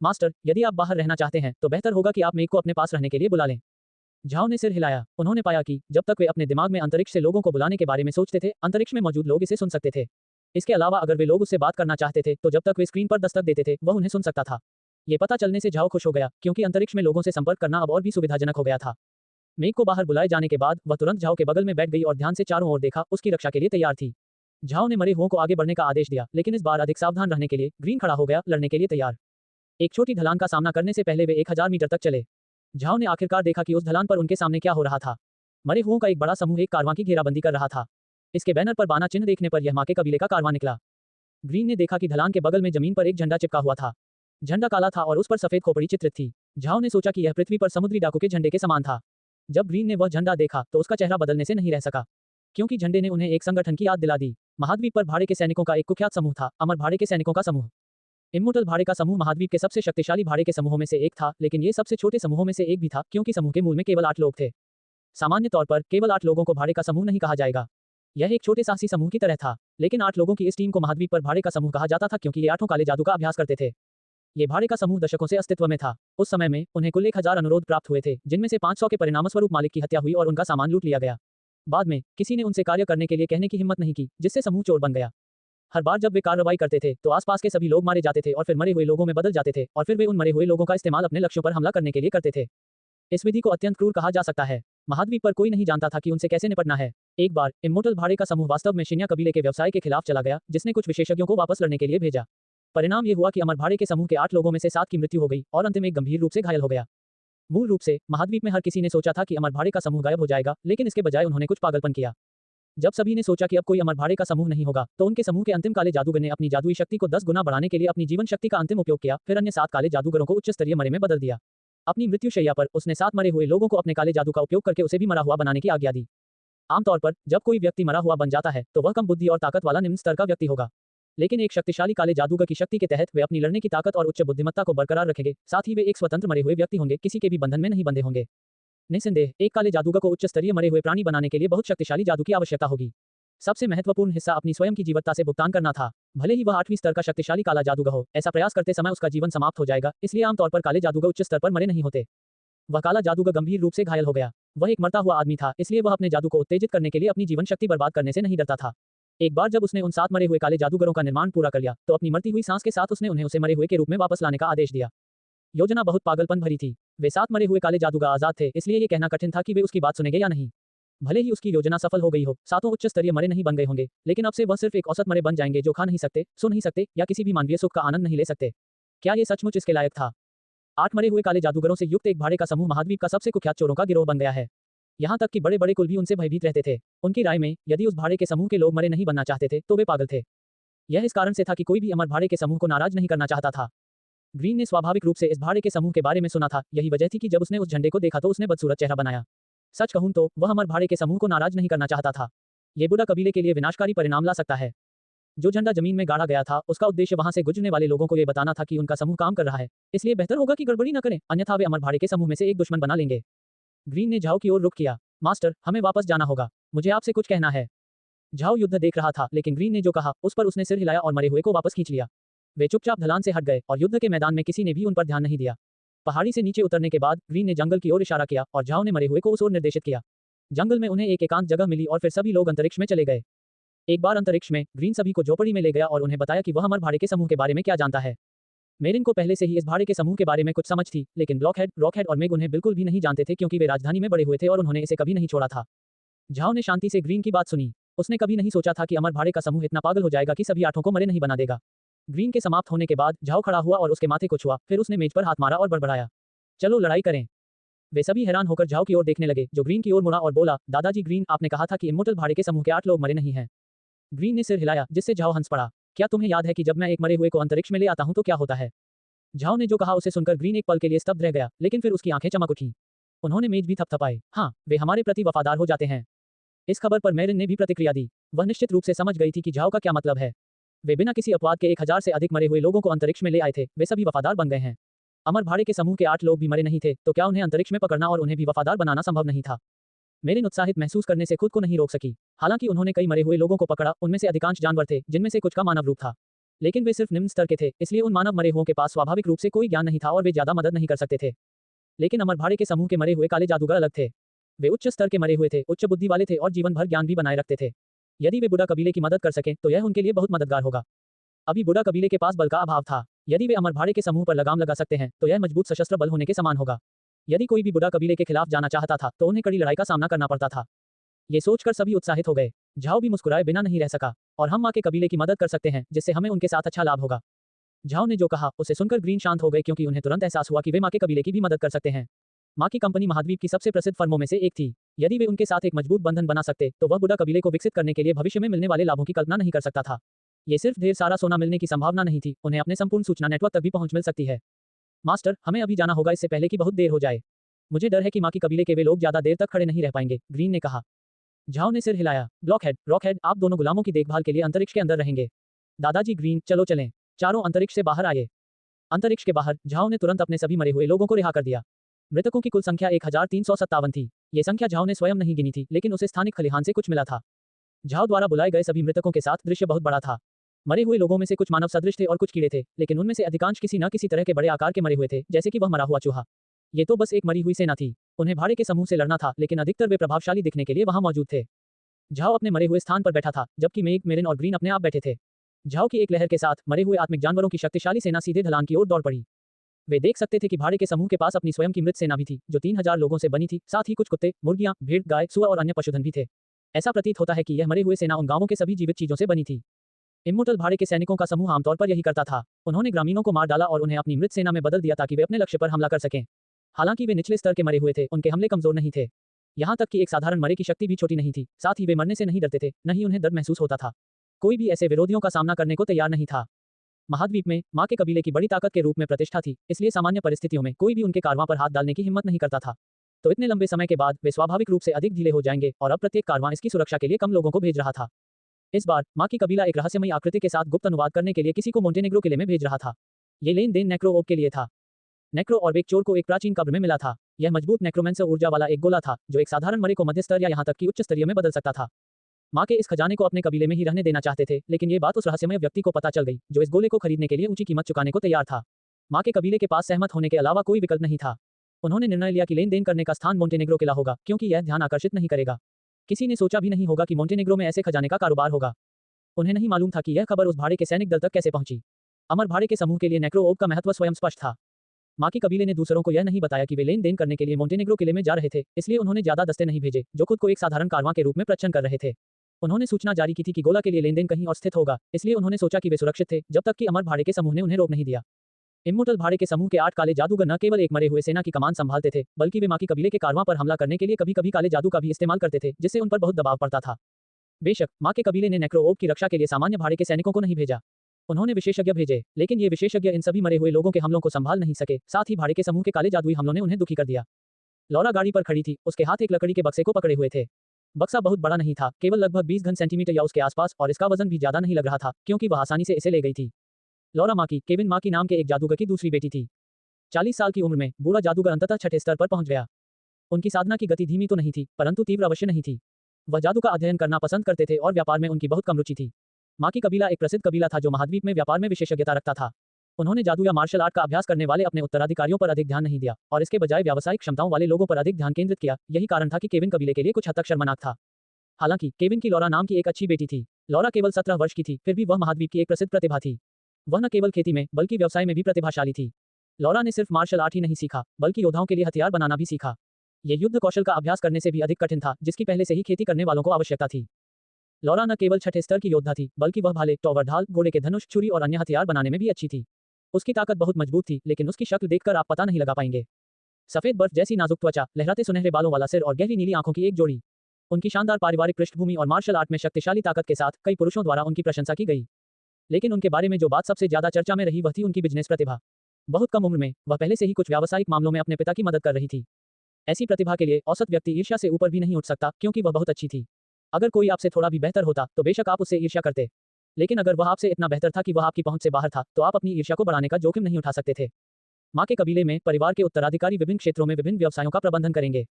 मास्टर, यदि आप बाहर रहना चाहते हैं तो बेहतर होगा कि आप मेघ को अपने पास रहने के लिए बुला लें। झाओ ने सिर हिलाया। उन्होंने पाया कि जब तक वे अपने दिमाग में अंतरिक्ष से लोगों को बुलाने के बारे में सोचते थे, अंतरिक्ष में मौजूद लोग इसे सुन सकते थे। इसके अलावा अगर वे लोग उससे बात करना चाहते थे तो जब तक वे स्क्रीन पर दस्तक देते थे वह उन्हें सुन सकता था। ये पता चलने से झाओ खुश हो गया, क्योंकि अंतरिक्ष में लोगों से संपर्क करना अब और भी सुविधाजनक हो गया था। मेघ को बाहर बुलाए जाने के बाद वह तुरंत झाओ के बगल में बैठ गई और ध्यान से चारों ओर देखा, उसकी रक्षा के लिए तैयार थी। झाओ ने मरे हुओं को आगे बढ़ने का आदेश दिया, लेकिन इस बार अधिक सावधान रहने के लिए ग्रीन खड़ा हो गया, लड़ने के लिए तैयार। एक छोटी ढलान का सामना करने से पहले वे 1000 मीटर तक चले। झाओ ने आखिरकार देखा कि उस ढलान पर उनके सामने क्या हो रहा था। मरे हुओं का एक बड़ा समूह एक कारवां की घेराबंदी कर रहा था। इसके बैनर पर बाना चिन्ह देखने पर यह माँ के कबीले का कारवां निकला। ग्रीन ने देखा कि ढलान के बगल में जमीन पर एक झंडा चिपका हुआ था। झंडा काला था और उस पर सफेद खोपड़ी चित्रित थी। झाओ ने सोचा कि यह पृथ्वी पर समुद्री डाकू के झंडे के समान था। जब ग्रीन ने वह झंडा देखा तो उसका चेहरा बदलने से नहीं रह सका, क्योंकि झंडे ने उन्हें एक संगठन की याद दिला दी। महाद्वीप पर भाड़े के सैनिकों का एक कुख्यात समूह था, अमर भाड़े के सैनिकों का समूह। इम्मोर्टल भाड़े का समूह महाद्वीप के सबसे शक्तिशाली भाड़े के समूहों में से एक था, लेकिन ये सबसे छोटे समूहों में से एक भी था, क्योंकि समूह के मूल में केवल 8 लोग थे। सामान्य तौर पर केवल 8 लोगों को भाड़े का समूह नहीं कहा जाएगा। यह एक छोटे साहसी समूह की तरह था, लेकिन 8 लोगों की इस टीम को महाद्वीप पर भाड़े का समूह कहा जाता था, क्योंकि ये 8 काले जादू का अभ्यास करते थे। ये भाड़े का समूह दशकों से अस्तित्व में था। उस समय में उन्हें कुल 1000 अनुरोध प्राप्त हुए थे, जिनमें से 500 के परिणामस्वरूप मालिक की हत्या हुई और उनका सामान लूट लिया गया। बाद में किसी ने उनसे कार्य करने के लिए कहने की हिम्मत नहीं की, जिससे समूह चोर बन गया। हर बार जब वे कार्रवाई करते थे तो आसपास के सभी लोग मारे जाते थे और फिर मरे हुए लोगों में बदल जाते थे, और फिर वे उन मरे हुए लोगों का इस्तेमाल अपने लक्ष्यों पर हमला करने के लिए करते थे। इस विधि को अत्यंत क्रूर कहा जा सकता है। महाद्वीप पर कोई नहीं जानता था कि उनसे कैसे निपटना है। एक बार इम्मोर्टल भाड़े का समूह वास्तव में शिन्या कबीले के व्यवसाय के खिलाफ चला गया, जिसने कुछ विशेषज्ञों को वापस लड़ने के लिए भेजा। परिणाम ये हुआ कि अमर भाड़े के समूह के 8 लोगों में से 7 की मृत्यु हो गई और अंतिम एक गंभीर रूप से घायल हो गया। मूल रूप से महाद्वीप में हर किसी ने सोचा था कि अमर भाड़े का समूह गायब हो जाएगा, लेकिन इसके बजाय उन्होंने कुछ पागलपन किया। जब सभी ने सोचा कि अब कोई अमर भाड़े का समूह नहीं होगा, तो उनके समूह के अंतिम काले जादूगर ने अपनी जादुई शक्ति को 10 गुना बढ़ाने के लिए अपनी जीवन शक्ति का अंतिम उपयोग किया। फिर अन्य 7 काले जादूगरों को उच्च स्तरीय मरे में बदल दिया। अपनी मृत्युशैया पर उसने 7 मरे हुए लोगों को अपने काले जादू का उपयोग करके उसे भी मरा हुआ बनाने की आज्ञा दी। आमतौर पर जब कोई व्यक्ति मरा हुआ बन जाता है तो वह कम बुद्धि और ताकत वाला निम्न स्तर का व्यक्ति होगा, लेकिन एक शक्तिशाली काले जादूगर की शक्ति के तहत वे अपनी लड़ने की ताकत और उच्च बुद्धिमत्ता को बरकरार रखेंगे। साथ ही वे एक स्वतंत्र मरे हुए व्यक्ति होंगे, किसी के भी बंधन में नहीं बंधे होंगे। निस्संदेह एक काले जादूगर को उच्च स्तरीय मरे हुए प्राणी बनाने के लिए बहुत शक्तिशाली जादू की आवश्यकता होगी। सबसे महत्वपूर्ण हिस्सा अपनी स्वयं की जीवटता से भुगतान करना था। भले ही वह 8वीं स्तर का शक्तिशाली काला जादूगर हो, ऐसा प्रयास करते समय उसका जीवन समाप्त हो जाएगा, इसलिए आमतौर पर काले जादूगर उच्च स्तर पर मरे नहीं होते। वह काला जादूगर गंभीर रूप से घायल हो गया। वह एक मरता हुआ आदमी था, इसलिए वह अपने जादू को उत्तेजित करने के लिए अपनी जीवन शक्ति बर्बाद करने से नहीं डरता था। एक बार जब उसने उन 7 मरे हुए काले जादूगरों का निर्माण पूरा कर लिया, तो अपनी मरती हुई सांस के साथ उसने उन्हें उसे मरे हुए के रूप में वापस लाने का आदेश दिया। योजना बहुत पागलपन भरी थी। वे 7 मरे हुए काले जादूगर आजाद थे, इसलिए ये कहना कठिन था कि वे उसकी बात सुनेंगे या नहीं। भले ही उसकी योजना सफल हो गई हो, 7 उच्च स्तरीय मरे नहीं बन गए होंगे, लेकिन अब से वह सिर्फ एक औसत मरे बन जाएंगे जो खा नहीं सकते, सो नहीं सकते या किसी भी मानवीय सुख का आनंद नहीं ले सकते। क्या ये सचमुच इसके लायक था? 8 मरे हुए काले जादूगरों से युक्त एक भाड़े का समूह महाद्वीप का सबसे कुख्यात चोरों का गिरोह बन गया है। यहाँ तक कि बड़े बड़े कुल भी उनसे भयभीत रहते थे। उनकी राय में यदि उस भाड़े के समूह के लोग मरे नहीं बनना चाहते थे तो वे पागल थे। यह इस कारण से था कि कोई भी अमर भाड़े के समूह को नाराज नहीं करना चाहता था। ग्रीन ने स्वाभाविक रूप से इस भाड़े के समूह के बारे में सुना था। यही वजह थी कि जब उसने उस झंडे को देखा तो उसने बदसूरत चेहरा बनाया। सच कहूं तो वह अमर भाड़े के समूह को नाराज नहीं करना चाहता था। ये बुरा कबीले के लिए विनाशकारी परिणाम ला सकता है। जो झंडा जमीन में गाड़ा गया था, उसका उद्देश्य वहां से गुजरने वाले लोगों को यह बताना था कि उनका समूह काम कर रहा है, इसलिए बेहतर होगा कि गड़बड़ी न करें, अन्यथा वे अमर भाड़े के समूह में से एक दुश्मन बना लेंगे। ग्रीन ने झाओ की ओर रुख किया। मास्टर, हमें वापस जाना होगा, मुझे आपसे कुछ कहना है। झाओ युद्ध देख रहा था, लेकिन ग्रीन ने जो कहा उस पर उसने सिर हिलाया और मरे हुए को वापस खींच लिया। वे चुपचाप ढलान से हट गए और युद्ध के मैदान में किसी ने भी उन पर ध्यान नहीं दिया। पहाड़ी से नीचे उतरने के बाद ग्रीन ने जंगल की ओर इशारा किया और झाओ ने मरे हुए को उस ओर निर्देशित किया। जंगल में उन्हें एक एकांत जगह मिली और फिर सभी लोग अंतरिक्ष में चले गए। एक बार अंतरिक्ष में ग्रीन सभी को झोपड़ी में ले गया और उन्हें बताया कि वह अमर भाड़े के समूह के बारे में क्या जानता है। मेरिन को पहले से ही इस भाड़े के समूह के बारे में कुछ समझ थी, लेकिन ब्लॉकहेड, रॉकहेड और मेग उन्हें बिल्कुल भी नहीं जानते थे क्योंकि वे राजधानी में बड़े हुए थे और उन्होंने इसे कभी नहीं छोड़ा था। झाओ ने शांति से ग्रीन की बात सुनी। उसने कभी नहीं सोचा था कि अमर भाड़े का समूह इतना पागल हो जाएगा कि सभी 8 को मरे नहीं बना देगा। ग्रीन के समाप्त होने के बाद झाओ खड़ा हुआ और उसके माथे को छुआ, फिर उसने मेज पर हाथ मारा और बड़बड़ाया, चलो लड़ाई करें। वे सभी हैरान होकर झाओ की ओर देखने लगे, जो ग्रीन की ओर मुड़ा और बोला, दादाजी ग्रीन, आपने कहा था कि इम्मोर्टल भाड़े के समूह के 8 लोग मरे नहीं हैं। ग्रीन ने सिर हिलाया, जिससे झाओ हंस पड़ा। क्या तुम्हें याद है कि जब मैं एक मरे हुए को अंतरिक्ष में ले आता हूं तो क्या होता है? झाओ ने जो कहा उसे सुनकर ग्रीन एक पल के लिए स्तब्ध रह गया, लेकिन फिर उसकी आंखें चमक उठी। उन्होंने मेज भी थपथपाए। हाँ, वे हमारे प्रति वफादार हो जाते हैं। इस खबर पर मेरिन ने भी प्रतिक्रिया दी। वह निश्चित रूप से समझ गई थी कि झाओ का क्या मतलब है। वे बिना किसी अपवाद के 1000 से अधिक मरे हुए लोगों को अंतरिक्ष में ले आए थे। वे सभी वफादार बन गए हैं। अमर भाड़े के समूह के 8 लोग भी मरे नहीं थे, तो क्या उन्हें अंतरिक्ष में पकड़ना और उन्हें भी वफादार बनाना संभव नहीं था? मेरिन उत्साहित महसूस करने से खुद को नहीं रोक सकी। हालांकि उन्होंने कई मरे हुए लोगों को पकड़ा, उनमें से अधिकांश जानवर थे, जिनमें से कुछ का मानव रूप था, लेकिन वे सिर्फ निम्न स्तर के थे, इसलिए उन मानव मरे हुओं के पास स्वाभाविक रूप से कोई ज्ञान नहीं था और वे ज्यादा मदद नहीं कर सकते थे। लेकिन अमर भाड़े के समूह के मरे हुए काले जादूगर अलग थे। वे उच्च स्तर के मरे हुए थे, उच्च बुद्धि वाले थे और जीवन भर ज्ञान भी बनाए रखते थे। यदि वे बुढ़ा कबीले की मदद कर सकें तो यह उनके लिए बहुत मददगार होगा। अभी बुढ़ा कबीले के पास बल का अभाव था। यदि वे अमर भाड़े के समूह पर लगाम लगा सकते हैं तो यह मजबूत सशस्त्र बल होने के समान होगा। यदि कोई भी बुढ़ा कबीले के खिलाफ जाना चाहता था तो उन्हें कड़ी लड़ाई का सामना करना पड़ता था। ये सोचकर सभी उत्साहित हो गए। झाओ भी मुस्कुराए बिना नहीं रह सका। और हम माँ के कबीले की मदद कर सकते हैं, जिससे हमें उनके साथ अच्छा लाभ होगा। झाओ ने जो कहा उसे सुनकर ग्रीन शांत हो गए, क्योंकि उन्हें तुरंत एहसास हुआ कि वे माँ के कबीले की भी मदद कर सकते हैं। माँ की कंपनी महाद्वीप की सबसे प्रसिद्ध फर्मों में से एक थी। यदि वे उनके साथ एक मजबूत बंधन बना सकते तो वह बुढ़ा कबीले को विकसित करने के लिए भविष्य में मिलने वाले लाभों की कल्पना नहीं कर सकता था। ये सिर्फ ढेर सारा सोना मिलने की संभावना नहीं थी, उन्हें अपने संपूर्ण सूचना नेटवर्क तक भी पहुंच मिल सकती है। मास्टर, हमें अभी जाना होगा, इससे पहले कि बहुत देर हो जाए। मुझे डर है कि माँ की कबीले के वे लोग ज्यादा देर तक खड़े नहीं रह पाएंगे, ग्रीन ने कहा। झाओ ने सिर हिलाया। ब्लॉकहेड, रॉकहेड, आप दोनों गुलामों की देखभाल के लिए अंतरिक्ष के अंदर रहेंगे। दादाजी ग्रीन, चलो चलें। चारों अंतरिक्ष से बाहर आए। अंतरिक्ष के बाहर झाओ ने तुरंत अपने सभी मरे हुए लोगों को रिहा कर दिया। मृतकों की कुल संख्या 1357 थी। ये संख्या झाओ ने स्वयं नहीं गिनी थी, लेकिन उसे स्थानिक खलिहान से कुछ मिला था। झाओ द्वारा बुलाए गए सभी मृतकों के साथ दृश्य बहुत बड़ा था। मरे हुए लोगों में से कुछ मानव सदृश थे और कुछ कीड़े थे, लेकिन उनमें से अधिकांश किसी न किसी तरह के बड़े आकार के मरे हुए थे, जैसे कि वह मरा हुआ चूहा। ये तो बस एक मरी हुई सेना थी। उन्हें भाड़े के समूह से लड़ना था, लेकिन अधिकतर वे प्रभावशाली दिखने के लिए वहां मौजूद थे। झाओ अपने मरे हुए स्थान पर बैठा था, जबकि मेग, मेरिन और ग्रीन अपने आप बैठे थे। झाओ की एक लहर के साथ मरे हुए आत्मिक जानवरों की शक्तिशाली सेना सीधे ढलान की ओर दौड़ पड़ी। वे देख सकते थे कि भाड़े के समूह के पास अपनी स्वयं की मृत सेना भी थी, जो 3000 लोगों से बनी थी, साथ ही कुछ कुत्ते, मुर्गियां, भेड़, गाय, सुअर और अन्य पशुधन भी थे। ऐसा प्रतीत होता है कि यह मरे हुए सेना उन गांवों के सभी जीवित चीजों से बनी थी। इम्मोर्टल भाड़े के सैनिकों का समूह आमतौर पर यही करता था। उन्होंने ग्रामीणों को मार डाला और उन्हें अपनी मृत सेना में बदल दिया ताकि वे अपने लक्ष्य पर हमला कर सकें। हालांकि वे निचले स्तर के मरे हुए थे, उनके हमले कमजोर नहीं थे। यहाँ तक कि एक साधारण मरे की शक्ति भी छोटी नहीं थी, साथ ही वे मरने से नहीं डरते थे, न ही उन्हें दर्द महसूस होता था। कोई भी ऐसे विरोधियों का सामना करने को तैयार नहीं था। महाद्वीप में माँ के कबीले की बड़ी ताकत के रूप में प्रतिष्ठा थी, इसलिए सामान्य परिस्थितियों में कोई भी उनके कारवां पर हाथ डालने की हिम्मत नहीं करता था। तो इतने लंबे समय के बाद वे स्वाभाविक रूप से अधिक ढीले हो जाएंगे और अब प्रत्येक कारवां इसकी सुरक्षा के लिए कम लोगों को भेज रहा था। इस बार माँ की कबीला एक रहस्यमयी आकृति के साथ गुप्त अनुवाद करने के लिए किसी को मोंटेनेग्रो किले में भेज रहा था। ये लेन देन नेक्रो के लिए था। नेक्रो और एक चोर को एक प्राचीन कब्र में मिला था। यह मजबूत नेक्रोमेंसर ऊर्जा वाला एक गोला था, जो एक साधारण मरे को मध्य स्तर या यहाँ तक कि उच्च स्तरीय में बदल सकता था। माँ के इस खजाने को अपने कबीले में ही रहने देना चाहते थे, लेकिन ये बात उस रहस्यमय व्यक्ति को पता चल गई, जो इस गोले को खरीदने के लिए ऊंची कीमत चुकाने को तैयार था। माँ के कबीले के पास सहमत होने के अलावा कोई विकल्प नहीं था। उन्होंने निर्णय लिया कि लेन देन करने का स्थान मोंटेनेग्रो किला होगा, क्योंकि यह ध्यान आकर्षित नहीं करेगा। किसी ने सोचा भी नहीं होगा कि मोंटेनेग्रो में ऐसे खजाने का कारोबार होगा। उन्हें नहीं मालूम था कि यह खबर उस भाड़े के सैनिक दल तक कैसे पहुंची। अमर भाड़े के समूह के लिए नेक्रो का महत्व स्वयं स्पष्ट था। माँ की कबीले ने दूसरों को यह नहीं बताया कि वे लेन देन करने के लिए मोंटेनेग्रो किले में जा रहे थे, इसलिए उन्होंने ज्यादा दस्ते नहीं भेजे, जो खुद को एक साधारण कारवां के रूप में प्रचन्न कर रहे थे। उन्होंने सूचना जारी की थी कि गोला के लिए लेनदेन कहीं और स्थित होगा, इसलिए उन्होंने सोचा कि वे सुरक्षित थे, जब तक कि अमर भाड़े के समूह ने उन्हें रोक नहीं दिया। इम्मोर्टल भाड़े के समूह के 8 काले जादूगर न केवल एक मरे हुए सेना की कमान संभालते थे, बल्कि वे माँ की कबीले के कारवां पर हमला करने के लिए कभी-कभी काले जादू का भी इस्तेमाल करते थे, जिससे उन पर बहुत दबाव पड़ता था। बेशक माँ के कबीले ने नेक्रो की रक्षा के लिए सामान्य भाड़े के सैनिकों को नहीं भेजा। उन्होंने विशेषज्ञ भेजे, लेकिन ये विशेषज्ञ इन सभी मरे हुए लोगों के हमलों को संभाल नहीं सके। साथ ही भाड़े के समूह के काले जादुई हमलों ने उन्हें दुखी कर दिया। लौरा गाड़ी पर खड़ी थी, उसके हाथ एक लकड़ी के बक्से को पकड़े हुए थे। बक्सा बहुत बड़ा नहीं था, केवल लगभग 20 घन सेंटीमीटर या उसके आसपास, और इसका वजन भी ज्यादा नहीं लग रहा था, क्योंकि वह आसानी से इसे ले गई थी। लौरा माँ की केविन माँ की नाम के एक जादूगर की दूसरी बेटी थी। 40 साल की उम्र में बूढ़ा जादूगर अंततः छठे स्तर पर पहुंच गया। उनकी साधना की गति धीमी तो नहीं थी, परंतु तीव्र अवश्य नहीं थी। वह जादू का अध्ययन करना पसंद करते थे और व्यापार में उनकी बहुत कम रुचि थी। माँ की कबीला एक प्रसिद्ध कबीला था जो महाद्वीप में व्यापार में विशेषज्ञता रखता था। उन्होंने जादू या मार्शल आर्ट का अभ्यास करने वाले अपने उत्तराधिकारियों पर अधिक ध्यान नहीं दिया और इसके बजाय व्यावसायिक क्षमताओं वाले लोगों पर अधिक ध्यान केंद्रित किया। यही कारण था कि केविन कबीले के लिए कुछ हद तक शर्मनाक था। हालांकि केविन की लौरा नाम की एक अच्छी बेटी थी। लौरा केवल 17 वर्ष की थी, फिर भी वह महाद्वीप की एक प्रसिद्ध प्रतिभा थी। वह न केवल खेती में बल्कि व्यवसाय में भी प्रतिभाशाली थी। लौरा ने सिर्फ मार्शल आर्ट ही नहीं सीखा, बल्कि योद्धाओं के लिए हथियार बनाना भी सीखा। यह युद्ध कौशल का अभ्यास करने से भी अधिक कठिन था, जिसकी पहले से ही खेती करने वालों को आवश्यकता थी। लौरा न केवल छठे स्तर की योद्धा थी, बल्कि वह भाले, टॉवर, ढाल, घोड़े के धनुष, छुरी और अन्य हथियार बनाने में भी अच्छी थी। उसकी ताकत बहुत मजबूत थी, लेकिन उसकी शक्ल देखकर आप पता नहीं लगा पाएंगे। सफेद बर्फ जैसी नाजुक त्वचा, लहराते सुनहरे बालों वाला सिर और गहरी नीली आंखों की एक जोड़ी। उनकी शानदार पारिवारिक पृष्ठभूमि और मार्शल आर्ट में शक्तिशाली ताकत के साथ कई पुरुषों द्वारा उनकी प्रशंसा की गई। लेकिन उनके बारे में जो बात सबसे ज्यादा चर्चा में रही वह थी उनकी बिजनेस प्रतिभा। बहुत कम उम्र में वह पहले से ही कुछ व्यावसायिक मामलों में अपने पिता की मदद कर रही थी। ऐसी प्रतिभा के लिए औसत व्यक्ति ईर्ष्या से ऊपर भी नहीं उठ सकता, क्योंकि वह बहुत अच्छी थी। अगर कोई आपसे थोड़ा भी बेहतर होता तो बेशक आप उससे ईर्ष्या करते, लेकिन अगर वह आपसे इतना बेहतर था कि वह आपकी पहुंच से बाहर था, तो आप अपनी ईर्ष्या को बढ़ाने का जोखिम नहीं उठा सकते थे। माँ के कबीले में परिवार के उत्तराधिकारी विभिन्न क्षेत्रों में विभिन्न व्यवसायों का प्रबंधन करेंगे।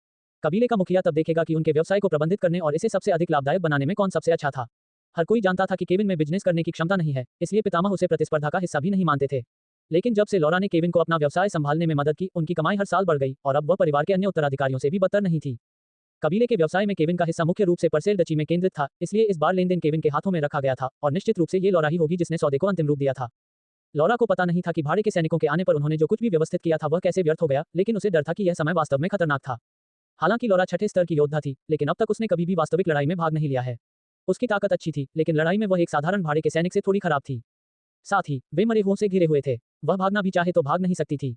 कबीले का मुखिया तब देखेगा कि उनके व्यवसाय को प्रबंधित करने और इसे सबसे अधिक लाभदायक बनाने में कौन सबसे अच्छा था। हर कोई जानता था कि केविन में बिजनेस करने की क्षमता नहीं है, इसलिए पितामह उसे प्रतिस्पर्धा का हिस्सा भी नहीं मानते थे। लेकिन जब से लौरा ने केविन को अपना व्यवसाय संभालने में मदद की, उनकी कमाई हर साल बढ़ गई और अब वह परिवार के अन्य उत्तराधिकारियों से भी बदतर नहीं थी। कबीले के व्यवसाय में केविन का हिस्सा मुख्य रूप से परसेल डची में केंद्रित था, इसलिए इस बार लेनदेन केविन के हाथों में रखा गया था और निश्चित रूप से ये लौरा ही होगी जिसने सौदे को अंतिम रूप दिया था। लौरा को पता नहीं था कि भाड़े के सैनिकों के आने पर उन्होंने जो कुछ भी व्यवस्थित किया था वह कैसे व्यर्थ हो गया, लेकिन उसे डर था कि यह समय वास्तव में खतरनाक था। हालांकि लौरा छठे स्तर की योद्धा थी, लेकिन अब तक उसने कभी भी वास्तविक लड़ाई में भाग नहीं लिया है। उसकी ताकत अच्छी थी, लेकिन लड़ाई में वह एक साधारण भाड़े के सैनिक से थोड़ी खराब थी। साथ ही वे मरे हुओं से घिरे हुए थे, वह भागना भी चाहे तो भाग नहीं सकती थी।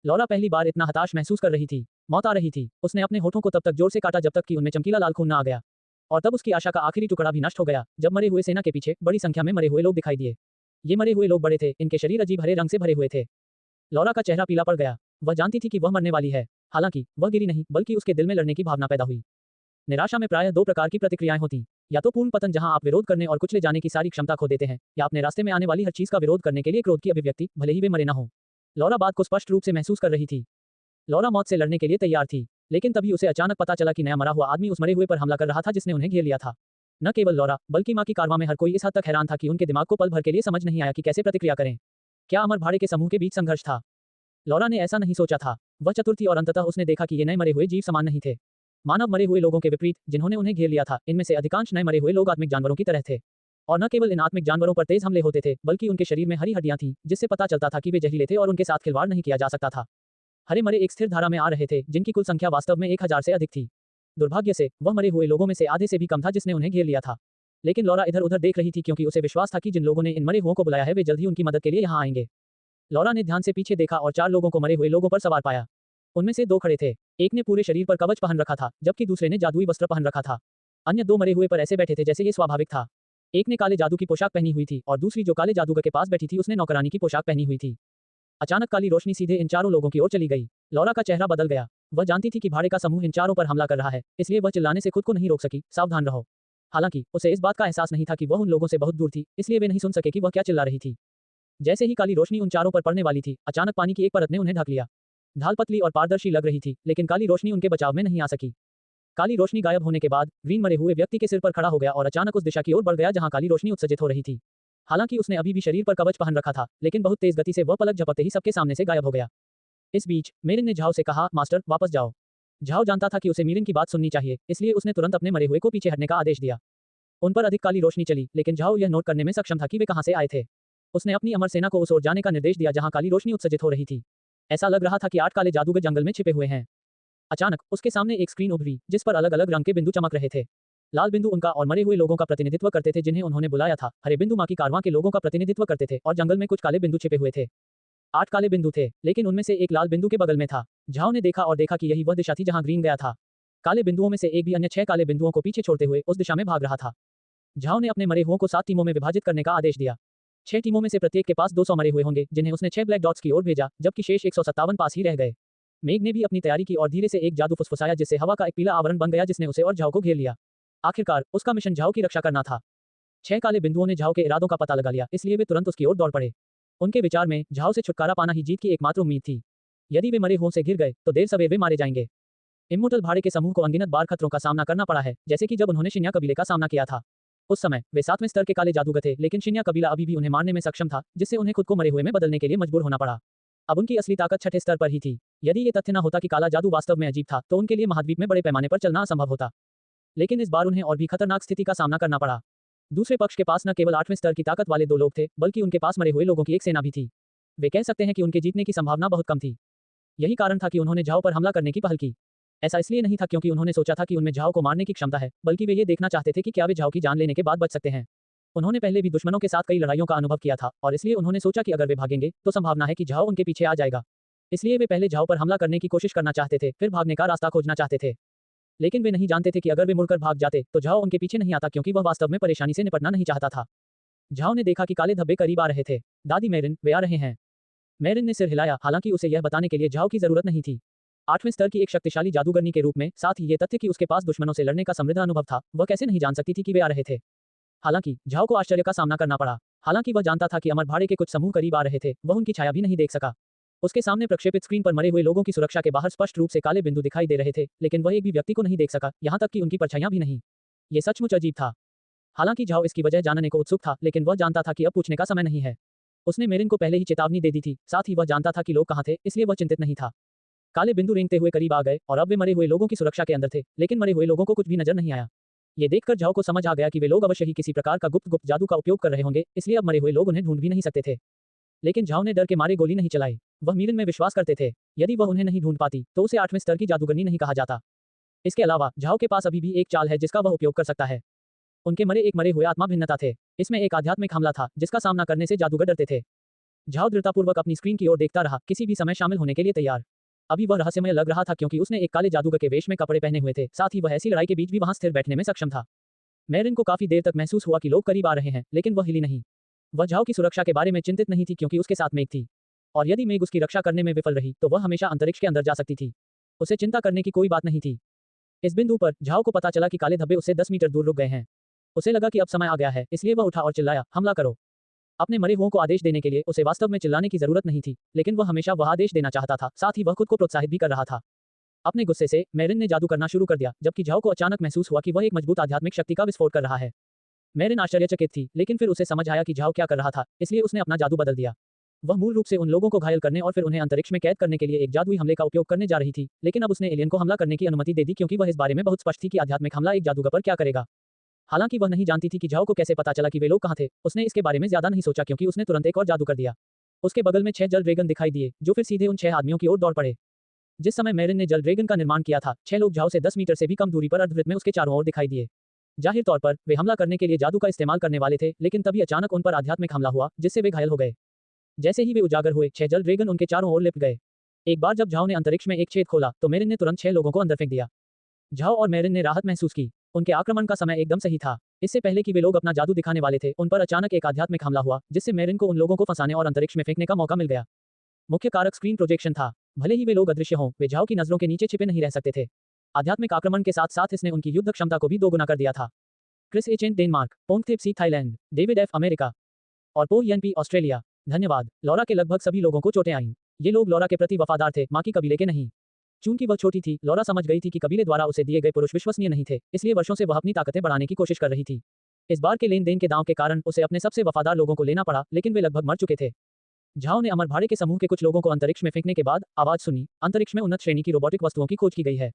लौरा पहली बार इतना हताश महसूस कर रही थी, मौत आ रही थी। उसने अपने होठों को तब तक जोर से काटा जब तक कि उनमें चमकीला लाल खून न आ गया, और तब उसकी आशा का आखिरी टुकड़ा भी नष्ट हो गया जब मरे हुए सेना के पीछे बड़ी संख्या में मरे हुए लोग दिखाई दिए। ये मरे हुए लोग बड़े थे, इनके शरीर अजीब हरे रंग से भरे हुए थे। लौरा का चेहरा पीला पड़ गया, वह जानती थी कि वह मरने वाली है। हालांकि वह गिरी नहीं, बल्कि उसके दिल में लड़ने की भावना पैदा हुई। निराशा में प्रायः 2 प्रकार की प्रतिक्रियाएं होती, या तो पूर्ण पतन जहां आप विरोध करने और कुचले जाने की सारी क्षमता खो देते हैं, या अपने रास्ते में आने वाली हर चीज का विरोध करने के लिए क्रोध की अभिव्यक्ति, भले ही वे मरे न हो। लौरा बात को स्पष्ट रूप से महसूस कर रही थी। लौरा मौत से लड़ने के लिए तैयार थी, लेकिन तभी उसे अचानक पता चला कि नया मरा हुआ आदमी उस मरे हुए पर हमला कर रहा था जिसने उन्हें घेर लिया था। न केवल लौरा, बल्कि माँ की कारवां में हर कोई इस हद तक हैरान था कि उनके दिमाग को पल भर के लिए समझ नहीं आया कि कैसे प्रतिक्रिया करें। क्या अमर भाड़े के समूह के बीच संघर्ष था? लौरा ने ऐसा नहीं सोचा था। वह चतुर थी और अंततः उसने देखा कि ये नए मरे हुए जीव समान नहीं थे। मानव मरे हुए लोगों के विपरीत जिन्होंने उन्हें घेर लिया था, इनमें से अधिकांश नए मरे हुए लोग आत्मिक जानवरों की तरह थे। और न केवल इन आत्मिक जानवरों पर तेज हमले होते थे, बल्कि उनके शरीर में हरी हड्डियां थीं, जिससे पता चलता था कि वे जहरीले थे और उनके साथ खिलवाड़ नहीं किया जा सकता था। हरे मरे एक स्थिर धारा में आ रहे थे, जिनकी कुल संख्या वास्तव में 1000 से अधिक थी। दुर्भाग्य से वह मरे हुए लोगों में से आधे से भी कम था जिसने उन्हें घेर लिया था। लेकिन लॉरा इधर उधर देख रही थी क्योंकि उसे विश्वास था कि जिन लोगों ने इन मरे हुओं को बुलाया है वे जल्द ही उनकी मदद के लिए यहाँ आएंगे। लॉरा ने ध्यान से पीछे देखा और 4 लोगों को मरे हुए लोगों पर सवार पाया। उनमें से 2 खड़े थे। एक ने पूरे शरीर पर कवच पहन रखा था, जबकि दूसरे ने जादुई वस्त्र पहन रखा था। अन्य 2 मरे हुए पर ऐसे बैठे थे जैसे ये स्वाभाविक था। एक ने काले जादू की पोशाक पहनी हुई थी और दूसरी जो काले जादूगर के पास बैठी थी उसने नौकरानी की पोशाक पहनी हुई थी। अचानक काली रोशनी सीधे इन 4 लोगों की ओर चली गई। लॉरा का चेहरा बदल गया। वह जानती थी कि भाड़े का समूह इन 4 पर हमला कर रहा है, इसलिए वह चिल्लाने से खुद को नहीं रोक सकी, सावधान रहो। हालांकि उसे इस बात का एहसास नहीं था कि वह उन लोगों से बहुत दूर थी, इसलिए वे नहीं सुन सके कि वह क्या चिल्ला रही थी। जैसे ही काली रोशनी उन 4 पर पड़ने वाली थी, अचानक पानी की एक परत ने उन्हें ढक लिया। ढाल पतली और पारदर्शी लग रही थी, लेकिन काली रोशनी उनके बचाव में नहीं आ सकी। काली रोशनी गायब होने के बाद ग्रीन मरे हुए व्यक्ति के सिर पर खड़ा हो गया और अचानक उस दिशा की ओर बढ़ गया जहां काली रोशनी उत्सर्जित हो रही थी। हालांकि उसने अभी भी शरीर पर कवच पहन रखा था, लेकिन बहुत तेज गति से वह पलक झपकते ही सबके सामने से गायब हो गया। इस बीच मेरिन ने झाओ से कहा, मास्टर वापस जाओ। झाओ जानता था कि उसे मीरिन की बात सुननी चाहिए, इसलिए उसने तुरंत अपने मरे हुए को पीछे हटने का आदेश दिया। उन पर अधिक काली रोशनी चली, लेकिन झाओ यह नोट करने में सक्षम था कि वे कहां से आए थे। उसने अपनी अमर सेना को उस ओर जाने का निर्देश दिया जहां काली रोशनी उत्सर्जित हो रही थी। ऐसा लग रहा था कि 8 काले जादूगर जंगल में छिपे हुए हैं। अचानक उसके सामने एक स्क्रीन उभरी, जिस पर अलग अलग रंग के बिंदु चमक रहे थे। लाल बिंदु उनका और मरे हुए लोगों का प्रतिनिधित्व करते थे जिन्हें उन्होंने बुलाया था। हरे बिंदु मां की कारवां के लोगों का प्रतिनिधित्व करते थे और जंगल में कुछ काले बिंदु छिपे हुए थे। 8 काले बिंदु थे, लेकिन उनमें से एक लाल बिंदु के बगल में था। झाओ ने देखा और देखा कि यही वह दिशा थी जहां ग्रीन गया था। काले बिंदुओं में से एक भी अन्य 6 काले बिंदुओं को पीछे छोड़ते हुए उस दिशा में भाग रहा था। झाओ ने अपने मरे हुओं को 7 टीमों में विभाजित करने का आदेश दिया। 6 टीमों में से प्रत्येक के पास 200 मरे हुए होंगे, जिन्हें उसने 6 ब्लैक डॉट्स की ओर भेजा, जबकि शेष 157 पास ही रह गए। मेघ ने भी अपनी तैयारी की और धीरे से एक जादू फुसफुसाया जिससे हवा का एक पीला आवरण बन गया जिसने उसे और झाओ को घेर लिया। आखिरकार उसका मिशन झाओ की रक्षा करना था। 6 काले बिंदुओं ने झाओ के इरादों का पता लगा लिया, इसलिए वे तुरंत उसकी ओर दौड़ पड़े। उनके विचार में झाओ से छुटकारा पाना ही जीत की एकमात्र उम्मीद थी। यदि वे मरे हुओं से घिर गए तो देर सवेर वे मारे जाएंगे। इम्मोर्टल भाड़े के समूह को अनगिनत बार खतरों का सामना करना पड़ा है, जैसे कि जब उन्होंने शिन्या कबीले का सामना किया था। उस समय वे 7वें स्तर के काले जादूगर थे, लेकिन शिन्या कबीला अभी भी उन्हें मारने में सक्षम था, जिससे उन्हें खुद को मरे हुए में बदलने के लिए मजबूर होना पड़ा। अब उनकी असली ताकत 6ठे स्तर पर ही थी। यदि ये तथ्य न होता कि काला जादू वास्तव में अजीब था, तो उनके लिए महाद्वीप में बड़े पैमाने पर चलना असंभव होता। लेकिन इस बार उन्हें और भी खतरनाक स्थिति का सामना करना पड़ा। दूसरे पक्ष के पास न केवल 8वें स्तर की ताकत वाले 2 लोग थे, बल्कि उनके पास मरे हुए लोगों की एक सेना भी थी। वे कह सकते हैं कि उनके जीतने की संभावना बहुत कम थी। यही कारण था कि उन्होंने झाओ पर हमला करने की पहल की। ऐसा इसलिए नहीं था क्योंकि उन्होंने सोचा था कि उनमें झाओ को मारने की क्षमता है, बल्कि वे ये देखना चाहते थे कि क्या वे झाओ की जान लेने के बाद बच सकते हैं। उन्होंने पहले भी दुश्मनों के साथ कई लड़ाइयों का अनुभव किया था और इसलिए उन्होंने सोचा कि अगर वे भागेंगे तो संभावना है कि झाओ उनके पीछे आ जाएगा। इसलिए वे पहले झाओ पर हमला करने की कोशिश करना चाहते थे, फिर भागने का रास्ता खोजना चाहते थे। लेकिन वे नहीं जानते थे कि अगर वे मुड़कर भाग जाते तो झाओ उनके पीछे नहीं आता, क्योंकि वह वास्तव में परेशानी से निपटना नहीं चाहता था। झाओ ने देखा कि काले धब्बे करीब आ रहे थे। दादी मेरिन, वे आ रहे हैं। मेरिन ने सिर हिलाया, हालांकि उसे यह बताने के लिए झाओ की जरूरत नहीं थी। 8वें स्तर की एक शक्तिशाली जादूगरनी के रूप में, साथ ही ये तथ्य कि उसके पास दुश्मनों से लड़ने का समृद्ध अनुभव था, वह कैसे नहीं जान सकती थी कि वे आ रहे थे। हालांकि झाओ को आश्चर्य का सामना करना पड़ा। हालांकि वह जानता था कि अमर भाड़े के कुछ समूह करीब आ रहे थे, वह उनकी छाया भी नहीं देख सका। उसके सामने प्रक्षेपित स्क्रीन पर मरे हुए लोगों की सुरक्षा के बाहर स्पष्ट रूप से काले बिंदु दिखाई दे रहे थे, लेकिन वह एक भी व्यक्ति को नहीं देख सका, यहां तक कि उनकी परछाइयां भी नहीं। ये सचमुच अजीब था। हालांकि झाओ इसकी वजह जानने को उत्सुक था, लेकिन वह जानता था कि अब पूछने का समय नहीं है। उसने मेरिन को पहले ही चेतावनी दे दी थी, साथ ही वह जानता था कि लोग कहां थे, इसलिए वह चिंतित नहीं था। काले बिंदु रेंगते हुए करीब आ गए और अब वे मरे हुए लोगों की सुरक्षा के अंदर थे, लेकिन मरे हुए लोगों को कुछ भी नजर नहीं आया। ये देखकर झाओ को समझ आ गया कि वे लोग अवश्य ही किसी प्रकार का गुप्त जादू का उपयोग कर रहे होंगे, इसलिए अब मरे हुए लोग उन्हें ढूंढ भी नहीं सकते थे। लेकिन झाओ ने डर के मारे गोली नहीं चलाई। वह मीरिन में विश्वास करते थे। यदि वह उन्हें नहीं ढूंढ पाती तो उसे 8वें स्तर की जादूगरनी नहीं कहा जाता। इसके अलावा झाओ के पास अभी भी एक चाल है जिसका वह उपयोग कर सकता है। उनके मरे हुए आत्मा भिन्नता थे। इसमें एक आध्यात्मिक हमला था जिसका सामना करने से जादूगर डरते थे। झाओ दृढ़तापूर्वक अपनी स्क्रीन की ओर देखता रहा, किसी भी समय शामिल होने के लिए तैयार। अभी वह रहस्यमय लग रहा था क्योंकि उसने एक काले जादूगर के वेश में कपड़े पहने हुए थे, साथ ही वह ऐसी लड़ाई के बीच भी वहां स्थिर बैठने में सक्षम था। मेरिन को काफी देर तक महसूस हुआ कि लोग करीब आ रहे हैं, लेकिन वह हिली नहीं। वह झाओ की सुरक्षा के बारे में चिंतित नहीं थी क्योंकि उसके साथ मेघ थी, और यदि मेघ उसकी रक्षा करने में विफल रही तो वह हमेशा अंतरिक्ष के अंदर जा सकती थी। उसे चिंता करने की कोई बात नहीं थी। इस बिंदु पर झाओ को पता चला कि काले धब्बे उससे 10 मीटर दूर रुक गए हैं। उसे लगा कि अब समय आ गया है, इसलिए वह उठा और चिल्लाया, हमला करो। अपने मरे हुओं को आदेश देने के लिए उसे वास्तव में चिल्लाने की जरूरत नहीं थी, लेकिन वह हमेशा वह आदेश देना चाहता था, साथ ही वह खुद को प्रोत्साहित भी कर रहा था। अपने गुस्से से मेरिन ने जादू करना शुरू कर दिया, जबकि झाओ को अचानक महसूस हुआ कि वह एक मजबूत आध्यात्मिक शक्ति का विस्फोट कर रहा है। मेरिन आश्चर्यचकित थी, लेकिन फिर उसे समझ आया कि झाओ क्या कर रहा था, इसलिए उसने अपना जादू बदल दिया। वह मूल रूप से उन लोगों को घायल करने और फिर उन्हें अंतरिक्ष में कैद करने के लिए एक जादुई हमले का उपयोग करने जा रही थी, लेकिन अब उसने एलियन को हमला करने की अनुमति दे दी क्योंकि वह इस बारे में बहुत स्पष्ट थी कि आध्यात्मिक हमला एक जादूगर पर क्या करेगा। हालांकि वह नहीं जानती थी कि झाओ को कैसे पता चला कि वे लोग कहाँ थे। उसने इसके बारे में ज्यादा नहीं सोचा क्योंकि उसने तुरंत एक और जादू कर दिया। उसके बगल में 6 जल ड्रैगन दिखाई दिए जो फिर सीधे उन 6 आदमियों की ओर दौड़ पड़े। जिस समय मेरिन ने जल ड्रैगन का निर्माण किया था, 6 लोग झाओ से 10 मीटर से भी कम दूरी पर अर्धवृत्त में उसके चारों ओर दिखाई दिए। जाहिर तौर पर वे हमला करने के लिए जादू का इस्तेमाल करने वाले थे, लेकिन तभी अचानक उन पर आध्यात्मिक हमला हुआ जिससे वे घायल हो गए। जैसे ही वे उजागर हुए, 6 जल ड्रैगन उनके चारों ओर लिपट गए। एक बार जब झाओ ने अंतरिक्ष में एक छेद खोला तो मेरिन ने तुरंत 6 लोगों को अंदर फेंक दिया। झाओ और मेरिन ने राहत महसूस की। उनके आक्रमण का समय एकदम सही था। इससे पहले कि वे लोग अपना जादू दिखाने वाले थे, उन पर अचानक एक आध्यात्मिक हमला हुआ जिससे मेरिन को उन लोगों को फंसाने और अंतरिक्ष में फेंकने का मौका मिल गया। मुख्य कारक स्क्रीन प्रोजेक्शन था। भले ही वे लोग अदृश्य हों, वे झाओ की नजरों के नीचे छिपे नहीं रह सकते थे। आध्यात्मिक आक्रमण के साथ साथ इसने उनकी युद्ध क्षमता को भी दोगुना कर दिया था। क्रिस एचेन डेनमार्क, पोंगथेप सी थाईलैंड, डेविड एफ अमेरिका और पो यनपी ऑस्ट्रेलिया। धन्यवाद। लॉरा के लगभग सभी लोगों को चोटें आईं। ये लोग लॉरा के प्रति वफादार थे, माँ की कबीले के नहीं। चूंकि वह छोटी थी, लॉरा समझ गई थी कि कबीले द्वारा उसे दिए गए पुरुष विश्वसनीय नहीं थे, इसलिए वर्षों से वह अपनी ताकतें बढ़ाने की कोशिश कर रही थी। इस बार के लेन देन के दांव के कारण उसे अपने सबसे वफादार लोगों को लेना पड़ा, लेकिन वे लगभग मर चुके थे। झाओ ने अमर भाड़े के समूह के कुछ लोगों को अंतरिक्ष में फेंकने के बाद आवाज सुनी, अंतरिक्ष में उन्नत श्रेणी की रोबोटिक वस्तुओं की खोज की गई है।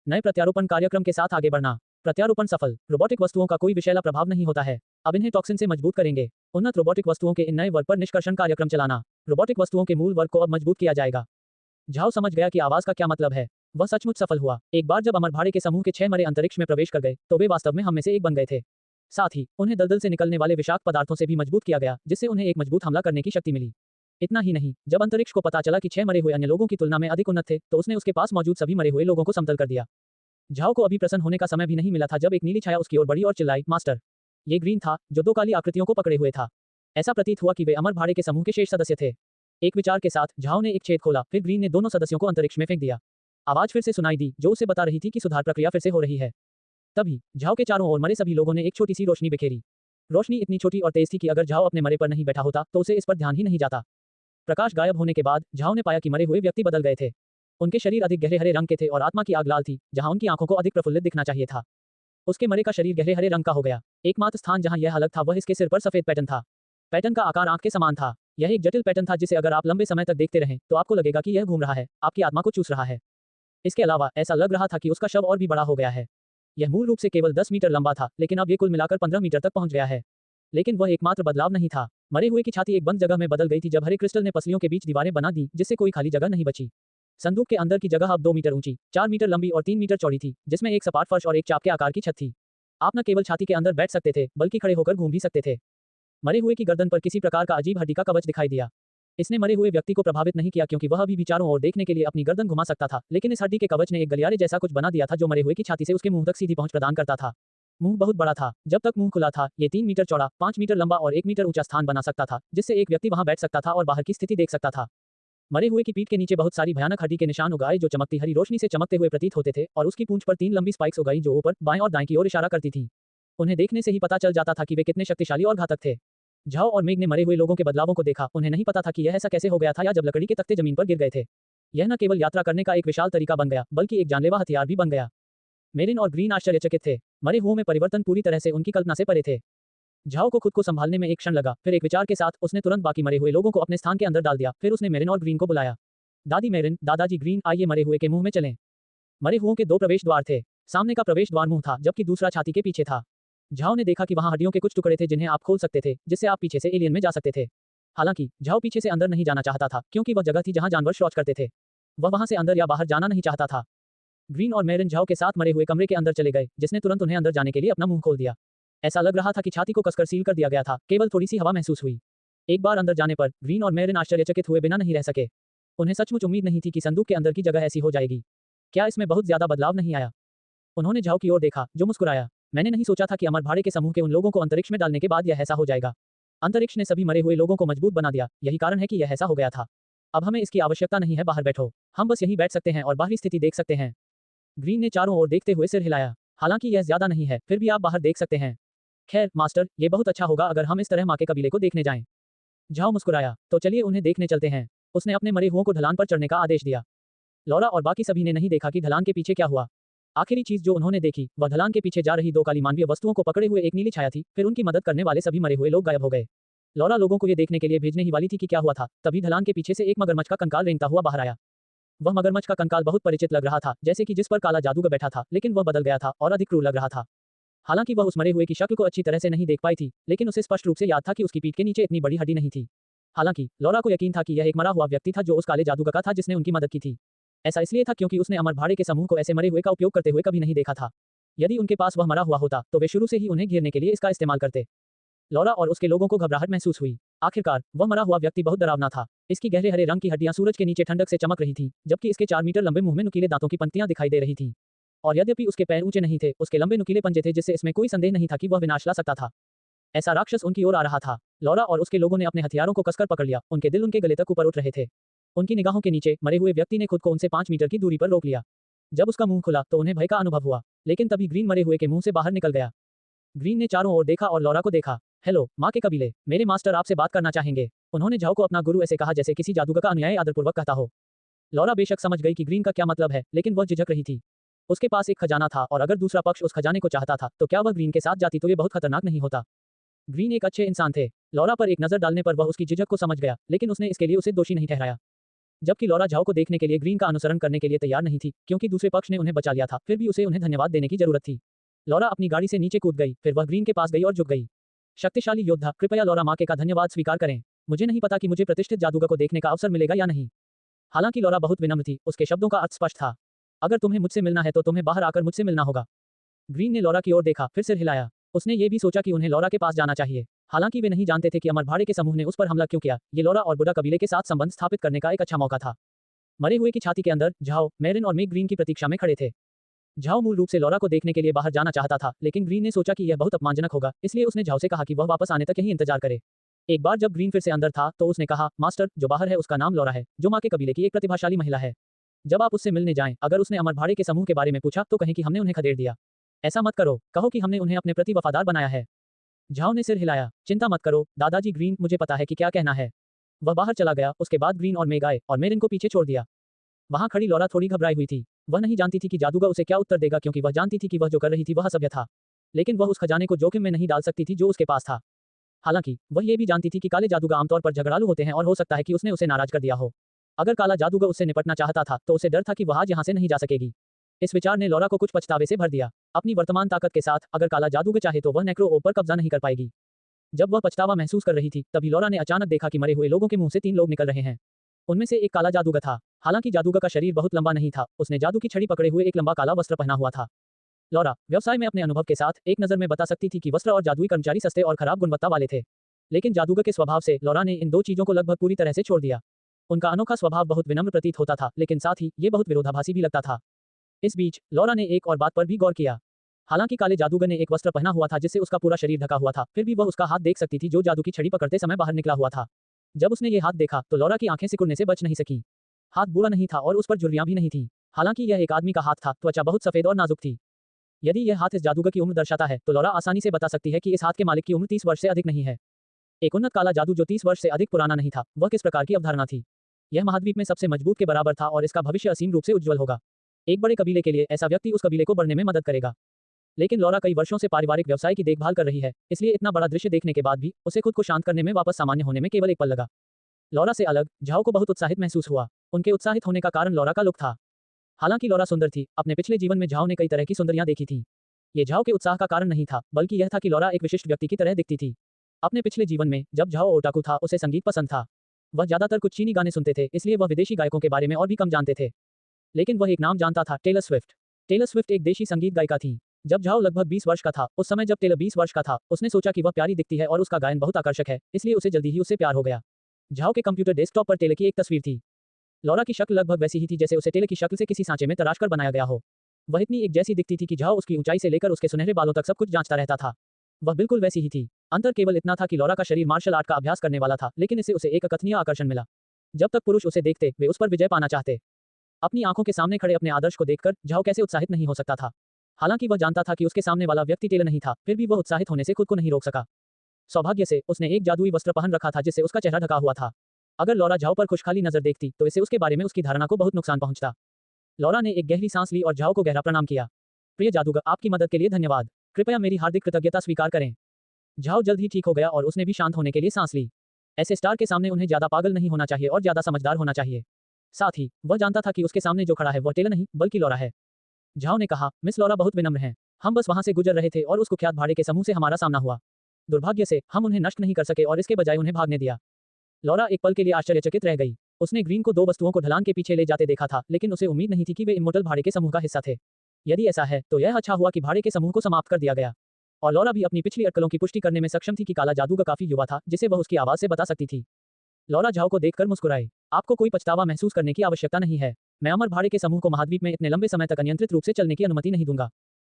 नए प्रत्यारोपण कार्यक्रम के साथ आगे बढ़ना। प्रत्यारोपण सफल। रोबोटिक वस्तुओं का कोई विषैला प्रभाव नहीं होता है। अब इन्हें टॉक्सिन से मजबूत करेंगे। उन्नत रोबोटिक वस्तुओं के इन नए वर्ग पर निष्कर्षण कार्यक्रम चलाना। रोबोटिक वस्तुओं के मूल वर्ग को अब मजबूत किया जाएगा। झाओ समझ गया कि आवाज का क्या मतलब है। वह सचमुच सफल हुआ। एक बार जब अमर भाड़े के समूह के 6 मरे अंतरिक्ष में प्रवेश कर गए तो वे वास्तव में हम में से एक बन गए थे। साथ ही उन्हें दलदल से निकलने वाले विषाक्त पदार्थों से भी मजबूत किया गया, जिससे उन्हें एक मजबूत हमला करने की शक्ति मिली। इतना ही नहीं, जब अंतरिक्ष को पता चला कि 6 मरे हुए अन्य लोगों की तुलना में अधिक उन्नत थे, तो उसने उसके पास मौजूद सभी मरे हुए लोगों को समतल कर दिया। झाओ को अभी प्रसन्न होने का समय भी नहीं मिला था जब एक नीली छाया उसकी ओर बढ़ी और चिल्लाई, मास्टर। ये ग्रीन था, जो 2 काली आकृतियों को पकड़े हुए था। ऐसा प्रतीत हुआ कि वे अमर भाड़े के समूह के शेष सदस्य थे। एक विचार के साथ झाओ ने एक छेद खोला, फिर ग्रीन ने दोनों सदस्यों को अंतरिक्ष में फेंक दिया। आवाज फिर से सुनाई दी, जो उसे बता रही थी कि सुधार प्रक्रिया फिर से हो रही है। तभी झाओ के चारों ओर मरे सभी लोगों ने एक छोटी सी रोशनी बिखेरी। रोशनी इतनी छोटी और तेज थी कि अगर झाओ अपने मरे पर नहीं बैठा होता तो उसे इस पर ध्यान ही नहीं जाता। प्रकाश गायब होने के बाद झाओ ने पाया कि मरे हुए व्यक्ति बदल गए थे। उनके शरीर अधिक गहरे हरे रंग के थे और आत्मा की आग लाल थी, जहां उनकी आंखों को अधिक प्रफुल्लित दिखना चाहिए था। उसके मरे का शरीर गहरे हरे रंग का हो गया। एकमात्र स्थान जहां यह अलग था वह इसके सिर पर सफेद पैटर्न था। पैटर्न का आकार आंख के समान था। यह एक जटिल पैटर्न था जिसे अगर आप लंबे समय तक देखते रहें तो आपको लगेगा कि यह घूम रहा है, आपकी आत्मा को चूस रहा है। इसके अलावा ऐसा लग रहा था कि उसका शव और भी बड़ा हो गया है। यह मूल रूप से केवल 10 मीटर लंबा था, लेकिन अब ये कुल मिलाकर 15 मीटर तक पहुंच गया है। लेकिन वह एकमात्र बदलाव नहीं था। मरे हुए की छाती एक बंद जगह में बदल गई थी जब हरे क्रिस्टल ने पसलियों के बीच दीवारें बना दी, जिससे कोई खाली जगह नहीं बची। संदूक के अंदर की जगह अब 2 मीटर ऊंची, 4 मीटर लंबी और 3 मीटर चौड़ी थी, जिसमें एक सपाट फर्श और एक चाप के आकार की छत थी। आप न केवल छाती के अंदर बैठ सकते थे, बल्कि खड़े होकर घूम भी सकते थे। मरे हुए की गर्दन पर किसी प्रकार का अजीब हड्डी का कवच दिखाई दिया। इसने मरे हुए व्यक्ति को प्रभावित नहीं किया क्योंकि वह अभी भी चारों ओर देखने के लिए अपनी गर्दन घुमा सकता था, लेकिन इस हड्डी के कवच ने एक गलियारे जैसा कुछ बना दिया था जो मरे हुए की छाती से उसके मुंह तक सीधी पहुंच प्रदान करता था। मुंह बहुत बड़ा था। जब तक मुंह खुला था, ये 3 मीटर चौड़ा, 5 मीटर लंबा और 1 मीटर ऊंचा स्थान बना सकता था, जिससे एक व्यक्ति वहां बैठ सकता था और बाहर की स्थिति देख सकता था। मरे हुए की पीठ के नीचे बहुत सारी भयानक हड्डी के निशान उगाए जो चमकती हरी रोशनी से चमकते हुए प्रतीत होते थे, और उसकी पूंछ पर 3 लंबी स्पाइक्स उगाई जो ऊपर, बाएं और दाएं की ओर इशारा करती थी। उन्हें देखने से ही पता चल जाता था कि वे कितने शक्तिशाली और घातक थे। झाओ और मेग ने मरे हुए लोगों के बदलावों को देखा। उन्हें नहीं पता था कि यह ऐसा कैसे हो गया था या जब लकड़ी के तख्ते जमीन पर गिर गए थे। यह न केवल यात्रा करने का एक विशाल तरीका बन गया, बल्कि एक जानलेवा हथियार भी बन गया। मेरिन और ग्रीन आश्चर्यचकित थे। मरे हुओं में परिवर्तन पूरी तरह से उनकी कल्पना से परे थे। झाओ को खुद को संभालने में एक क्षण लगा, फिर एक विचार के साथ उसने तुरंत बाकी मरे हुए लोगों को अपने स्थान के अंदर डाल दिया। फिर उसने मेरिन और ग्रीन को बुलाया। दादी मेरिन, दादाजी ग्रीन, आइए मरे हुए के मुंह में चलें। मरे हुओं के 2 प्रवेश द्वार थे। सामने का प्रवेश द्वार मुंह था, जबकि दूसरा छाती के पीछे था। झाओ ने देखा कि वहां हड्डियों के कुछ टुकड़े थे जिन्हें आप खोल सकते थे, जिससे आप पीछे से एलियन में जा सकते थे। हालांकि झाओ पीछे से अंदर नहीं जाना चाहता था, क्योंकि वह जगह थी जहां जानवर शौच करते थे। वह वहां से अंदर या बाहर जाना नहीं चाहता था। ग्रीन और मेरिन झाओ के साथ मरे हुए कमरे के अंदर चले गए, जिसने तुरंत उन्हें अंदर जाने के लिए अपना मुंह खोल दिया। ऐसा लग रहा था कि छाती को कसकर सील कर दिया गया था, केवल थोड़ी सी हवा महसूस हुई। एक बार अंदर जाने पर ग्रीन और मेरिन आश्चर्यचकित हुए बिना नहीं रह सके। उन्हें सचमुच उम्मीद नहीं थी कि संदूक के अंदर की जगह ऐसी हो जाएगी। क्या इसमें बहुत ज्यादा बदलाव नहीं आया? उन्होंने झाओ की ओर देखा, जो मुस्कुराया। मैंने नहीं सोचा था कि अमर भाड़े के समूह के उन लोगों को अंतरिक्ष में डालने के बाद यह ऐसा हो जाएगा। अंतरिक्ष ने सभी मरे हुए लोगों को मजबूत बना दिया, यही कारण है कि यह ऐसा हो गया था। अब हमें इसकी आवश्यकता नहीं है, बाहर बैठो। हम बस यहीं बैठ सकते हैं और बाहरी स्थिति देख सकते हैं। ग्रीन ने चारों ओर देखते हुए सिर हिलाया। हालांकि यह ज्यादा नहीं है, फिर भी आप बाहर देख सकते हैं। खैर मास्टर, ये बहुत अच्छा होगा अगर हम इस तरह माँ के कबीले को देखने जाएं। झाओ मुस्कुराया। तो चलिए उन्हें देखने चलते हैं। उसने अपने मरे हुओं को ढलान पर चढ़ने का आदेश दिया। लौरा और बाकी सभी ने नहीं देखा कि ढलान के पीछे क्या हुआ। आखिरी चीज जो उन्होंने देखी वह ढलान के पीछे जा रही 2 काली मानवीय वस्तुओं को पकड़े हुए एक नीली छाया थी। फिर उनकी मदद करने वाले सभी मरे हुए लोग गायब हो गए। लौरा लोगों को ये देखने के लिए भेजने ही वाली थी कि क्या हुआ था, तभी ढलान के पीछे से एक मगरमच्छ का कंकाल रेंगता हुआ बाहर आया। वह मगरमच्छ का कंकाल बहुत परिचित लग रहा था, जैसे कि जिस पर काला जादूगर बैठा था, लेकिन वह बदल गया था और अधिक क्रूर लग रहा था। हालांकि वह उस मरे हुए की शक्ल को अच्छी तरह से नहीं देख पाई थी, लेकिन उसे स्पष्ट रूप से याद था कि उसकी पीठ के नीचे इतनी बड़ी हड्डी नहीं थी। हालांकि लॉरा को यकीन था कि यह एक मरा हुआ व्यक्ति था जो उस काले जादूगर का था जिसने उनकी मदद की थी। ऐसा इसलिए था क्योंकि उसने अमर भाड़े के समूह को ऐसे मरे हुए का उपयोग करते हुए कभी नहीं देखा था। यदि उनके पास वह मरा हुआ होता तो वे शुरू से ही उन्हें घेरने के लिए इसका इस्तेमाल करते। लॉरा और उसके लोगों को घबराहट महसूस हुई। आखिरकार वह मरा हुआ व्यक्ति बहुत डरावना था। इसकी गहरे हरे रंग की हड्डियां सूरज के नीचे ठंडक से चमक रही थीं, जबकि इसके 4 मीटर लंबे मुंह में नुकीले दांतों की पंक्तियां दिखाई दे रही थीं। और यद्यपि उसके पैर ऊंचे नहीं थे, उसके लंबे नुकीले पंजे थे जिससे इसमें कोई संदेह नहीं था कि वह विनाश ला सकता था। ऐसा राक्षस उनकी ओर आ रहा था। लॉरा और उसके लोगों ने अपने हथियारों को कसकर पकड़ लिया। उनके दिल उनके गले तक ऊपर उठ रहे थे। उनकी निगाहों के नीचे मरे हुए व्यक्ति ने खुद को उनसे 5 मीटर की दूरी पर रोक लिया। जब उसका मुंह खुला तो उन्हें भय का अनुभव हुआ, लेकिन तभी ग्रीन मरे हुए के मुंह से बाहर निकल गया। ग्रीन ने चारों ओर देखा और लॉरा को देखा। हेलो माँ के कबीले, मेरे मास्टर आपसे बात करना चाहेंगे। उन्होंने झाओ को अपना गुरु ऐसे कहा जैसे किसी जादूगर का अनुयायी आदरपूर्वक कहता हो। लॉरा बेशक समझ गई कि ग्रीन का क्या मतलब है, लेकिन वह झिझक रही थी। उसके पास एक खजाना था और अगर दूसरा पक्ष उस खजाने को चाहता था तो क्या वह ग्रीन के साथ जाती तो ये बहुत खतरनाक नहीं होता। ग्रीन एक अच्छे इंसान थे। लॉरा पर एक नजर डालने पर वह उसकी झिझक को समझ गया, लेकिन उसने इसके लिए उसे दोषी नहीं ठहराया। जबकि लॉरा झाओ को देखने के लिए ग्रीन का अनुसरण करने के लिए तैयार नहीं थी, क्योंकि दूसरे पक्ष ने उन्हें बचा लिया था, फिर भी उसे उन्हें धन्यवाद देने की जरूरत थी। लॉरा अपनी गाड़ी से नीचे कूद गई, फिर वह ग्रीन के पास गई और झुक गई। शक्तिशाली योद्धा, कृपया लॉरा माँ के का धन्यवाद स्वीकार करें। मुझे नहीं पता कि मुझे प्रतिष्ठित जादूगर को देखने का अवसर मिलेगा या नहीं। हालांकि लॉरा बहुत विनम्र थी, उसके शब्दों का अर्थ स्पष्ट था। अगर तुम्हें मुझसे मिलना है तो तुम्हें बाहर आकर मुझसे मिलना होगा। ग्रीन ने लॉरा की ओर देखा, फिर सिर हिलाया। उसने ये भी सोचा कि उन्हें लॉरा के पास जाना चाहिए। हालांकि वे नहीं जानते थे कि अमर भाड़े के समूह ने उस पर हमला क्यों किया। ये लॉरा और बुडा कबीले के साथ संबंध स्थापित करने का एक अच्छा मौका था। मरे हुए की छाती के अंदर झाओ, मैरिन और मेग ग्रीन की प्रतीक्षा में खड़े थे। झाओ मूल रूप से लॉरा को देखने के लिए बाहर जाना चाहता था, लेकिन ग्रीन ने सोचा कि यह बहुत अपमानजनक होगा, इसलिए उसने झाओ से कहा कि वह वापस आने तक यहीं इंतजार करे। एक बार जब ग्रीन फिर से अंदर था तो उसने कहा, मास्टर, जो बाहर है उसका नाम लॉरा है, जो माँ के कबीले की एक प्रतिभाशाली महिला है। जब आप उससे मिलने जाएं, अगर उसने अमर भाड़े के समूह के बारे में पूछा तो कहें कि हमने उन्हें खदेड़ दिया। ऐसा मत करो, कहो कि हमने उन्हें अपने प्रति वफादार बनाया है। झाओ ने सिर हिलाया। चिंता मत करो दादाजी ग्रीन, मुझे पता है कि क्या कहना है। वह बाहर चला गया। उसके बाद ग्रीन और मेग आए और मेरिन को पीछे छोड़ दिया। वहां खड़ी लॉरा थोड़ी घबराई हुई थी। वह नहीं जानती थी कि जादूगर उसे क्या उत्तर देगा, क्योंकि वह जानती थी कि वह जो कर रही थी वह असभ्य था। लेकिन वह उस खजाने को जोखिम में नहीं डाल सकती थी जो उसके पास था। हालांकि वह ये भी जानती थी कि काले जादूगर आमतौर पर झगड़ालू होते हैं और हो सकता है कि उसने उसे नाराज कर दिया हो। अगर काला जादूगर उससे निपटना चाहता था तो उसे डर था कि वह आज यहाँ से नहीं जा सकेगी। इस विचार ने लॉरा को कुछ पछतावे से भर दिया। अपनी वर्तमान ताकत के साथ अगर काला जादूगर चाहे तो वह नेक्रो पर कब्जा नहीं कर पाएगी। जब वह पछतावा महसूस कर रही थी तभी लॉरा ने अचानक देखा कि मरे हुए लोगों के मुंह से 3 लोग निकल रहे हैं। उनमें से एक काला जादूगर था। हालांकि जादूगर का शरीर बहुत लंबा नहीं था, उसने जादू की छड़ी पकड़े हुए एक लंबा काला वस्त्र पहना हुआ था। लॉरा व्यवसाय में अपने अनुभव के साथ एक नजर में बता सकती थी कि वस्त्र और जादुई कर्मचारी सस्ते और खराब गुणवत्ता वाले थे। लेकिन जादूगर के स्वभाव से लॉरा ने इन 2 चीजों को लगभग पूरी तरह से छोड़ दिया। उनका अनोखा स्वभाव बहुत विनम्र प्रतीत होता था, लेकिन साथ ही ये बहुत विरोधाभासी भी लगता था। इस बीच लॉरा ने एक और बात पर भी गौर किया। हालांकि काले जादूगर ने एक वस्त्र पहना हुआ था जिससे उसका पूरा शरीर ढका हुआ था, फिर भी वह उसका हाथ देख सकती थी जो जादू की छड़ी पकड़ते समय बाहर निकला हुआ था। जब उसने ये हाथ देखा तो लॉरा की आंखें सिकुड़ने से बच नहीं सकी। हाथ बूढ़ा नहीं था और उस पर झुर्रियां भी नहीं थी। हालांकि यह एक आदमी का हाथ था, त्वचा बहुत सफेद और नाजुक थी। यदि यह हाथ इस जादूगर की उम्र दर्शाता है तो लॉरा आसानी से बता सकती है कि इस हाथ के मालिक की उम्र 30 वर्ष से अधिक नहीं है। एक उन्नत काला जादू जो 30 वर्ष से अधिक पुराना नहीं था, वह किस प्रकार की अवधारणा थी। यह महाद्वीप में सबसे मजबूत के बराबर था और इसका भविष्य असीम रूप से उज्जवल होगा। एक बड़े कबीले के लिए ऐसा व्यक्ति उस कबीले को बढ़ने में मदद करेगा। लेकिन लॉरा कई वर्षों से पारिवारिक व्यवसाय की देखभाल कर रही है, इसलिए इतना बड़ा दृश्य देखने के बाद भी उसे खुद को शांत करने में वापस सामान्य होने में केवल एक पल लगा। लॉरा से अलग झाओ को बहुत उत्साहित महसूस हुआ। उनके उत्साहित होने का कारण लॉरा का लुक था। हालांकि लॉरा सुंदर थी, अपने पिछले जीवन में झाओ ने कई तरह की सुंदरियां देखी थी। ये झाओ के उत्साह का कारण नहीं था, बल्कि यह था कि लॉरा एक विशिष्ट व्यक्ति की तरह दिखती थी। अपने पिछले जीवन में जब झाओ ओटाकू था, उसे संगीत पसंद था। वह ज्यादातर कुछ चीनी गाने सुनते थे, इसलिए वह विदेशी गायकों के बारे में और भी कम जानते थे। लेकिन वह एक नाम जानता था, टेलर स्विफ्ट। टेलर स्विफ्ट एक देशी संगीत गायिका थी। जब झाओ लगभग 20 वर्ष का था, उस समय जब टेलर 20 वर्ष का था, उसने सोचा कि वह प्यारी दिखती है और उसका गायन बहुत आकर्षक है, इसलिए उसे जल्दी ही उससे प्यार हो गया। झाओ के कंप्यूटर डेस्कटॉप पर टेलर की एक तस्वीर थी। लॉरा की शक्ल लगभग वैसी ही थी जैसे उसे टेलर की शक्ल से किसी सांचे में तराश कर बनाया गया हो। वह इतनी एक जैसी दिखती थी कि झाओ उसकी ऊंचाई से लेकर उसके सुनहरे बालों तक सब कुछ जांचता रहता था। वह बिल्कुल वैसी ही थी। अंतर केवल इतना था कि लॉरा का शरीर मार्शल आर्ट का अभ्यास करने वाला था, लेकिन इससे उसे एक अकथनीय आकर्षण मिला। जब तक पुरुष उसे देखते वे उस पर विजय पाना चाहते। अपनी आंखों के सामने खड़े अपने आदर्श को देखकर झाओ कैसे उत्साहित नहीं हो सकता था। हालांकि वह जानता था कि उसके सामने वाला व्यक्ति टेलर नहीं था, फिर भी वह उत्साहित होने से खुद को नहीं रोक सका। सौभाग्य से उसने एक जादुई वस्त्र पहन रखा था जिससे उसका चेहरा ढका हुआ था। अगर लॉरा झाओ पर खुशहाली नजर देखती तो इससे उसके बारे में उसकी धारणा को बहुत नुकसान पहुंचता। लॉरा ने एक गहरी सांस ली और झाओ को गहरा प्रणाम किया। प्रिय जादूगर, आपकी मदद के लिए धन्यवाद। कृपया मेरी हार्दिक कृतज्ञता स्वीकार करें। झाओ जल्द ही ठीक हो गया और उसने भी शांत होने के लिए सांस ली। ऐसे स्टार के सामने उन्हें ज्यादा पागल नहीं होना चाहिए और ज्यादा समझदार होना चाहिए। साथ ही वह जानता था कि उसके सामने जो खड़ा है वह टेलर नहीं बल्कि लॉरा है। झाओ ने कहा, मिस लॉरा बहुत विनम्र हैं। हम बस वहां से गुजर रहे थे और उस कुख्यात भाड़े के समूह से हमारा सामना हुआ। दुर्भाग्य से हम उन्हें नष्ट नहीं कर सके और इसके बजाय उन्हें भागने दिया। लॉरा एक पल के लिए आश्चर्यचकित रह गई। उसने ग्रीन को दो वस्तुओं को ढलान के पीछे ले जाते देखा था, लेकिन उसे उम्मीद नहीं थी कि वे इम्मोर्टल भाड़े के समूह का हिस्सा थे। यदि ऐसा है तो यह अच्छा हुआ कि भाड़े के समूह को समाप्त कर दिया गया। और लॉरा भी अपनी पिछली अटकलों की पुष्टि करने में सक्षम थी कि काला जादूगर काफी युवा था, जिसे वह उसकी आवाज से बता सकती थी। लॉरा झाओ को देखकर मुस्कुराई। आपको कोई पछतावा महसूस करने की आवश्यकता नहीं है। मैं अमर भाड़े के समूह को महाद्वीप में इतने लंबे समय तक अनियंत्रित रूप से चलने की अनुमति नहीं दूंगा।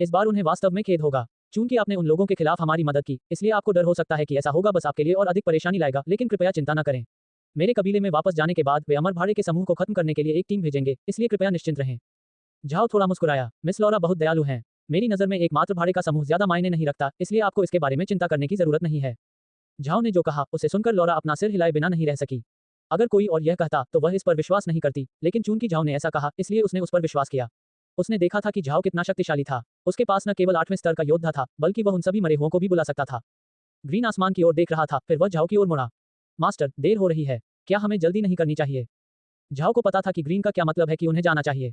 इस बार उन्हें वास्तव में खेद होगा। चूंकि आपने उन लोगों के खिलाफ हमारी मदद की, इसलिए आपको डर हो सकता है कि ऐसा होगा बस आपके लिए और अधिक परेशानी लाएगा, लेकिन कृपया चिंता न करें। मेरे कबीले में वापस जाने के बाद वे अमर भाड़े के समूह को खत्म करने के लिए एक टीम भेजेंगे, इसलिए कृपया निश्चिंत रहें। झाओ थोड़ा मुस्कुराया। मिस लॉरा बहुत दयालु हैं। मेरी नज़र में एकमात्र भाड़े का समूह ज्यादा मायने नहीं रखता, इसलिए आपको इसके बारे में चिंता करने की जरूरत नहीं है। झाओ ने जो कहा उसे सुनकर लॉरा अपना सिर हिलाए बिना नहीं रह सकी। अगर कोई और यह कहता तो वह इस पर विश्वास नहीं करती, लेकिन चूंकि झाओ ने ऐसा कहा इसलिए उसने उस पर विश्वास किया। उसने देखा था कि झाओ कितना शक्तिशाली था। उसके पास न केवल 8वें स्तर का योद्धा था, बल्कि वह उन सभी मरे हुओं को भी बुला सकता था। ग्रीन आसमान की ओर देख रहा था, फिर वह झाओ की ओर मुड़ा। मास्टर, देर हो रही है। क्या हमें जल्दी नहीं करनी चाहिए? झाओ को पता था कि ग्रीन का क्या मतलब है कि उन्हें जाना चाहिए।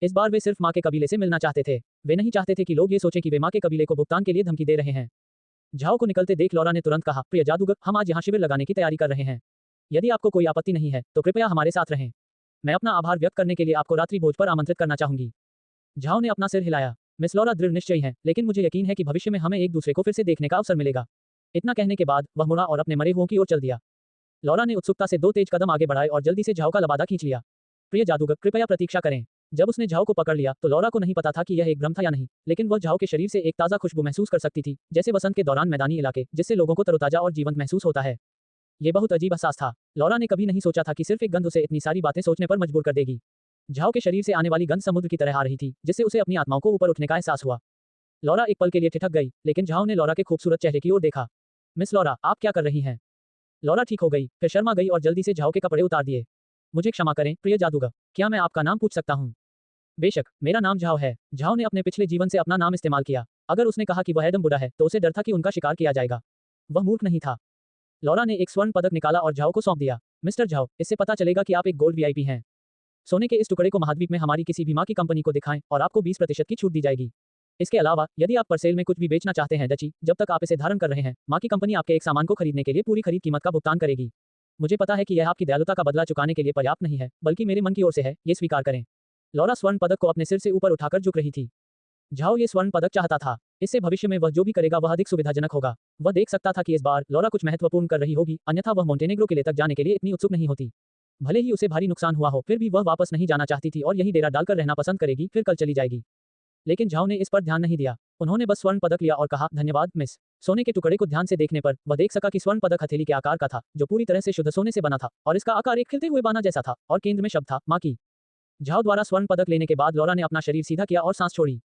इस बार वे सिर्फ माँ के कबीले से मिलना चाहते थे। वे नहीं चाहते थे कि लोग ये सोचें कि वे माँ के कबीले को भुगतान के लिए धमकी दे रहे हैं। झाओ को निकलते देख लॉरा ने तुरंत कहा, प्रिय जादूगर, हम आज यहाँ शिविर लगाने की तैयारी कर रहे हैं। यदि आपको कोई आपत्ति नहीं है तो कृपया हमारे साथ रहें। मैं अपना आभार व्यक्त करने के लिए आपको रात्रि भोज पर आमंत्रित करना चाहूंगी। झाओ ने अपना सिर हिलाया। मिस लॉरा दृढ़ निश्चयी हैं, लेकिन मुझे यकीन है कि भविष्य में हमें एक दूसरे को फिर से देखने का अवसर मिलेगा। इतना कहने के बाद वह मुड़ा और अपने मरे हुओं की ओर चल दिया। लॉरा ने उत्सुकता से 2 तेज कदम आगे बढ़ाए और जल्दी से झाओ का लबादा खींच लिया। प्रिय जादूगर, कृपया प्रतीक्षा करें। जब उसने झाओ को पकड़ लिया तो लॉरा को नहीं पता था कि यह एक भ्रम था या नहीं, लेकिन वह झाओ के शरीर से एक ताज़ा खुशबू महसूस कर सकती थी, जैसे वसंत के दौरान मैदानी इलाके, जिससे लोगों को तरोताजा और जीवंत महसूस होता है। ये बहुत अजीब एहसास था। लॉरा ने कभी नहीं सोचा था कि सिर्फ एक गंध उसे इतनी सारी बातें सोचने पर मजबूर कर देगी। झाओ के शरीर से आने वाली गंध समुद्र की तरह आ रही थी, जिससे उसे अपनी आत्माओं को ऊपर उठने का एहसास हुआ। लॉरा एक पल के लिए ठिठक गई, लेकिन झाओ ने लॉरा के खूबसूरत चेहरे की ओर देखा। मिस लॉरा, आप क्या कर रही हैं? लॉरा ठीक हो गई, फिर शर्मा गई और जल्दी से झाओ के कपड़े उतार दिए। मुझे क्षमा करें, प्रिय जादूगर, क्या मैं आपका नाम पूछ सकता हूँ? बेशक, मेरा नाम झाओ है। झाओ ने अपने पिछले जीवन से अपना नाम इस्तेमाल किया। अगर उसने कहा कि वह एडम बुरा है तो उसे डर था कि उनका शिकार किया जाएगा। वह मूर्ख नहीं था। लॉरा ने एक स्वर्ण पदक निकाला और झाओ को सौंप दिया। मिस्टर झाओ, इससे पता चलेगा कि आप एक गोल्ड वीआईपी हैं। सोने के इस टुकड़े को महाद्वीप में हमारी किसी भी माँ की कंपनी को दिखाएं और आपको 20% की छूट दी जाएगी। इसके अलावा यदि आप परसेल में कुछ भी बेचना चाहते हैं डची, जब तक आप इसे धारण कर रहे हैं, माँ की कंपनी आपके एक सामान को खरीदने के लिए पूरी खरीद कीमत का भुगतान करेगी। मुझे पता है कि यह आपकी दयालुता का बदला चुकाने के लिए पर्याप्त नहीं है, बल्कि मेरे मन की ओर से है, ये स्वीकार करें। लॉरा स्वर्ण पदक को अपने सिर से ऊपर उठाकर झुक रही थी। झाओ ये स्वर्ण पदक चाहता था। इससे भविष्य में वह जो भी करेगा वह अधिक सुविधाजनक होगा। वह देख सकता था कि इस बार लॉरा कुछ महत्वपूर्ण कर रही होगी, अन्यथा वह मोंटेनेग्रो किले तक जाने के लिए इतनी उत्सुक नहीं होती। भले ही उसे भारी नुकसान हुआ हो, फिर भी वह वापस नहीं जाना चाहती थी और यहीं डेरा डालकर रहना पसंद करेगी, फिर कल चली जाएगी। लेकिन झाओ ने इस पर ध्यान नहीं दिया। उन्होंने बस स्वर्ण पदक लिया और कहा, धन्यवाद मिस। सोने के टुकड़े को ध्यान से देखने पर वह देख सका कि स्वर्ण पदक हथेली के आकार का था, जो पूरी तरह से शुद्ध सोने से बना था, और इसका आकार एक खिलते हुए बाना जैसा था, और केंद्र में शब्द था, माँ की। झाओ द्वारा स्वर्ण पदक लेने के बाद लॉरा ने अपना शरीर सीधा किया और सांस छोड़ी।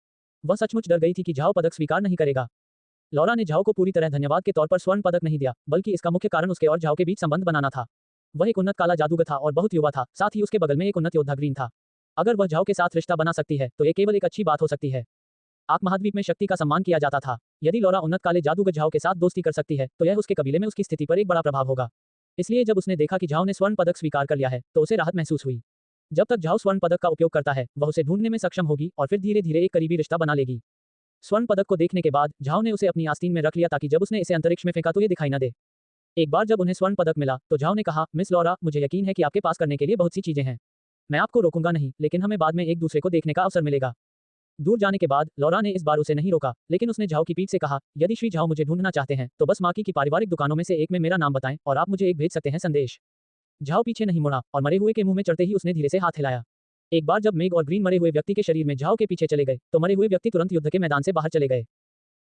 वह सचमुच डर गई थी कि झाओ पदक स्वीकार नहीं करेगा। लॉरा ने झाओ को पूरी तरह धन्यवाद के तौर पर स्वर्ण पदक नहीं दिया, बल्कि इसका मुख्य कारण उसके और झाओ के बीच संबंध बनाना था। वह एक उन्नत काला जादूगर था और बहुत युवा था, साथ ही उसके बगल में एक उन्नत योद्धा ग्रीन था। अगर वह झाओ के साथ रिश्ता बना सकती है तो ये केवल एक अच्छी बात हो सकती है। आग महाद्वीप में शक्ति का सम्मान किया जाता था। यदि लॉरा उन्नत काले जादूगर झाओ के साथ दोस्ती कर सकती है तो यह उसके कबीले में उसकी स्थिति पर एक बड़ा प्रभाव होगा। इसलिए जब उसने देखा कि झाओ ने स्वर्ण पदक स्वीकार कर लिया है तो उसे राहत महसूस हुई। जब तक झाओ स्वर्ण पदक का उपयोग करता है वह उसे ढूंढने में सक्षम होगी और फिर धीरे धीरे एक करीबी रिश्ता बना लेगी। स्वर्ण पदक को देखने के बाद झाओ ने उसे अपनी आस्तीन में रख लिया ताकि जब उसने इसे अंतरिक्ष में फेंका तो ये दिखाई न दे। एक बार जब उन्हें स्वर्ण पदक मिला तो झाओ ने कहा, मिस लॉरा, मुझे यकीन है कि आपके पास करने के लिए बहुत सी चीजें हैं। मैं आपको रोकूंगा नहीं, लेकिन हमें बाद में एक दूसरे को देखने का अवसर मिलेगा। दूर जाने के बाद लॉरा ने इस बार उसे नहीं रोका, लेकिन उसने झाओ की पीठ से कहा, यदि श्री झाओ मुझे ढूंढना चाहते हैं तो बस माकी की पारिवारिक दुकानों में से एक में मेरा नाम बताएं और आप मुझे एक भेज सकते हैं संदेश। झाओ पीछे नहीं मुड़ा और मरे हुए के मुंह में चढ़ते ही उसने धीरे से हाथ हिलाया। एक बार जब मेग और ग्रीन मरे हुए व्यक्ति के शरीर में झाओ के पीछे चले गए तो मरे हुए व्यक्ति तुरंत युद्ध के मैदान से बाहर चले गए।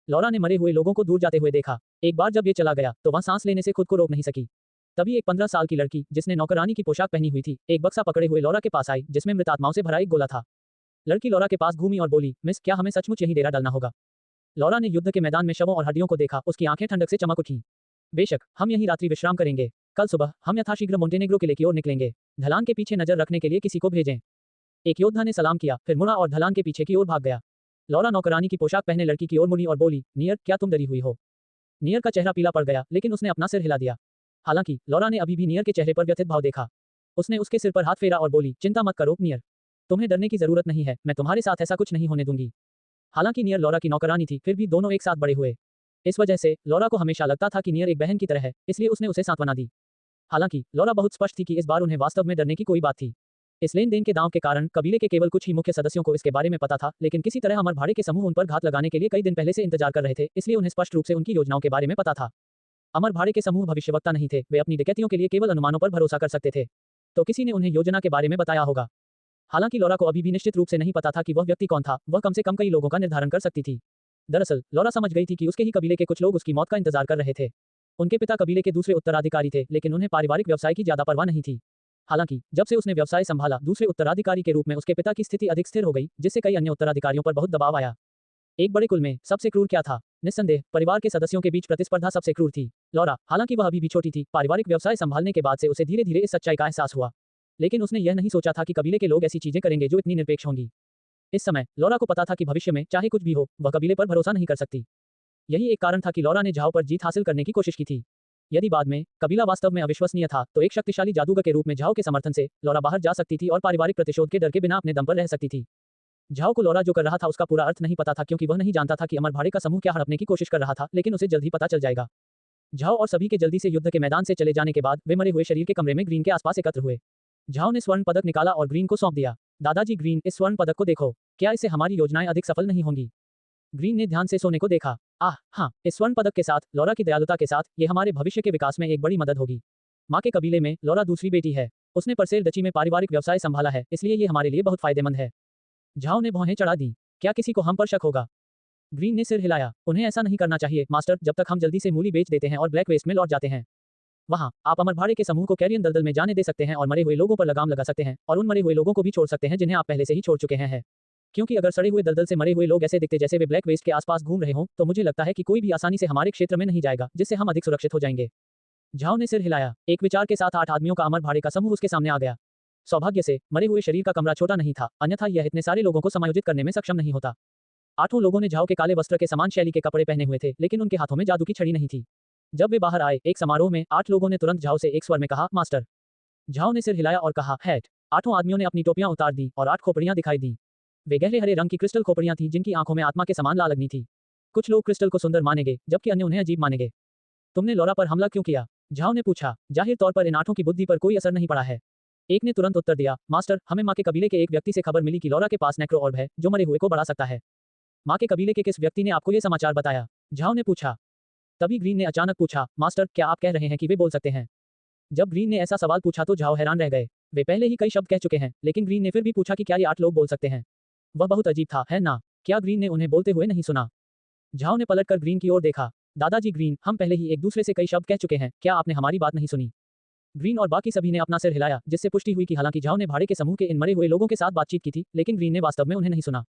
लॉरा ने मरे हुए लोगों को दूर जाते हुए देखा। एक बार जब ये चला गया तो वह सांस लेने से खुद को रोक नहीं सकी। तभी एक 15 साल की लड़की जिसने नौकरानी की पोशाक पहनी हुई थी एक बक्सा पकड़े हुए लॉरा के पास आई जिसमें मृत आत्माओं से भरा एक गोला था। लड़की लॉरा के पास घूमी और बोली, मिस, क्या हमें सचमुच यहीं डेरा डालना होगा? लॉरा ने युद्ध के मैदान में शवों और हड्डियों को देखा। उसकी आंखें ठंडक से चमक उठी। बेशक, हम यहीं रात्रि विश्राम करेंगे। कल सुबह हम यथाशीघ्र मोंटेनेग्रो किले की ओर निकलेंगे। ढलान के पीछे नजर रखने के लिए किसी को भेजें। एक योद्धा ने सलाम किया, फिर मुड़ा और ढलान के पीछे की ओर भाग गया। लॉरा नौकरानी की पोशाक पहने लड़की की ओर मुड़ी और बोली, नियर, क्या तुम डरी हुई हो? नियर का चेहरा पीला पड़ गया, लेकिन उसने अपना सिर हिला दिया। हालांकि लॉरा ने अभी भी नियर के चेहरे पर व्यथित भाव देखा। उसने उसके सिर पर हाथ फेरा और बोली, चिंता मत करो नियर। तुम्हें डरने की जरूरत नहीं है, मैं तुम्हारे साथ ऐसा कुछ नहीं होने दूंगी। हालांकि नियर लॉरा की नौकरानी थी, फिर भी दोनों एक साथ बड़े हुए। इस वजह से लॉरा को हमेशा लगता था कि नियर एक बहन की तरह है, इसलिए उसने उसे सांत्वना दी। हालांकि लॉरा बहुत स्पष्ट थी कि इस बार उन्हें वास्तव में डरने की कोई बात थी। इस लेन देन के दांव के कारण कबीले के केवल कुछ ही मुख्य सदस्यों को इसके बारे में पता था, लेकिन किसी तरह अमर भाड़े के समूह उन पर घात लगाने के लिए कई दिन पहले से इंतजार कर रहे थे, इसलिए उन्हें स्पष्ट रूप से उनकी योजनाओं के बारे में पता था। अमर भाड़े के समूह भविष्यवक्ता नहीं थे, वे अपनी डकैतियों के लिए केवल अनुमानों पर भरोसा कर सकते थे। तो किसी ने उन्हें योजना के बारे में बताया होगा। हालांकि लॉरा को अभी भी निश्चित रूप से नहीं पता था कि वह व्यक्ति कौन था, वह कम से कम कई लोगों का निर्धारण कर सकती थी। दरअसल लॉरा समझ गई थी कि उसके ही कबीले के कुछ लोग उसकी मौत का इंतजार कर रहे थे। उनके पिता कबीले के दूसरे उत्तराधिकारी थे, लेकिन उन्हें पारिवारिक व्यवसाय की ज्यादा परवाह नहीं थी। हालांकि जब से उसने व्यवसाय संभाला, दूसरे उत्तराधिकारी के रूप में उसके पिता की स्थिति अधिक स्थिर हो गई, जिससे कई अन्य उत्तराधिकारियों पर बहुत दबाव आया। एक बड़े कुल में सबसे क्रूर क्या था? निस्संदेह परिवार के सदस्यों के बीच प्रतिस्पर्धा सबसे क्रूर थी। लॉरा, हालांकि वह अभी भी छोटी थी, पारिवारिक व्यवसाय संभालने के बाद से उसे धीरे धीरे इस सच्चाई का एहसास हुआ। लेकिन उसने यह नहीं सोचा था कि कबीले के लोग ऐसी चीजें करेंगे जो इतनी निरपेक्ष होंगी। इस समय लॉरा को पता था कि भविष्य में चाहे कुछ भी हो, वह कबीले पर भरोसा नहीं कर सकती। यही एक कारण था कि लॉरा ने झाओ पर जीत हासिल करने की कोशिश की थी। यदि बाद में कबीला वास्तव में अविश्वसनीय था, तो एक शक्तिशाली जादूगर के रूप में झाओ के समर्थन से लॉरा बाहर जा सकती थी और पारिवारिक प्रतिशोध के डर के बिना अपने दम पर रह सकती थी। झाओ को लॉरा जो कर रहा था उसका पूरा अर्थ नहीं पता था, क्योंकि वह नहीं जानता था कि अमर भाड़े का समूह क्या हड़पने की कोशिश कर रहा था, लेकिन उसे जल्द ही पता चल जाएगा। झाओ और सभी के जल्दी से युद्ध के मैदान से चले जाने के बाद वे मरे हुए शरीर के कमरे में ग्रीन के आसपास एकत्र हुए। झाओ ने स्वर्ण पदक निकाला और ग्रीन को सौंप दिया। दादाजी ग्रीन, इस स्वर्ण पदक को देखो, क्या इससे हमारी योजनाएं अधिक सफल नहीं होंगी? ग्रीन ने ध्यान से सोने को देखा। हाँ, इस स्वर्ण पदक के साथ, लॉरा की दयालुता के साथ, ये हमारे भविष्य के विकास में एक बड़ी मदद होगी। माँ के कबीले में लॉरा दूसरी बेटी है। उसने परसेल डची में पारिवारिक व्यवसाय संभाला है, इसलिए ये हमारे लिए बहुत फायदेमंद है। झाओ ने भौहें चढ़ा दी। क्या किसी को हम पर शक होगा? ग्रीन ने सिर हिलाया। उन्हें ऐसा नहीं करना चाहिए मास्टर, जब तक हम जल्दी से मूली बेच देते हैं और ब्लैक वेस्ट में लौट जाते हैं। वहाँ आप अमर भाड़े के समूह को कैरियन दलदल में जाने दे सकते हैं और मरे हुए लोगों पर लगाम लगा सकते हैं, और उन मरे हुए लोगों को भी छोड़ सकते हैं जिन्हें आप पहले से ही छोड़ चुके हैं। क्योंकि अगर सड़े हुए दलदल से मरे हुए लोग ऐसे दिखते जैसे वे ब्लैक वेस्ट के आसपास घूम रहे हों, तो मुझे लगता है कि कोई भी आसानी से हमारे क्षेत्र में नहीं जाएगा, जिससे हम अधिक सुरक्षित हो जाएंगे। झाओ ने सिर हिलाया। एक विचार के साथ 8 आदमियों का अमर भाड़े का समूह उसके सामने आ गया। सौभाग्य से मरे हुए शरीर का कमरा छोटा नहीं था, अन्यथा यह इतने सारे लोगों को समायोजित करने में सक्षम नहीं होता। 8 लोगों ने झाओ के काले वस्त्र के समान शैली के कपड़े पहने हुए थे, लेकिन उनके हाथों में जादू की छड़ी नहीं थी। जब वे बाहर आए एक समारोह में, 8 लोगों ने तुरंत झाओ से एक स्वर में कहा, मास्टर। झाओ ने सिर हिलाया और कहा, हैट। 8 आदमियों ने अपनी टोपियां उतार दी और 8 खोपड़ियां दिखाई दी। वे गहरे हरे रंग की क्रिस्टल खोपड़ियां थीं, जिनकी आंखों में आत्मा के समान लाल अग्नि थी। कुछ लोग क्रिस्टल को सुंदर मानेंगे, जबकि अन्य उन्हें अजीब मानेंगे। तुमने लॉरा पर हमला क्यों किया? झाओ ने पूछा। जाहिर तौर पर इन 8 की बुद्धि पर कोई असर नहीं पड़ा है। एक ने तुरंत उत्तर दिया, मास्टर, हमें माँ के कबीले के एक व्यक्ति से खबर मिली कि लॉरा के पास नेक्रो ऑर्ब है, जो मरे हुए को बढ़ा सकता है। माँ के कबीले के किस व्यक्ति ने आपको ये समाचार बताया? झाओ ने पूछा। तभी ग्रीन ने अचानक पूछा, मास्टर, क्या आप कह रहे हैं कि वे बोल सकते हैं? जब ग्रीन ने ऐसा सवाल पूछा तो झाओ हैरान रह गए। वे पहले ही कई शब्द कह चुके हैं, लेकिन ग्रीन ने फिर भी पूछा कि क्या ये 8 लोग बोल सकते हैं? वह बहुत अजीब था, है ना? क्या ग्रीन ने उन्हें बोलते हुए नहीं सुना? झाओ ने पलटकर ग्रीन की ओर देखा। दादाजी ग्रीन, हम पहले ही एक दूसरे से कई शब्द कह चुके हैं, क्या आपने हमारी बात नहीं सुनी? ग्रीन और बाकी सभी ने अपना सिर हिलाया, जिससे पुष्टि हुई कि हालांकि झाओ ने भाड़े के समूह के इन मरे हुए लोगों के साथ बातचीत की थी, लेकिन ग्रीन ने वास्तव में उन्हें नहीं सुना।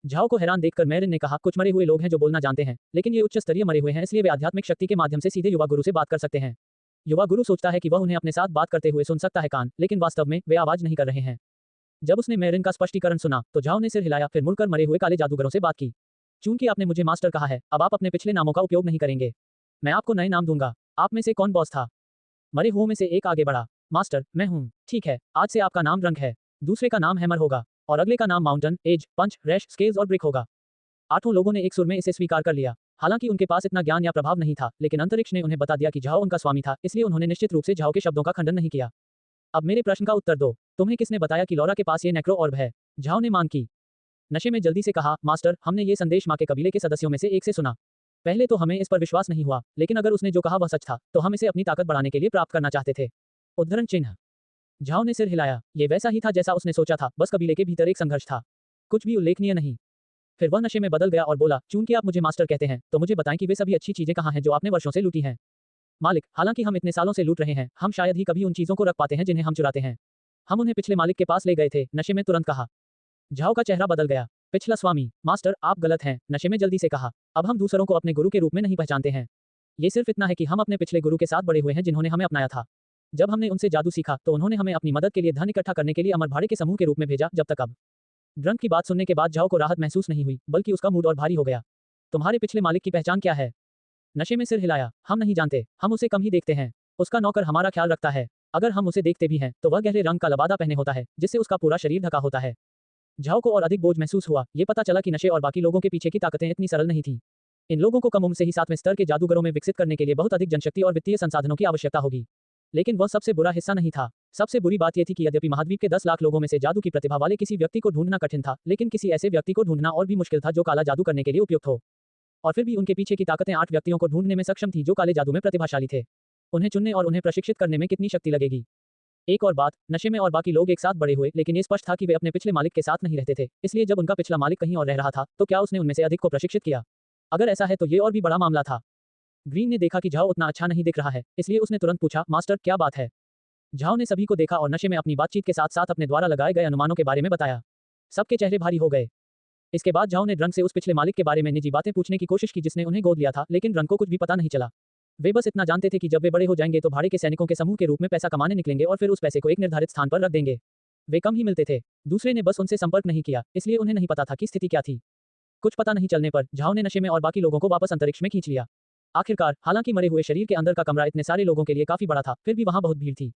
झाओ को हैरान देखकर मैरिन ने कहा, कुछ मरे हुए लोग हैं जो बोलना जानते हैं, लेकिन ये उच्च स्तरीय मरे हुए हैं, इसलिए वे आध्यात्मिक शक्ति के माध्यम से सीधे युवा गुरु से बात कर सकते हैं। युवा गुरु सोचता है कि वह उन्हें अपने साथ बात करते हुए सुन सकता है कान, लेकिन वास्तव में वे आवाज नहीं कर रहे हैं। जब उसने मैरिन का स्पष्टीकरण सुना, तो झाओ ने सिर हिलाया, फिर मुड़कर मरे हुए काले जादूगरों से बात की। चूंकि आपने मुझे मास्टर कहा है, अब आप अपने पिछले नामों का उपयोग नहीं करेंगे। मैं आपको नए नाम दूंगा। आप में से कौन बॉस था? मरे हुओं में से एक आगे बढ़ा। मास्टर, मैं हूँ। ठीक है, आज से आपका नाम रंग है। दूसरे का नाम हैमर होगा, और अगले का नाम माउंटेन, एज, पंच, रैश, स्केल्स और ब्रिक होगा। 8 लोगों ने एक सुर में इसे स्वीकार कर लिया। हालांकि उनके पास इतना ज्ञान या प्रभाव नहीं था, लेकिन अंतरिक्ष ने उन्हें बता दिया कि झाओ उनका स्वामी था, इसलिए उन्होंने निश्चित रूप से झाओ के शब्दों का खंडन नहीं किया। अब मेरे प्रश्न का उत्तर दो। तुम्हें किसने बताया कि लॉरा के पास ये नेक्रो ऑर्ब है? झाओ ने मांग की। नशे में जल्दी से कहा, मास्टर, हमने ये संदेश माँ के कबीले के सदस्यों में से एक से सुना। पहले तो हमें इस पर विश्वास नहीं हुआ, लेकिन अगर उसने जो कहा वह सच था, तो हम इसे अपनी ताकत बढ़ाने के लिए प्राप्त करना चाहते थे। उद्धरण चिन्ह। झाओ ने सिर हिलाया। ये वैसा ही था जैसा उसने सोचा था, बस कबीले के भीतर एक संघर्ष था। कुछ भी उल्लेखनीय नहीं। फिर वह नशे में बदल गया और बोला, चूंकि आप मुझे मास्टर कहते हैं, तो मुझे बताएं कि वे सभी अच्छी चीजें कहाँ हैं जो आपने वर्षों से लूटी हैं। मालिक, हालांकि हम इतने सालों से लूट रहे हैं, हम शायद ही कभी उन चीजों को रख पाते हैं जिन्हें हम चुराते हैं। हम उन्हें पिछले मालिक के पास ले गए थे, नशे में तुरंत कहा। झाओ का चेहरा बदल गया। पिछला स्वामी, मास्टर, आप गलत हैं, नशे में जल्दी से कहा। अब हम दूसरों को अपने गुरु के रूप में नहीं पहचानते हैं। ये सिर्फ इतना है कि हम अपने पिछले गुरु के साथ बड़े हुए हैं जिन्होंने हमें अपनाया था। जब हमने उनसे जादू सीखा, तो उन्होंने हमें अपनी मदद के लिए धन इकट्ठा करने के लिए अमर भाड़े के समूह के रूप में भेजा, जब तक अब। ड्रंक की बात सुनने के बाद झाओ को राहत महसूस नहीं हुई, बल्कि उसका मूड और भारी हो गया। तुम्हारे पिछले मालिक की पहचान क्या है? नशे में सिर हिलाया। हम नहीं जानते, हम उसे कम ही देखते हैं। उसका नौकर हमारा ख्याल रखता है। अगर हम उसे देखते भी हैं, तो वह गहरे रंग का लबादा पहने होता है, जिससे उसका पूरा शरीर ढका होता है। झाओ को और अधिक बोझ महसूस हुआ। ये पता चला कि नशे और बाकी लोगों के पीछे की ताकतें इतनी सरल नहीं थी। इन लोगों को कम उम्र से ही 7वें स्तर के जादूगरों में विकसित करने के लिए बहुत अधिक जनशक्ति और वित्तीय संसाधनों की आवश्यकता होगी। लेकिन वह सबसे बुरा हिस्सा नहीं था। सबसे बुरी बात यह थी कि यद्यपि महाद्वीप के 10 लाख लोगों में से जादू की प्रतिभा वाले किसी व्यक्ति को ढूंढना कठिन था, लेकिन किसी ऐसे व्यक्ति को ढूंढना और भी मुश्किल था जो काला जादू करने के लिए उपयुक्त हो। और फिर भी उनके पीछे की ताकतें 8 व्यक्तियों को ढूंढने में सक्षम थी जो काले जादू में प्रतिभाशाली थे। उन्हें चुनने और उन्हें प्रशिक्षित करने में कितनी शक्ति लगेगी। एक और बात, नशे में और बाकी लोग एक साथ बड़े हुए, लेकिन ये स्पष्ट था कि वे अपने पिछले मालिक के साथ नहीं रहते थे। इसलिए जब उनका पिछला मालिक कहीं और रह रहा था, तो क्या उसने उनमें से अधिक को प्रशिक्षित किया? अगर ऐसा है तो ये और भी बड़ा मामला था। ग्रीन ने देखा कि झाओ उतना अच्छा नहीं दिख रहा है, इसलिए उसने तुरंत पूछा, मास्टर क्या बात है? झाओ ने सभी को देखा और नशे में अपनी बातचीत के साथ साथ अपने द्वारा लगाए गए अनुमानों के बारे में बताया। सबके चेहरे भारी हो गए। इसके बाद झाओ ने ड्रंक से उस पिछले मालिक के बारे में निजी बातें पूछने की कोशिश की जिसने उन्हें गोद लिया था, लेकिन ड्रंक को कुछ भी पता नहीं चला। वे बस इतना जानते थे कि जब वे बड़े हो जाएंगे तो भाड़े के सैनिकों के समूह के रूप में पैसा कमाने निकलेंगे और फिर उस पैसे को एक निर्धारित स्थान पर रख देंगे। वे कम ही मिलते थे। दूसरे ने बस उनसे संपर्क नहीं किया, इसलिए उन्हें नहीं पता था कि स्थिति क्या थी। कुछ पता नहीं चलने पर झाओ ने नशे में और बाकी लोगों को वापस अंतरिक्ष में खींच लिया। आखिरकार, हालांकि मरे हुए शरीर के अंदर का कमरा इतने सारे लोगों के लिए काफी बड़ा था, फिर भी वहां बहुत भीड़ थी।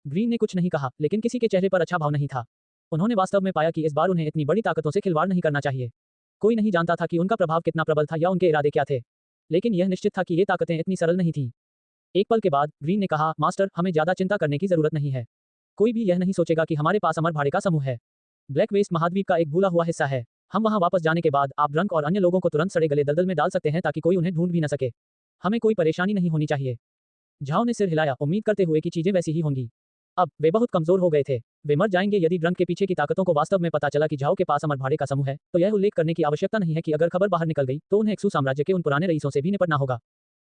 ग्रीन ने कुछ नहीं कहा, लेकिन किसी के चेहरे पर अच्छा भाव नहीं था। उन्होंने वास्तव में पाया कि इस बार उन्हें इतनी बड़ी ताकतों से खिलवाड़ नहीं करना चाहिए। कोई नहीं जानता था कि उनका प्रभाव कितना प्रबल था या उनके इरादे क्या थे, लेकिन यह निश्चित था कि ये ताकतें इतनी सरल नहीं थीं। एक पल के बाद ग्रीन ने कहा, मास्टर, हमें ज्यादा चिंता करने की जरूरत नहीं है। कोई भी यह नहीं सोचेगा कि हमारे पास अमर भाड़े का समूह है। ब्लैक वेस्ट महाद्वीप का एक भूला हुआ हिस्सा है। हम वहां वापस जाने के बाद आप ड्रंक और अन्य लोगों को तुरंत सड़े गले दलदल में डाल सकते हैं ताकि कोई उन्हें ढूंढ भी न सके। हमें कोई परेशानी नहीं होनी चाहिए। झाओ ने सिर हिलाया, उम्मीद करते हुए कि चीजें वैसी ही होंगी। अब वे बहुत कमजोर हो गए थे। वे मर जाएंगे यदि ड्रंक के पीछे की ताकतों को वास्तव में पता चला कि झाओ के पास अमर भाड़े का समूह है, तो यह उल्लेख करने की आवश्यकता नहीं है कि अगर खबर बाहर निकल गई तो उन्हें एक्सू साम्राज्य के उन पुराने रईसों से भी निपटना होगा।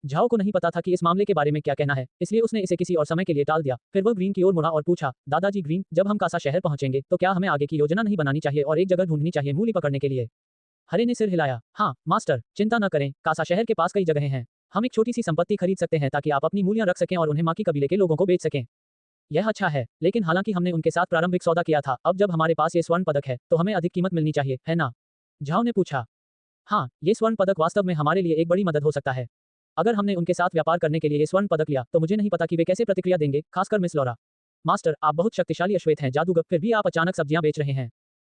झाओ को नहीं पता था कि इस मामले के बारे में क्या कहना है, इसलिए उसने इसे किसी और समय के लिए टाल दिया। फिर वह ग्रीन की ओर मुड़ा और पूछा, दादाजी ग्रीन, जब हम कासा शहर पहुंचेंगे तो क्या हमें आगे की योजना नहीं बनानी चाहिए और एक जगह ढूंढनी चाहिए मूली पकड़ने के लिए? हरे ने सिर हिलाया, हाँ मास्टर, चिंता न करें, कासा शहर के पास कई जगहें हैं। हम एक छोटी सी संपत्ति खरीद सकते हैं ताकि आप अपनी मूलियां रख सकें और उन्हें माकी कबीले के लोगों को बेच सकें। यह अच्छा है, लेकिन हालांकि हमने उनके साथ प्रारंभिक सौदा किया था, अब जब हमारे पास ये स्वर्ण पदक है तो हमें अधिक कीमत मिलनी चाहिए, है ना? झाओ ने पूछा। हाँ, ये स्वर्ण पदक वास्तव में हमारे लिए एक बड़ी मदद हो सकता है। अगर हमने उनके साथ व्यापार करने के लिए ये स्वर्ण पदक लिया तो मुझे नहीं पता कि वे कैसे प्रतिक्रिया देंगे, खासकर मिस लॉरा। मास्टर, आप बहुत शक्तिशाली अश्वेत हैं जादूगर, फिर भी आप अचानक सब्जियां बेच रहे हैं।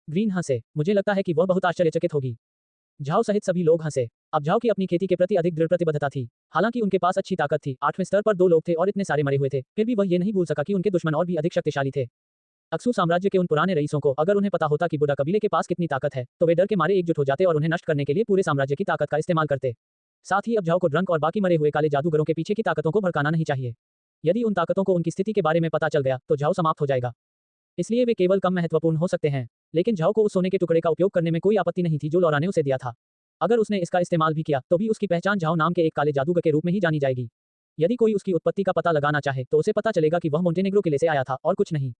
ग्रीन हंसे, मुझे लगता है कि वह बहुत आश्चर्यचकित होगी। झाओ सहित सभी लोग हंसे। अब झाओ की अपनी खेती के प्रति अधिक दृढ़ प्रतिबद्धता थी। हालांकि उनके पास अच्छी ताकत थी, 8वें स्तर पर 2 लोग थे और इतने सारे मरे हुए थे, फिर भी वह ये नहीं भूल सका कि उनके दुश्मन और भी अधिक शक्तिशाली थे। अक्सू साम्राज्य के उन पुराने रईसों को अगर उन्हें पता होता कि बुडा कबीले के पास कितनी ताकत है, तो वे डर के मारे एकजुट हो जाते और उन्हें नष्ट करने के लिए पूरे साम्राज्य की ताकत का इस्तेमाल करते। साथ ही अब झाओ को ड्रंक और बाकी मरे हुए काले जादूगरों के पीछे की ताकतों को भड़काना नहीं चाहिए। यदि उन ताकतों को उनकी स्थिति के बारे में पता चल गया तो झाओ समाप्त हो जाएगा। इसलिए वे केवल कम महत्वपूर्ण हो सकते हैं, लेकिन झाओ को उस सोने के टुकड़े का उपयोग करने में कोई आपत्ति नहीं थी जो लॉरा ने उसे दिया था। अगर उसने इसका इस्तेमाल भी किया तो भी उसकी पहचान झाओ नाम के एक काले जादूगर के रूप में ही जानी जाएगी। यदि कोई उसकी उत्पत्ति का पता लगाना चाहे तो उसे पता चलेगा कि वह मोंटेनेग्रो किले से आया था और कुछ नहीं।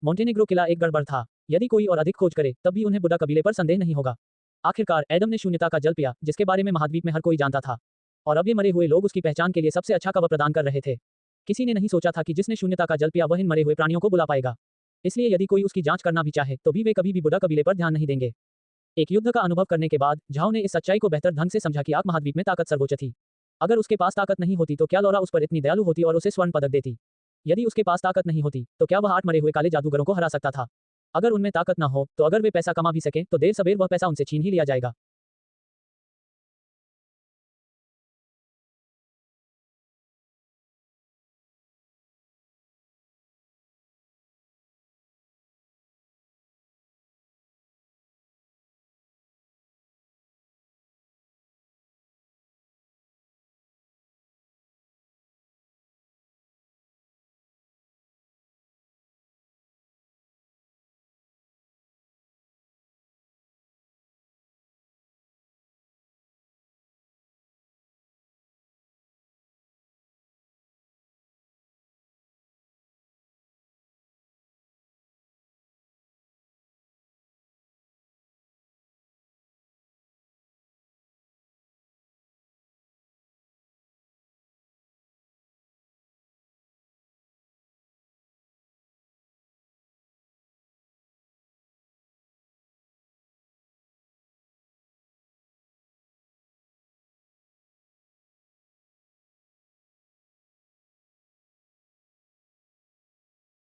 मोंटेनेग्रो किला एक गड़बड़ था। यदि कोई और अधिक खोज करे तब भी उन्हें बुडा कबीले पर संदेह नहीं होगा। आखिरकार एडम ने शून्यता का जल पिया, जिसके बारे में महाद्वीप में हर कोई जानता था, और अब ये मरे हुए लोग उसकी पहचान के लिए सबसे अच्छा कवर प्रदान कर रहे थे। किसी ने नहीं सोचा था कि जिसने शून्यता का जल पिया वह इन मरे हुए प्राणियों को बुला पाएगा। इसलिए यदि कोई उसकी जांच करना भी चाहे तो भी वे कभी भी बुडा कबीले पर ध्यान नहीं देंगे। एक युद्ध का अनुभव करने के बाद झाओ ने इस सच्चाई को बेहतर ढंग से समझा कि आग महाद्वीप में ताकत सर्वोच्च थी। अगर उसके पास ताकत नहीं होती तो क्या लॉरा उस पर इतनी दयालु होती और उसे स्वर्ण पदक देती? यदि उसके पास ताकत नहीं होती तो क्या वह 8 मरे हुए काले जादूगरों को हरा सकता था? अगर उनमें ताकत न हो तो अगर वे पैसा कमा भी सकें तो देर सवेर वह पैसा उनसे छीन ही लिया जाएगा।